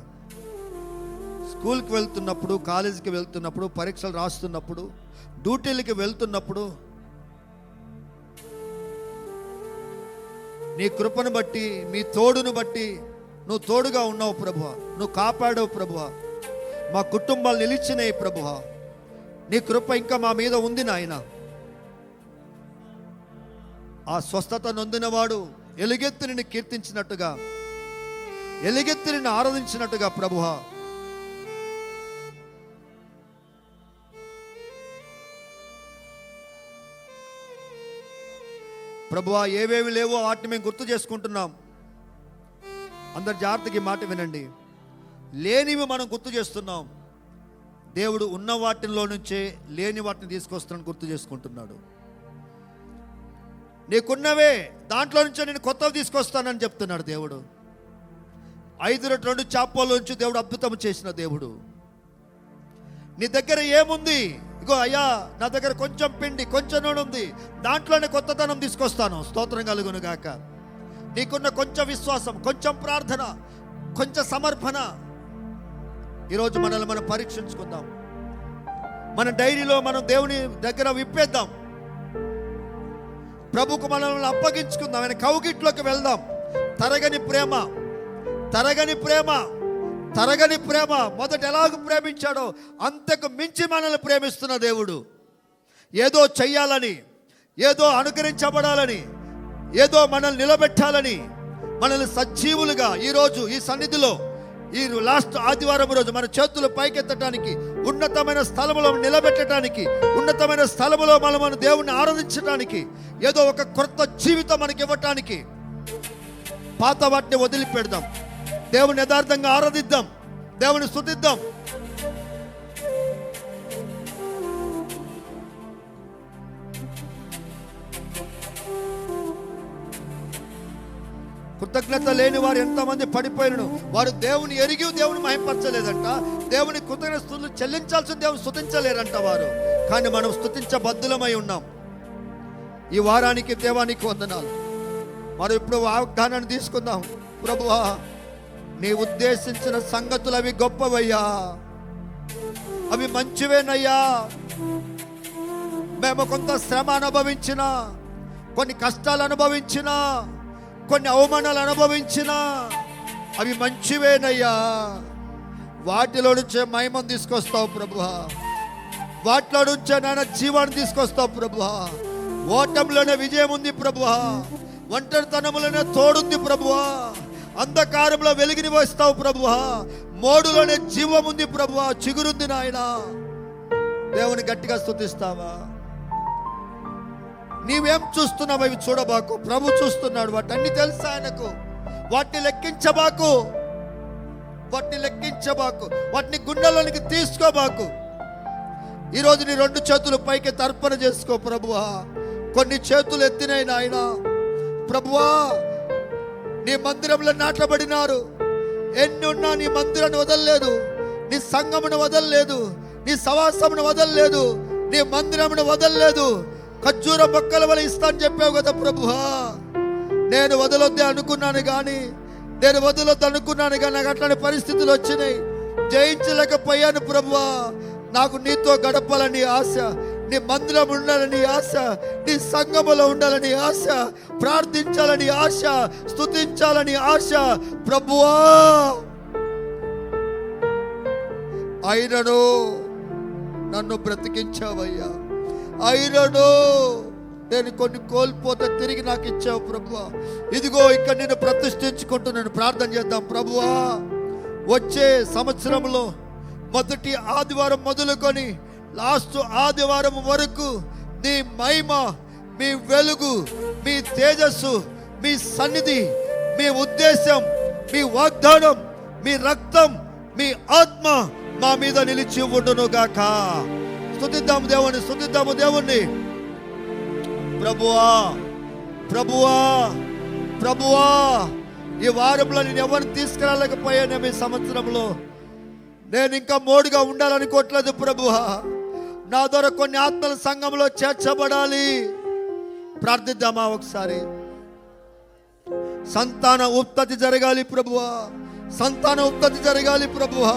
స్కూల్కి వెళ్తున్నప్పుడు, కాలేజీకి వెళ్తున్నప్పుడు, పరీక్షలు రాస్తున్నప్పుడు, డ్యూటీలకి వెళ్తున్నప్పుడు నీ కృపను బట్టి, మీ తోడును బట్టి నువ్వు తోడుగా ఉన్నావు ప్రభువా. నువ్వు కాపాడావు ప్రభువా. మా కుటుంబాలు నిలిచినాయి ప్రభువా. నీ కృప ఇంకా మా మీద ఉంది నాయన. ఆ స్వస్థత నొందినవాడు ఎలుగెత్తి నిన్ను కీర్తించినట్టుగా, ఎలుగెత్తి నిన్ను ఆరాధించినట్టుగా ప్రభువా, ప్రభువా, ఏవేవి లేవో వాటిని మేము గుర్తు చేసుకుంటున్నాం. అందరు జాగ్రత్తగా ఈ మాట వినండి. లేనివి మనం గుర్తు చేస్తున్నాం. దేవుడు ఉన్న వాటిల్లో నుంచే లేని వాటిని తీసుకొస్తున్నాను గుర్తు చేసుకుంటున్నాడు. నీకున్నవే దాంట్లో నుంచే నేను కొత్తవి తీసుకొస్తానని చెప్తున్నాడు దేవుడు. 5 రొట్టెలు 2 చేపల నుంచి దేవుడు అద్భుతం చేసిన దేవుడు. నీ దగ్గర ఏముంది? ఇగో అయ్యా, నా దగ్గర కొంచెం పిండి, కొంచెం నూనె ఉంది, దాంట్లోనే కొత్తదనం తీసుకొస్తాను. స్తోత్రం కలుగును గాక. నీకున్న కొంచెం విశ్వాసం, కొంచెం ప్రార్థన, కొంచెం సమర్పణ, ఈరోజు మనల్ని మనం పరీక్షించుకుందాం. మన డైరీలో మనం దేవుని దగ్గర విప్పేద్దాం. ప్రభుకు మనల్ని అప్పగించుకుందాం. ఆయన కౌగిట్లోకి వెళ్దాం. తరగని ప్రేమ, తరగని ప్రేమ, తరగని ప్రేమ. మొదట ఎలాగ ప్రేమించాడో అంతకు మించి మనల్ని ప్రేమిస్తున్న దేవుడు. ఏదో చెయ్యాలని, ఏదో అనుకరించబడాలని, ఏదో మనల్ని నిలబెట్టాలని, మనల్ని సజీవులుగా ఈరోజు ఈ సన్నిధిలో, ఈ లాస్ట్ ఆదివారం రోజు మన చేతులు పైకెత్తడానికి, ఉన్నతమైన స్థలములో నిలబెట్టడానికి, ఉన్నతమైన స్థలములో మనం దేవుణ్ణి ఆరాధించడానికి, ఏదో ఒక కొత్త జీవితం మనకి ఇవ్వటానికి పాత వాటిని వదిలిపెడదాం. దేవుని యథార్థంగా ఆరాధిద్దాం, దేవుని స్తుతిద్దాం. కృతజ్ఞత లేని వారు ఎంతమంది పడిపోయినను వారు దేవుని ఎరిగి దేవుని మహింపరచలేదంట. దేవుని కృతజ్ఞత స్తుతులు చెల్లించాల్సిన దేవుని స్తుతించలేరంట వారు. కానీ మనం స్తుతించబద్ధులమై ఉన్నాం. ఈ వారానికి దేవానికి వందనాలు. మనం ఇప్పుడు వాగ్దానాన్ని తీసుకుందాం. ప్రభువా, నీ ఉద్దేశించిన సంగతులు అవి గొప్పవయ్యా, అవి మంచివేనయ్యా. మేము కొంత శ్రమ అనుభవించినా, కొన్ని కష్టాలు అనుభవించినా, కొన్ని అవమానాలు అనుభవించినా అవి మంచివేనయ్యా. వాటిలో నుంచే మహిమను తీసుకొస్తావు ప్రభువా. వాటిలో నుంచే నాయన జీవాన్ని తీసుకొస్తావు ప్రభువా. ఓటంలోనే విజయం ఉంది ప్రభువా. ఒంటరితనంలోనే తోడుంది ప్రభువా. అంధకారంలో వెలుగుని వస్తావు ప్రభువా. మోడులోనే జీవం ఉంది ప్రభువా. చిగురుంది నాయన. దేవుని గట్టిగా స్తుతిస్తావా? నీవేం చూస్తున్నావు అవి చూడబాకు. ప్రభు చూస్తున్నాడు. వాటన్ని తెలుసా ఆయనకు. వాటిని లెక్కించబాకు, వాటిని లెక్కించబాకు, వాటిని గుండెలోనికి తీసుకోబాకు. ఈరోజు నీ 2 చేతులు పైకి తర్పణ చేసుకో ప్రభువా. కొన్ని చేతులు ఎత్తినాయి నాయన. ప్రభువా, నీ మందిరంలో నాటబడినారు. ఎన్ని ఉన్నా నీ మందిరాన్ని వదలలేదు, నీ సంఘమును వదలలేదు, నీ సవాసమును వదలలేదు, నీ మందిరమును వదలలేదు. ఖర్జూర మొక్కల వల్ల ఇస్తా అని చెప్పావు కదా ప్రభువా. నేను వదలొద్దే అనుకున్నాను కానీ, నాకు అట్లాంటి పరిస్థితులు వచ్చినాయి. జయించలేకపోయాను ప్రభువా. నాకు నీతో గడపాలని ఆశ, నీ మందిరం ఉండాలని ఆశ, నీ సంఘములో ఉండాలని ఆశ, ప్రార్థించాలని ఆశ, స్తుతించాలని ఆశ ప్రభువా. అయినను నన్ను బ్రతికించావయ్యా. అయినను నేను కొన్ని కోల్పోతే తిరిగి నాకు ఇచ్చావు ప్రభువా. ఇదిగో ఇక్కడ నేను ప్రతిష్ఠించుకుంటూ నేను ప్రార్థన చేద్దాం. ప్రభువా, వచ్చే సంవత్సరంలో మొదటి ఆదివారం మొదలుకొని లాస్ట్ ఆదివారం వరకు నీ మహిమ, మీ వెలుగు, మీ తేజస్సు, మీ సన్నిధి, మీ ఉద్దేశం, మీ వాగ్దానం, మీ రక్తం, మీ ఆత్మ మా మీద నిలిచి ఉండును గాక. స్తుతిద్దాము దేవుని, స్తుతిద్దాము దేవుణ్ణి. ప్రభువా, ప్రభువా, ప్రభువా, ఈ వారంలో నేను ఎవరిని తీసుకురాలేకపోయాను. ఈ సంవత్సరంలో నేను ఇంకా మోడుగా ఉండాలనుకోవట్లేదు ప్రభువా. నా ద్వారా కొన్ని ఆత్మల సంఘంలో చేర్చబడాలి. ప్రార్థిద్దామా ఒకసారి. సంతాన ఉత్పత్తి జరగాలి ప్రభువా, సంతాన ఉత్పత్తి జరగాలి ప్రభువా.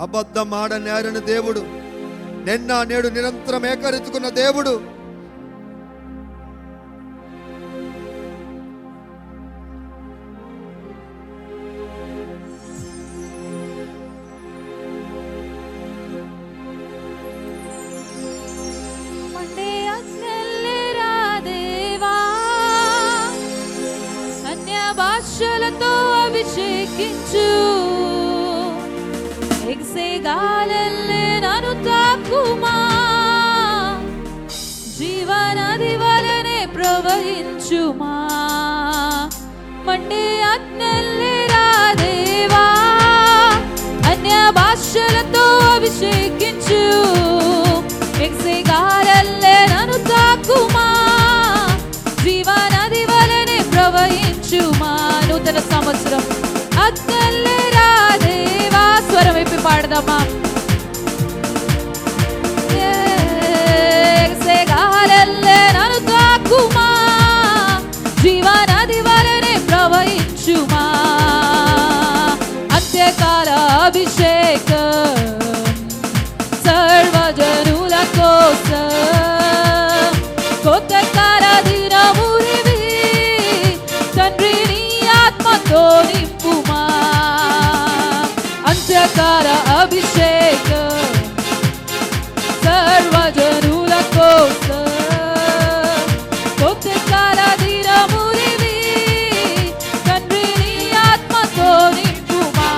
అబద్ధం ఆడని దేవుడు, నిన్న నేడు నిరంతరం ఏకరీతుకున్న దేవుడు. భాషలతో అభిషేకించు, ఎగసేగాలల్లే నన్ను తాకుమా, జీవనది వలనే ప్రవహించుమా. మండే అగ్నల్లే రాదేవా, అన్య భాషలతో అభిషేకించు, ఎగసేగాలల్లే నన్ను తాకుమా, జీవనది వలనే ప్రవహించుమా. నూతన సంవత్సరం అగ్గల్లే రాదేవా. స్వరం విప్పి పాడదామా. ఎగసేగాలల్లే నన్ను తాకుమా, జీవనది వలనే ప్రవహించుమా. అంత్యకాల అభిషేకం సర్వజనుల కోసం, కొత్త కాల దినమురివి తండ్రి నీ ఆత్మతో నింపుమా. అంత్యకాల అభిషేకం సర్వజనుల కోసం, కొత్త కాల దినమురివి తండ్రి నీ ఆత్మతో నింపుమా.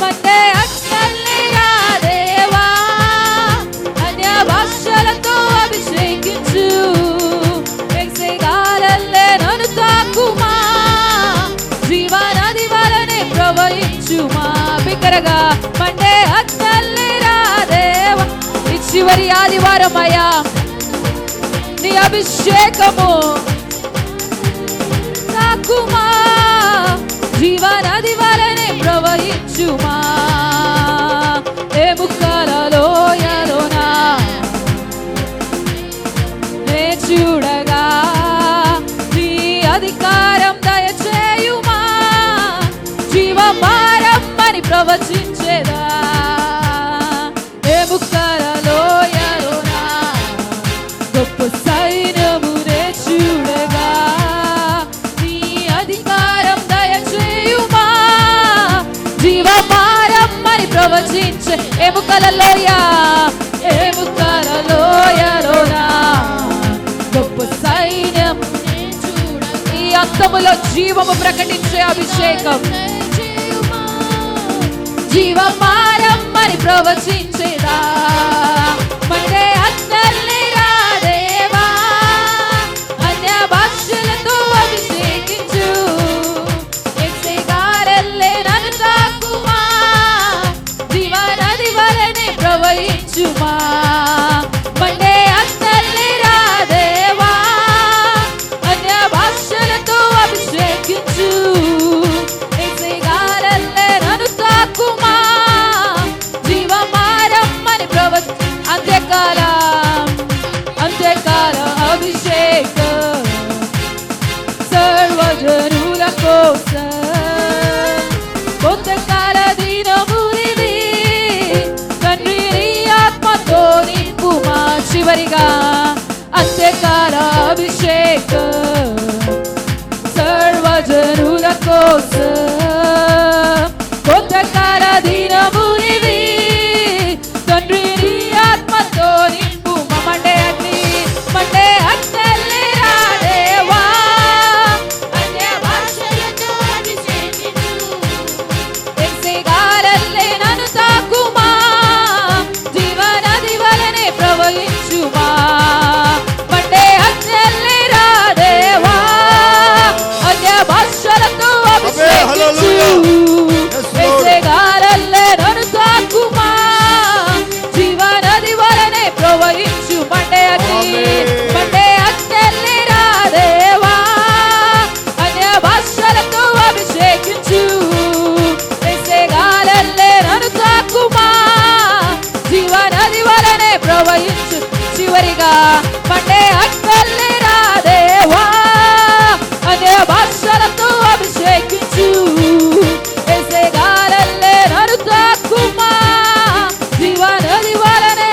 మండే అక్షల్లే రాదేవా, అన్య భాషలతో అభిషేకించు, ఎగసేగాలల్లే నన్ను తాకుమా, జీవనది వలనే ప్రవహించుమా. బిగ్గరగా మండే అక్షల్లే రాదేవా. ఈ చివరి ఆదివారమయ్యా నీ అభిషేకము తాకుమా, జీవనది వలనే ప్రవహించుమా. ఏ ముక్కలలో ఎలోనా నే చూడగా నీ అధికారం దయచేయుమా, జీవమారం అని ప్రవచించేదా. ఏ ముక్కలలో ఎలోనా గొప్ప సైన్యము నే చూడగా నీ అధికారం దయచేయుమా, జీవమారం అని ప్రవచించే. ఎముకలలోయా, ఎముకలలోయలోనా గొప్ప సైన్యం ఈ అంతములో జీవము ప్రకటించే అభిషేకం, జీవమారం అని ప్రవచించేదా. మండే అగ్నల్లే రాదేవా, అన్య భాషలతో అభిషేకించు, ఎగసేగాలల్లే నన్ను తాకుమా, జీవనది వలనే ప్రవహించుమా. మండే అగ్నల్లే రాదేవా, అన్య భాషలతో అభిషేకించు, ఎగసేగాలల్లే నన్ను తాకుమా, జీవమారం అని అంత్యకాల అభిషేకం సర్వజనుల కోసం, కొత్త కాల దినమురివి తండ్రి నీ ఆత్మతో నింపుమా. చివరిగా అంత్యకాల అభిషేకం సర్వజనుల కోసం, మండే అక్కర్లేరా దేవా అదే భాషలతో అభిషేకించు ఎసే గాలల్లే నన్ను తాకుమా జీవనది వలనే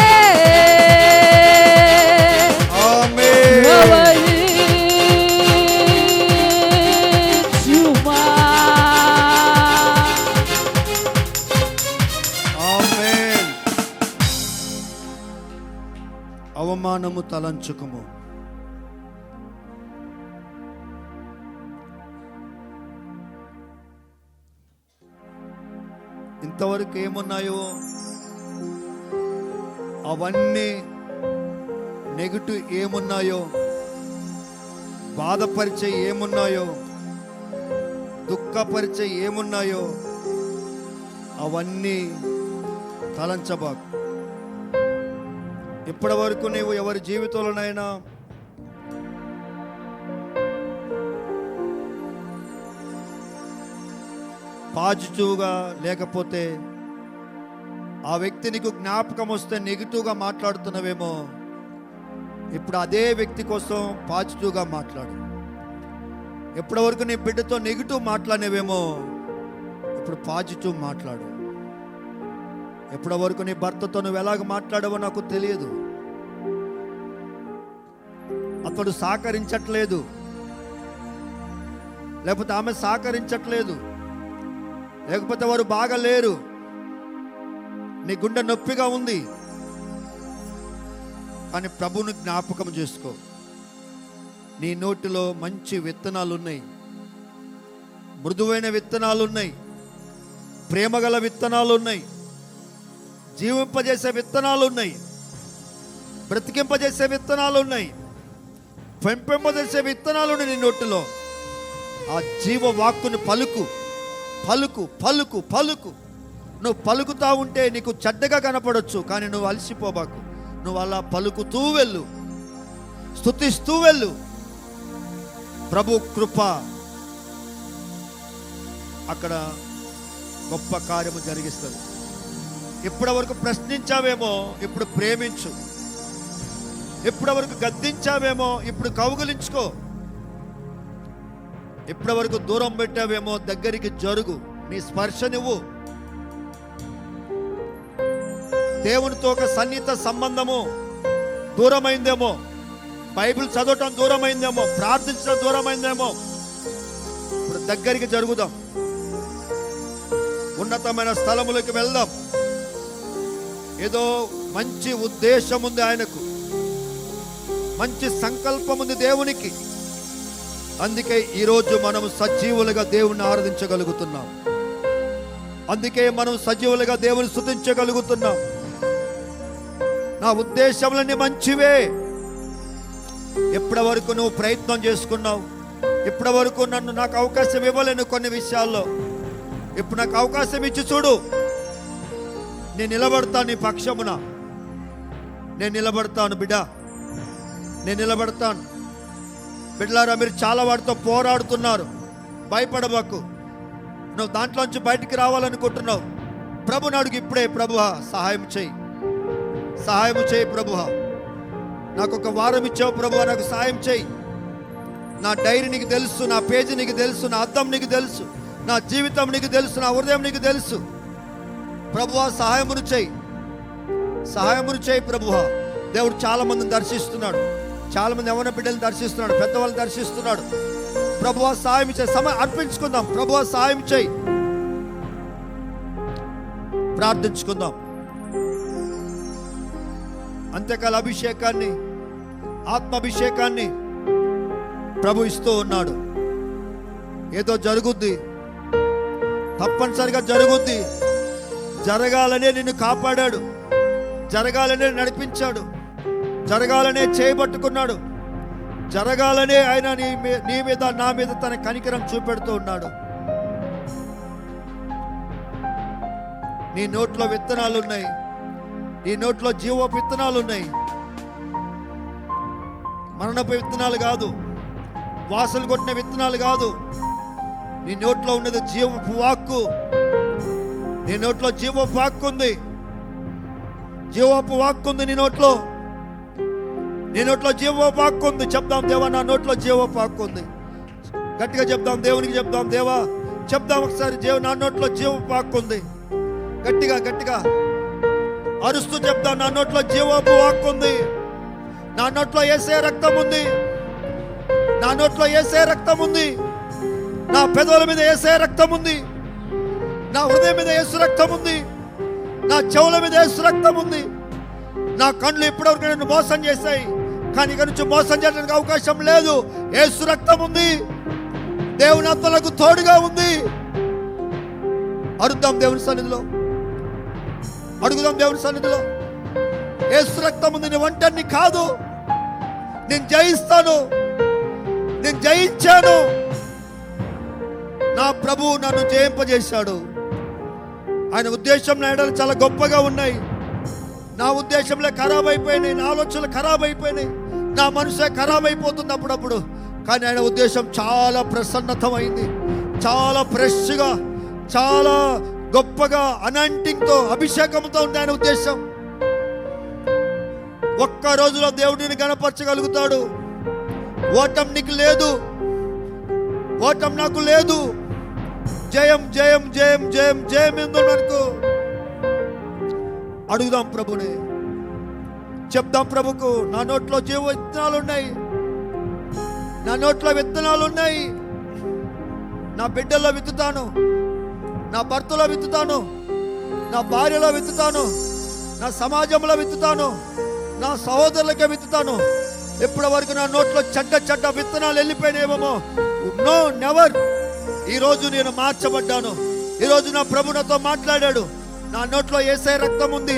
ప్రవహించుమా. ఆమేన్. అవమానము తలంచుకుము. ఇంతవరకు ఏమున్నాయో అవన్నీ నెగిటివ్ ఏమున్నాయో, బాధపరిచే ఏమున్నాయో, దుఃఖపరిచే ఏమున్నాయో అవన్నీ తలంచబాకు. ఇప్పటి వరకు నీవు ఎవరి జీవితంలోనైనా పాజిటివ్గా లేకపోతే ఆ వ్యక్తి నీకు జ్ఞాపకం వస్తే నెగిటివ్గా మాట్లాడుతున్నవేమో, ఇప్పుడు అదే వ్యక్తి కోసం పాజిటివ్గా మాట్లాడు. ఎప్పటి వరకు నీ బిడ్డతో నెగిటివ్ మాట్లాడినవేమో, ఇప్పుడు పాజిటివ్ మాట్లాడు. ఎప్పటి వరకు నీ భర్తతో నువ్వు ఎలాగ మాట్లాడవో నాకు తెలియదు. అతడు సహకరించట్లేదు, లేకపోతే ఆమె సహకరించట్లేదు, లేకపోతే వారు బాగలేరు, నీ గుండె నొప్పిగా ఉంది. కానీ ప్రభువుని జ్ఞాపకం చేసుకో. నీ నోటిలో మంచి విత్తనాలు ఉన్నాయి, మృదువైన విత్తనాలు ఉన్నాయి, ప్రేమగల విత్తనాలు ఉన్నాయి, జీవింపజేసే విత్తనాలు ఉన్నాయి, బ్రతికింపజేసే విత్తనాలు ఉన్నాయి, పెంపింపజేసే విత్తనాలు ఉన్నాయి నీ నోటిలో. ఆ జీవ వాక్కుని పలుకు పలుకు పలుకు పలుకు. నువ్వు పలుకుతా ఉంటే నీకు చెడ్డగా కనపడొచ్చు, కానీ నువ్వు అలసిపోబాకు. నువ్వు అలా పలుకుతూ వెళ్ళు, స్తుతిస్తూ వెళ్ళు. ప్రభు కృప అక్కడ గొప్ప కార్యము జరిగిస్తుంది. ఇప్పటి వరకు ప్రశ్నించావేమో, ఇప్పుడు ప్రేమించు. ఇప్పటి వరకు గద్దించావేమో, ఇప్పుడు కౌగులించుకో. ఇప్పటి వరకు దూరం పెట్టావేమో, దగ్గరికి జరుగు. నీ స్పర్శ నువ్వు. దేవునితో ఒక సన్నిహిత సంబంధము దూరమైందేమో, బైబిల్ చదవటం దూరమైందేమో, ప్రార్థించడం దూరమైందేమో, ఇప్పుడు దగ్గరికి జరుగుదాం. ఉన్నతమైన స్థలములకు వెళ్దాం. ఏదో మంచి ఉద్దేశం ఉంది ఆయనకు, మంచి సంకల్పం ఉంది దేవునికి. అందుకే ఈరోజు మనం సజీవులుగా దేవుని ఆరాధించగలుగుతున్నాం. అందుకే మనం సజీవులుగా దేవుని స్తుతించగలుగుతున్నాం. నా ఉద్దేశములన్నీ మంచివే. ఎప్పటి వరకు నువ్వు ప్రయత్నం చేసుకున్నావు, ఇప్పటి వరకు నాకు అవకాశం ఇవ్వలేను కొన్ని విషయాల్లో. ఇప్పుడు నాకు అవకాశం ఇచ్చి చూడు. నేను నిలబడతాను నీ పక్షమున. నేను నిలబడతాను బిడ్డ, నేను నిలబడతాను. బిడ్డలారా, మీరు చాలా వాటితో పోరాడుతున్నారు. భయపడబాకు. నువ్వు దాంట్లోంచి బయటికి రావాలనుకుంటున్నావు. ప్రభుని అడుగు ఇప్పుడే, ప్రభువా సహాయం చేయి, సహాయం చేయి ప్రభువా. నాకు ఒక వారం ఇచ్చావు ప్రభువా, నాకు సహాయం చేయి. నా డైరీ నీకు తెలుసు, నా పేజీ నీకు తెలుసు, నా అద్దం నీకు తెలుసు, నా జీవితం నీకు తెలుసు, నా హృదయం నీకు తెలుసు. ప్రభువా సహాయమును చేయి, సహాయమును చేయి ప్రభువా. దేవుడు చాలా మందిని దర్శిస్తున్నాడు, చాలా మంది యవ్వన బిడ్డలను దర్శిస్తున్నాడు, పెద్దవాళ్ళని దర్శిస్తున్నాడు. ప్రభువా సహాయం చేయి. అర్పించుకుందాం. ప్రభువా సహాయం చేయి. ప్రార్థించుకుందాం. అంత్యకాల అభిషేకాన్ని, ఆత్మాభిషేకాన్ని ప్రభు ఇస్తూ ఉన్నాడు. ఏదో జరుగుద్ది, తప్పనిసరిగా జరుగుద్ది. జరగాలనే నిన్ను కాపాడాడు, జరగాలనే నడిపించాడు, జరగాలనే చేయబట్టుకున్నాడు, జరగాలనే ఆయన నీ మీద నా మీద తన కనికరం చూపెడుతూ ఉన్నాడు. నీ నోట్లో విత్తనాలు ఉన్నాయి, నీ నోట్లో జీవపు విత్తనాలు ఉన్నాయి. మరణపు విత్తనాలు కాదు, వాసలు కొట్టిన విత్తనాలు కాదు. నీ నోట్లో ఉన్నది జీవపు వాక్కు. నీ నోట్లో జీవపు వాక్కు ఉంది, జీవపు వాక్కు ఉంది నీ నోట్లో. నీ నోట్లో జీవపు హక్కు ఉంది. చెప్దాం, దేవా నా నోట్లో జీవపు హక్కు ఉంది. గట్టిగా చెప్దాం, దేవునికి చెప్దాం. దేవా చెప్దాం ఒకసారి, నా నోట్లో జీవపు హక్కు ఉంది. గట్టిగా గట్టిగా అరుస్తూ చెప్దాం, నా నోట్లో జీవపు హక్కు ఉంది. నా నోట్లో యేసయ్య రక్తం ఉంది. నా నోట్లో యేసయ్య రక్తం ఉంది. నా పెదవుల మీద యేసయ్య రక్తం ఉంది. నా హృదయం మీద యేసు రక్తం ఉంది. నా చెవుల మీద యేసు రక్తం ఉంది. నా కళ్ళు ఇప్పటివరకు నన్ను మోసం చేశాయి, కానీ ఇక నుంచి మోసం చేయడానికి అవకాశం లేదు. యేసు రక్తం ఉంది. దేవుని ఆత్మలకు తోడుగా ఉంది. అడుగుదాం దేవుని సన్నిధిలో, అడుగుదాం దేవుని సన్నిధిలో. యేసు రక్తం ఉంది. నీ ఒంటరిని కాదు, నేను జయిస్తాను, నేను జయించాను. నా ప్రభువు నన్ను జయింపజేశాడు. ఆయన ఉద్దేశం నా ఎడలు చాలా గొప్పగా ఉన్నాయి. నా ఉద్దేశంలో ఖరాబ్ అయిపోయినాయి, నా ఆలోచనలు ఖరాబ్ అయిపోయినాయి, నా మనసు ఖరాబ్ అయిపోతుంది అప్పుడప్పుడు. కానీ ఆయన ఉద్దేశం చాలా ప్రసన్నతమైంది, చాలా ఫ్రెష్గా, చాలా గొప్పగా, అనాయింటింగ్తో, అభిషేకంతో ఉంది ఆయన ఉద్దేశం. ఒక్క రోజులో దేవుడిని గణపరచగలుగుతాడు. ఓటం నీకు లేదు, ఓటం నాకు లేదు. జయం జయం జయం జయం జయం ఏందో మనకు. అడుగుదాం ప్రభుని, చెప్దాం ప్రభుకు, నా నోట్లో జీవ విత్తనాలు ఉన్నాయి, నా నోట్లో విత్తనాలు ఉన్నాయి. నా బిడ్డల్లో విత్తుతాను, నా భర్తలో విత్తుతాను, నా భార్యలో విత్తుతాను, నా సమాజంలో విత్తుతాను, నా సహోదరులకే విత్తుతాను. ఇప్పటి వరకు నా నోట్లో చెడ్డ చెడ్డ విత్తనాలు వెళ్ళిపోయినాయేమో. No, never. ఈరోజు నేను మార్చబడ్డాను. ఈరోజు నా ప్రభు నాతో మాట్లాడాడు. నా నోట్లో యేసయ్య రక్తం ఉంది,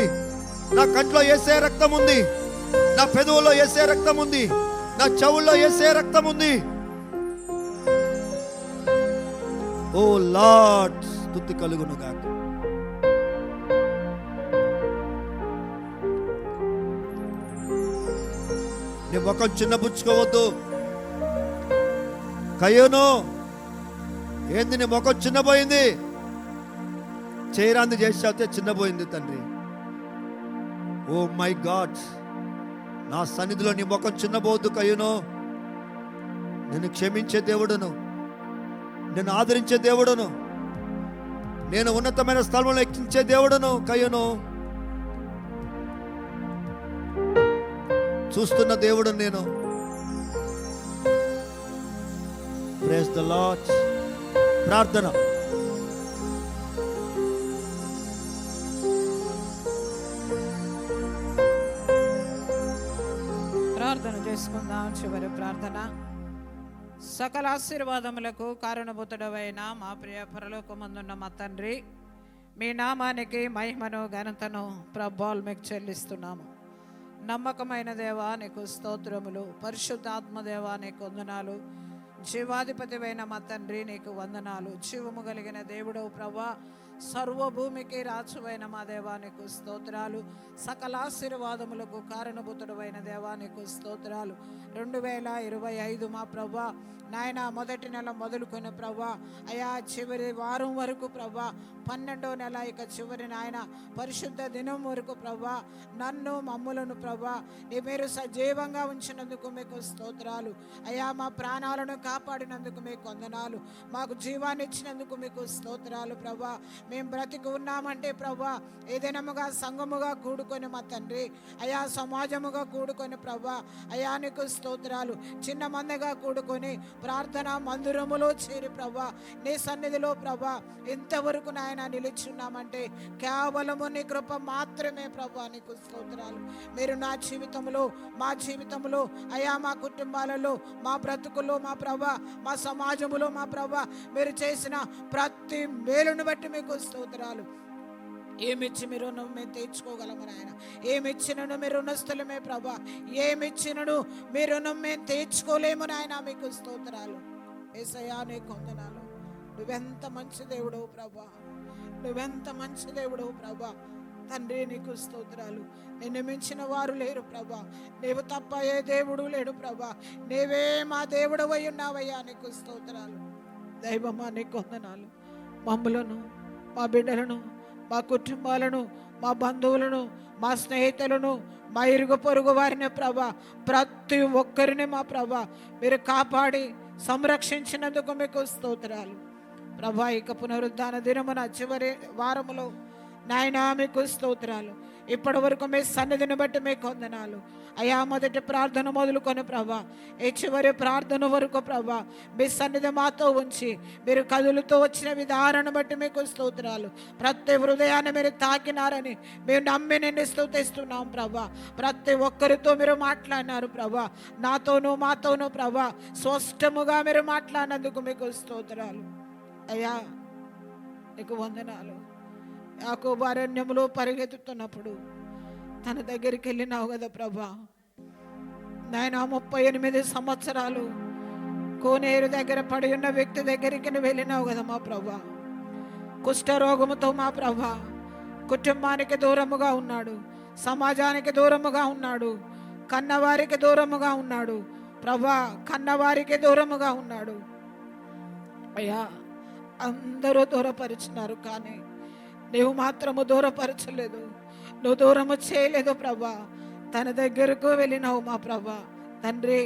నా కంట్లో యేసయ్య రక్తం ఉంది, నా పెదవుల్లో యేసయ్య రక్తం ఉంది, నా చెవుల్లో యేసయ్య రక్తం ఉంది. ఓ లార్డ్, స్తుతి కలుగును గాక. నీ ముఖం చిన్నబుచ్చుకోవద్దు. కయ్యోను, ఏంది నీ ముఖం చిన్నపోయింది? చేయరాంది చేస్తే చిన్నపోయింది తండ్రి. ఓ మై గాడ్, నా సన్నిధిలో నీ ముఖం చిన్నపోవద్దు కయ్యూను. నేను క్షమించే దేవుడును, నేను ఆదరించే దేవుడును, నేను ఉన్నతమైన స్థలంలో ఎక్కించే దేవుడును కయ్యూను. చూస్తున్న దేవుడు నేను. Praise the lord. ప్రార్థన. ప్రార్థన చేసుకుందాం. చివరి ప్రార్థన. సకల ఆశీర్వాదములకు కారణభూతుడవైన మా ప్రియ పరలోకమందున్న మా తండ్రి, మీ నామానికి మహిమను ఘనతను ప్రభావాలు మీకు చెల్లిస్తున్నాము. నమ్మకమైన దేవా నీకు స్తోత్రములు. పరిశుద్ధాత్మ దేవా నీకు వందనాలు. జీవాధిపతివైన మా తండ్రి నీకు వందనాలు. జీవము కలిగిన దేవుడవు ప్రభా, సర్వభూమికి రాజువైన మా దేవానికి స్తోత్రాలు. సకల ఆశీర్వాదములకు కారణభూతుడైన దేవానికి స్తోత్రాలు. 2025 మా ప్రభా నాయన, మొదటి నెల మొదలుకొని ప్రభా, అయా చివరి వారం వరకు ప్రభా, 12వ నెల ఇక చివరి నాయన పరిశుద్ధ దినం వరకు ప్రభా, నన్ను మమ్ములను ప్రభా నీ మీరు సజీవంగా ఉంచినందుకు మీకు స్తోత్రాలు. అయా మా ప్రాణాలను కాపాడినందుకు మీకు వందనాలు. మాకు జీవాన్ని ఇచ్చినందుకు మీకు స్తోత్రాలు ప్రభా. మేము బ్రతికి ఉన్నామంటే ప్రభా, ఏదైనాముగా సంఘముగా కూడుకొని మా తండ్రి, అయా సమాజముగా కూడుకొని ప్రభా, అయా నీకు స్తోత్రాలు. చిన్న మందగా కూడుకొని ప్రార్థన మందిరములో చేరి ప్రభా, నీ సన్నిధిలో ప్రభా ఇంతవరకు నాయన నిలిచున్నామంటే కేవలము నీ కృప మాత్రమే ప్రభా. నీకు స్తోత్రాలు. మీరు నా జీవితంలో, మా జీవితంలో, అయా మా కుటుంబాలలో, మా బ్రతుకుల్లో మా ప్రభా, మా సమాజములో మా ప్రభా, మీరు చేసిన ప్రతి మేలును బట్టి మీకు స్తోత్రాలు. ఏమిచ్చి మీరు మేము తీర్చుకోగలము నాయన. ఏమిచ్చినను మీరు రుణస్థులమే ప్రభా. ఏమిచ్చినను మీరు మేము తీర్చుకోలేము నాయన. మీకు స్తోత్రాలు యేసయ్యా, నీకు వందనాలు. నువ్వెంత మంచి దేవుడవు ప్రభా, నువ్వెంత మంచి దేవుడవు ప్రభా. తండ్రి నీకు స్తోత్రాలు. నిన్ను మించిన వారు లేరు ప్రభా. నీవు తప్ప ఏ దేవుడు లేడు ప్రభా. నీవే మా దేవుడవై ఉన్నావయ్యా. నీకు స్తోత్రాలు. దైవమా నీకు వందనాలు. మమ్ములను, మా బిడ్డలను, మా కుటుంబాలను, మా బంధువులను, మా స్నేహితులను, మా ఇరుగు పొరుగు వారిని ప్రభా, ప్రతి ఒక్కరిని మా ప్రభా మీరు కాపాడి సంరక్షించినందుకు మీకు స్తోత్రాలు ప్రభా. ఇక పునరుద్ధాన దినమున చివరి వారములో నాయనా మీకు స్తోత్రాలు. ఇప్పటి వరకు మీ సన్నిధిని బట్టి మీకు వందనాలు అయా. మొదటి ప్రార్థన మొదలుకొని ప్రభా, ఈ చివరి ప్రార్థన వరకు ప్రభా మీ సన్నిధి మాతో ఉంచి మీరు కదులుతూ వచ్చిన విధానాన్ని బట్టి మీకు స్తోత్రాలు. ప్రతి హృదయాన్ని మీరు తాకినారని మేము నమ్మి నిన్ను స్తుతిస్తున్నాం ప్రభా. ప్రతి ఒక్కరితో మీరు మాట్లాడినారు ప్రభా, నాతోనూ మాతోనూ ప్రభా స్పష్టముగా మీరు మాట్లాడినందుకు మీకు స్తోత్రాలు అయ్యా. నీకు వందనాలు. యాకోబు అరణ్యములో పరిగెత్తుతున్నప్పుడు తన దగ్గరికి వెళ్ళినావు కదా ప్రభా నాయన. 38 సంవత్సరాలు కోనేరు దగ్గర పడి ఉన్న వ్యక్తి దగ్గరికి నువ్వు వెళ్ళినావు కదా మా ప్రభా. కుష్ఠరోగముతో మా ప్రభా కుటుంబానికి దూరముగా ఉన్నాడు, సమాజానికి దూరముగా ఉన్నాడు, కన్నవారికి దూరముగా ఉన్నాడు ప్రభా, కన్నవారికి దూరముగా ఉన్నాడు అయ్యా. అందరూ దూరపరిచినారు కానీ నువ్వు మాత్రము దూరపరచలేదు, నువ్వు దూరము చేయలేదు ప్రభా. తన దగ్గరకు వెళ్ళినావు మా ప్రభా. తండ్రి,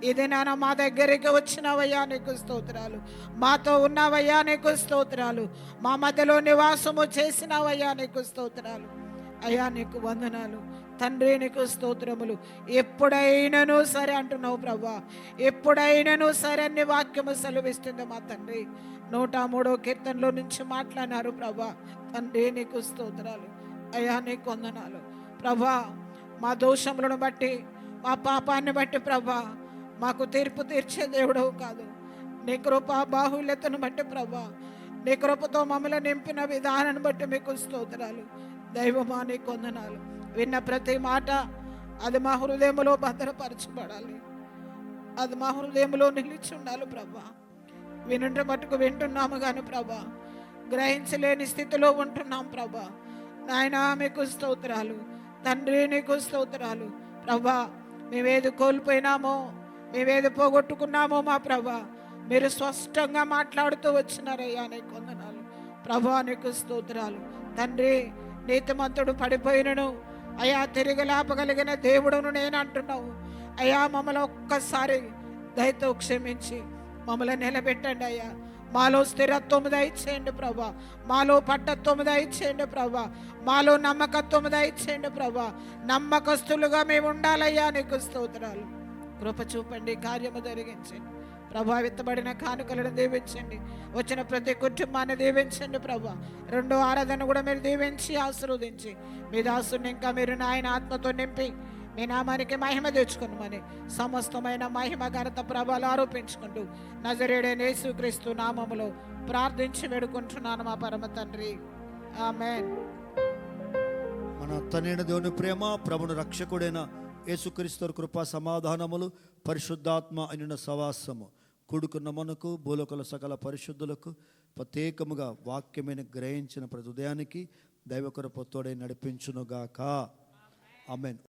ఇది నాన్న మా దగ్గరికి వచ్చినావయ్యా నీకు స్తోత్రాలు, మాతో ఉన్నావయ్యా నీకు స్తోత్రాలు, మా మధ్యలో నివాసము చేసినావయ్యా నీకు స్తోత్రాలు అయ్యా. నీకు వందనాలు తండ్రి, నీకు స్తోత్రములు. ఎప్పుడైనాను సరే అంటున్నావు ప్రభా, ఎప్పుడైనాను సరే అన్ని వాక్యము సెలవిస్తుంది మా తండ్రి. 103వ కీర్తనలో నుంచి మాట్లాడినారు ప్రభా. తండ్రి నీకు స్తోత్రాలు అయ్యా. నీకు వందనాలు ప్రభా. మా దోషములను బట్టి మా పాపాన్ని బట్టి ప్రభా మాకు తీర్పు తీర్చే దేవుడవు కాదు. నీ కృప బాహుల్యతను బట్టి ప్రభా, నీ కృపతో మమ్మల్ని నింపిన విధానాన్ని బట్టి మీకు స్తోత్రాలు దైవమా. నీకు వందనాలు. విన్న ప్రతి మాట అది మా హృదయంలో భద్రపరచబడాలి, అది మా హృదయంలో నిలిచి ఉండాలి ప్రభా. వినుంటే మటుకు వింటున్నాము కానీ ప్రభా గ్రహించలేని స్థితిలో ఉంటున్నాం ప్రభా. నాయనా మీకు స్తోత్రాలు తండ్రి, నీకు స్తోత్రాలు ప్రభా. మేమేది కోల్పోయినామో, మేమేది పోగొట్టుకున్నామో మా ప్రభా మీరు స్పష్టంగా మాట్లాడుతూ వచ్చినారయ్యా. నీకు వందనాలు ప్రభా. నీకు స్తోత్రాలు తండ్రి. నీతిమంతుడు పడిపోయినను అయ్యా తిరిగి లేపగలిగిన దేవుడును నేను అంటున్నావు అయ్యా. మమ్మల్ని ఒక్కసారి దయతో క్షమించి మమ్మల్ని నిలబెట్టండి అయ్యా. మాలో స్థిరత్వం దయచేయండి ప్రభా, మాలో పట్టత్వం దయచేయండి ప్రభా, మాలో నమ్మకత్వం దయచేయండి ప్రభా. నమ్మకస్తులుగా మేము ఉండాలయ్యా. నీకు స్తోత్రాలు. కృప చూపండి, కార్యము జరిగించండి ప్రభావితబడిన కానుకలను దీవించండి, వచ్చిన ప్రతి కుటుంబాన్ని దీవించండి ప్రభా. 2వ ఆరాధన కూడా మీరు దీవించి ఆశీర్వదించి మీ దాసుని ఇంకా మీరు నాయన ఆత్మతో నింపి మీ నామానికి మహిమ తెచ్చుకున్నామని సమస్తమైన మహిమ ఘనత ప్రభావాలు ఆరోపించుకుంటూ నజరేయుడైన యేసుక్రీస్తు నామములో ప్రార్థించి వేడుకుంటున్నాను మా పరమ తండ్రి, ఆమేన్. మన తనైన దేవుని ప్రేమ, ప్రభుని రక్షకుడైన యేసుక్రీస్తు కృపా సమాధానములు, పరిశుద్ధాత్మ అయిన సవాసము కూడుకున్న మనకు భూలోకల సకల పరిశుద్ధులకు ప్రత్యేకముగా వాక్యమైన గ్రహించిన ప్రతి ఉదయానికి దైవ కృప తోడై నడిపించునుగాక. ఆమేన్.